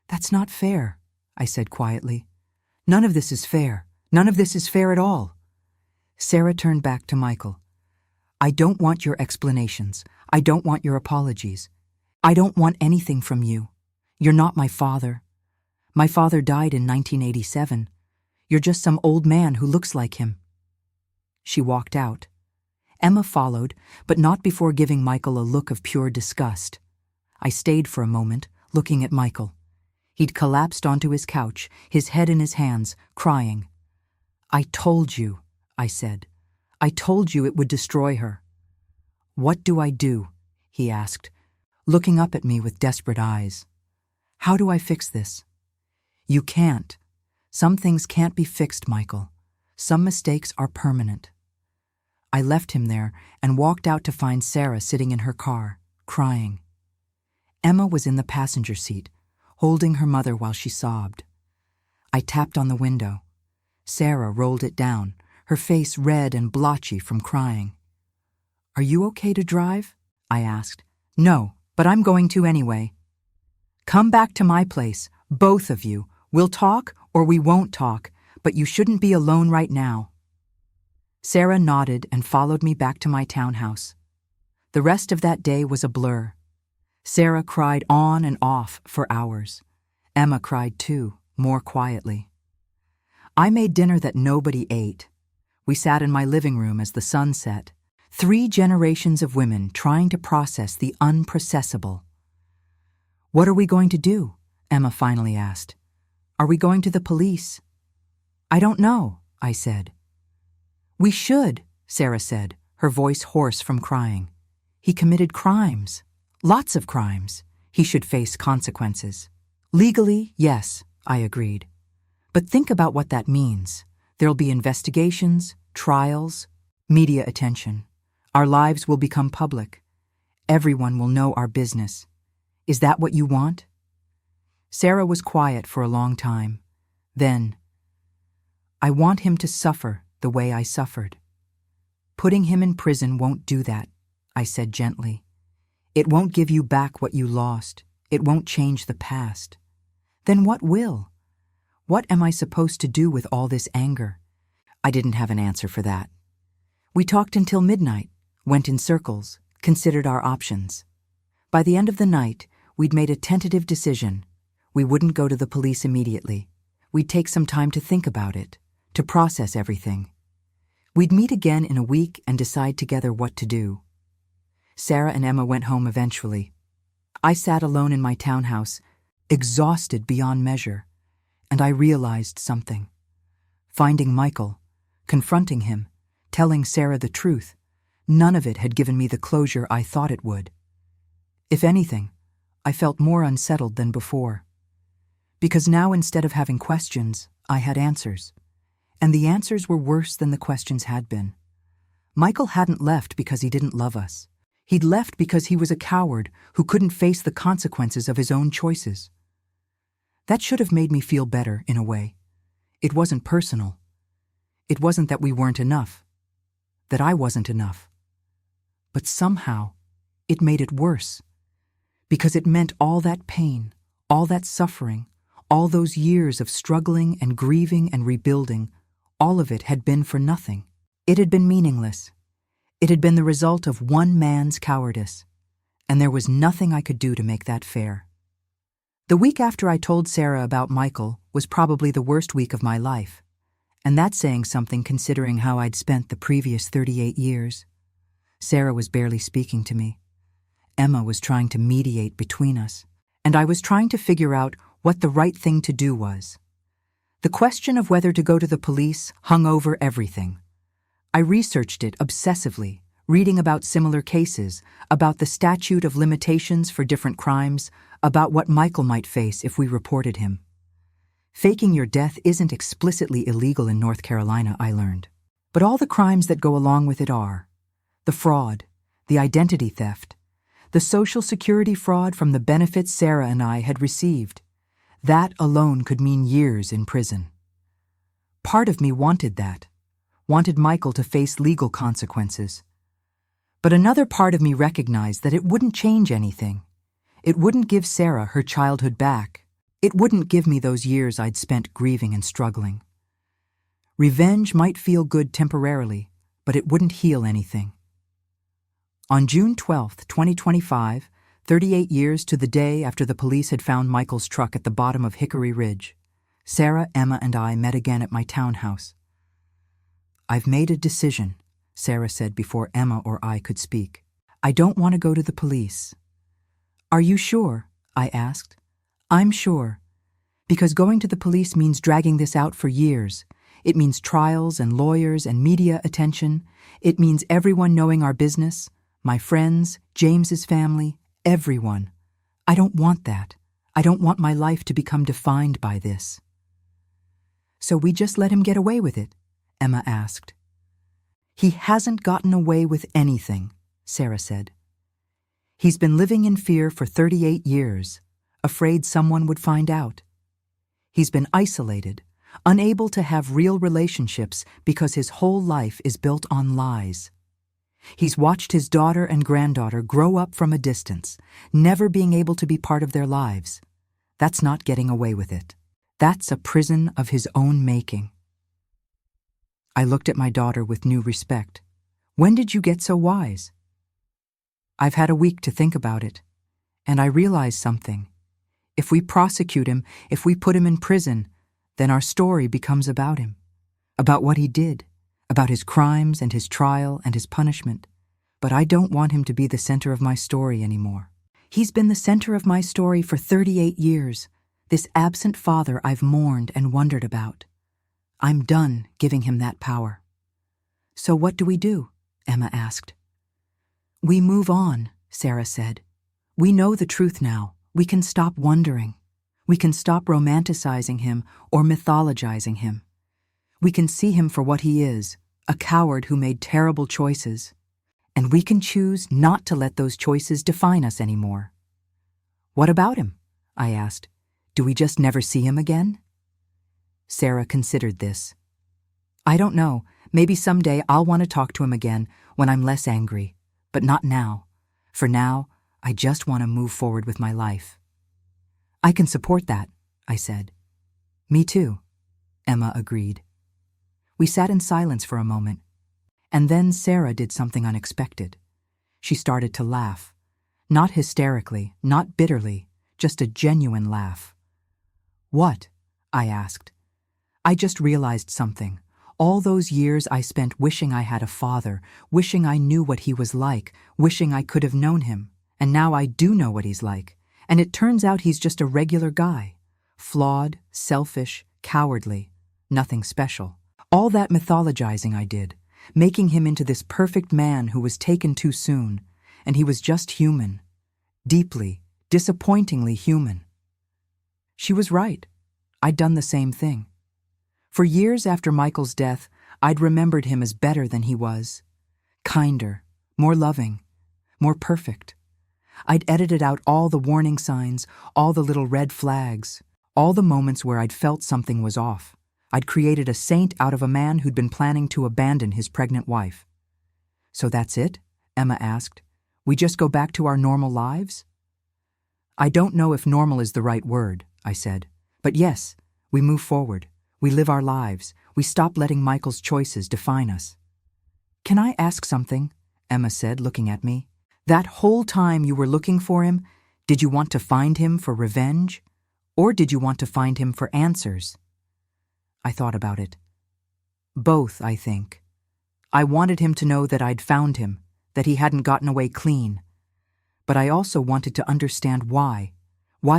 Speaker 1: "That's not fair," I said quietly. "None of this is fair. None of this is fair at all." Sarah turned back to Michael. "I don't want your explanations. I don't want your apologies. I don't want anything from you. You're not my father. My father died in 1987. You're just some old man who looks like him." She walked out. Emma followed, but not before giving Michael a look of pure disgust. I stayed for a moment, looking at Michael. He'd collapsed onto his couch, his head in his hands, crying. "I told you," I said. "I told you it would destroy her." "What do I do?" he asked, looking up at me with desperate eyes. "How do I fix this?" "You can't. Some things can't be fixed, Michael. Some mistakes are permanent." I left him there and walked out to find Sarah sitting in her car, crying. Emma was in the passenger seat, holding her mother while she sobbed. I tapped on the window. Sarah rolled it down, her face red and blotchy from crying. "Are you okay to drive?" I asked. "No, but I'm going to anyway." "Come back to my place, both of you. We'll talk or we won't talk, but you shouldn't be alone right now." Sarah nodded and followed me back to my townhouse. The rest of that day was a blur. Sarah cried on and off for hours. Emma cried too, more quietly. I made dinner that nobody ate. We sat in my living room as the sun set. 3 generations of women trying to process the unprocessable. "What are we going to do?" Emma finally asked. "Are we going to the police?" "I don't know," I said. "We should," Sarah said, her voice hoarse from crying. "He committed crimes. Lots of crimes. He should face consequences." "Legally, yes," I agreed. "But think about what that means. There'll be investigations, trials, media attention. Our lives will become public. Everyone will know our business. Is that what you want?" Sarah was quiet for a long time. Then, "I want him to suffer the way I suffered." "Putting him in prison won't do that," I said gently. "It won't give you back what you lost. It won't change the past." "Then what will? What am I supposed to do with all this anger?" I didn't have an answer for that. We talked until midnight, went in circles, considered our options. By the end of the night, we'd made a tentative decision. We wouldn't go to the police immediately. We'd take some time to think about it, to process everything. We'd meet again in a week and decide together what to do. Sarah and Emma went home eventually. I sat alone in my townhouse, exhausted beyond measure, and I realized something. Finding Michael, confronting him, telling Sarah the truth, none of it had given me the closure I thought it would. If anything, I felt more unsettled than before. Because now, instead of having questions, I had answers. And the answers were worse than the questions had been. Michael hadn't left because he didn't love us. He'd left because he was a coward who couldn't face the consequences of his own choices. That should have made me feel better, in a way. It wasn't personal. It wasn't that we weren't enough, that I wasn't enough. But somehow, it made it worse. Because it meant all that pain, all that suffering, all those years of struggling and grieving and rebuilding, all of it had been for nothing. It had been meaningless. It had been the result of one man's cowardice, and there was nothing I could do to make that fair. The week after I told Sarah about Michael was probably the worst week of my life, and that's saying something considering how I'd spent the previous 38 years. Sarah was barely speaking to me. Emma was trying to mediate between us, and I was trying to figure out what the right thing to do was. The question of whether to go to the police hung over everything. I researched it obsessively, reading about similar cases, about the statute of limitations for different crimes, about what Michael might face if we reported him. Faking your death isn't explicitly illegal in North Carolina, I learned. But all the crimes that go along with it are. The fraud, the identity theft, the Social Security fraud from the benefits Sarah and I had received. That alone could mean years in prison. Part of me wanted that, wanted Michael to face legal consequences. But another part of me recognized that it wouldn't change anything. It wouldn't give Sarah her childhood back. It wouldn't give me those years I'd spent grieving and struggling. Revenge might feel good temporarily, but it wouldn't heal anything. On June 12, 2025, 38 years to the day after the police had found Michael's truck at the bottom of Hickory Ridge, Sarah, Emma, and I met again at my townhouse. "I've made a decision," Sarah said before Emma or I could speak. "I don't want to go to the police." "Are you sure?" I asked. "I'm sure. Because going to the police means dragging this out for years. It means trials and lawyers and media attention. It means everyone knowing our business, my friends, James's family, everyone. I don't want that. I don't want my life to become defined by this." "So we just let him get away with it?" Emma asked. "He hasn't gotten away with anything," Sarah said. "He's been living in fear for 38 years, afraid someone would find out. He's been isolated, unable to have real relationships because his whole life is built on lies. He's watched his daughter and granddaughter grow up from a distance, never being able to be part of their lives. That's not getting away with it. That's a prison of his own making." I looked at my daughter with new respect. "When did you get so wise?" "I've had a week to think about it, and I realized something. If we prosecute him, if we put him in prison, then our story becomes about him, about what he did, about his crimes and his trial and his punishment. But I don't want him to be the center of my story anymore. He's been the center of my story for 38 years, this absent father I've mourned and wondered about. I'm done giving him that power." "So what do we do?" Emma asked. "We move on," Sarah said. "We know the truth now. We can stop wondering. We can stop romanticizing him or mythologizing him. We can see him for what he is, a coward who made terrible choices. And we can choose not to let those choices define us anymore." "What about him?" I asked. "Do we just never see him again?" Sarah considered this. "I don't know. Maybe someday I'll want to talk to him again when I'm less angry, but not now. For now, I just want to move forward with my life." "I can support that," I said. "Me too," Emma agreed. We sat in silence for a moment, and then Sarah did something unexpected. She started to laugh. Not hysterically, not bitterly, just a genuine laugh. "What?" I asked. "I just realized something. All those years I spent wishing I had a father, wishing I knew what he was like, wishing I could have known him. And now I do know what he's like, and it turns out he's just a regular guy. Flawed, selfish, cowardly, nothing special. All that mythologizing I did, making him into this perfect man who was taken too soon, and he was just human. Deeply, disappointingly human." She was right. I'd done the same thing. For years after Michael's death, I'd remembered him as better than he was. Kinder, more loving, more perfect. I'd edited out all the warning signs, all the little red flags, all the moments where I'd felt something was off. I'd created a saint out of a man who'd been planning to abandon his pregnant wife. "So that's it?" Emma asked. "We just go back to our normal lives?" "I don't know if normal is the right word," I said. "But yes, we move forward. We live our lives. We stop letting Michael's choices define us." "Can I ask something?" Emma said, looking at me. "That whole time you were looking for him, did you want to find him for revenge? Or did you want to find him for answers?" I thought about it. "Both, I think. I wanted him to know that I'd found him, that he hadn't gotten away clean. But I also wanted to understand why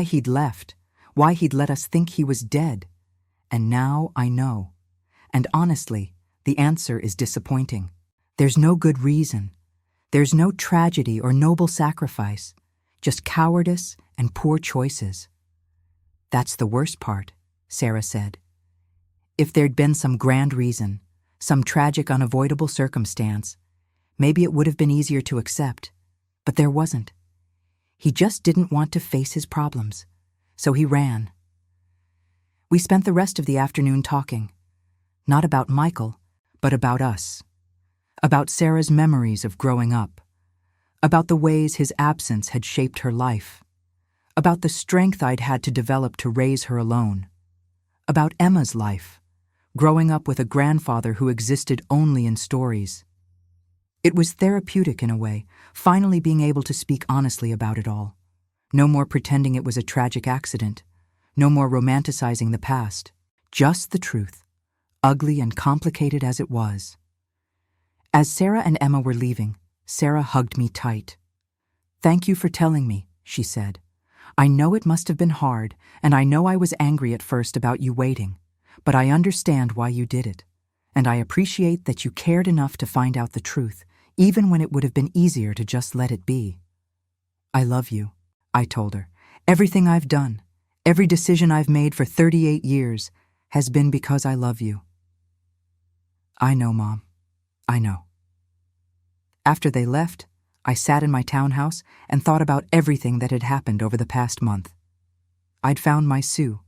Speaker 1: he'd left, why he'd let us think he was dead. And now I know. And honestly, the answer is disappointing. There's no good reason. There's no tragedy or noble sacrifice, just cowardice and poor choices." "That's the worst part," Sarah said. "If there'd been some grand reason, some tragic unavoidable circumstance, maybe it would have been easier to accept. But there wasn't. He just didn't want to face his problems, so he ran." We spent the rest of the afternoon talking, not about Michael, but about us. About Sarah's memories of growing up. About the ways his absence had shaped her life. About the strength I'd had to develop to raise her alone. About Emma's life, growing up with a grandfather who existed only in stories. It was therapeutic in a way, finally being able to speak honestly about it all. No more pretending it was a tragic accident. No more romanticizing the past. Just the truth, ugly and complicated as it was. As Sarah and Emma were leaving, Sarah hugged me tight. "Thank you for telling me," she said. "I know it must have been hard, and I know I was angry at first about you waiting, but I understand why you did it, and I appreciate that you cared enough to find out the truth, even when it would have been easier to just let it be." "I love you," I told her. "Everything I've done, every decision I've made for 38 years has been because I love you." "I know, Mom. I know." After they left, I sat in my townhouse and thought about everything that had happened over the past month. I'd found my Sue,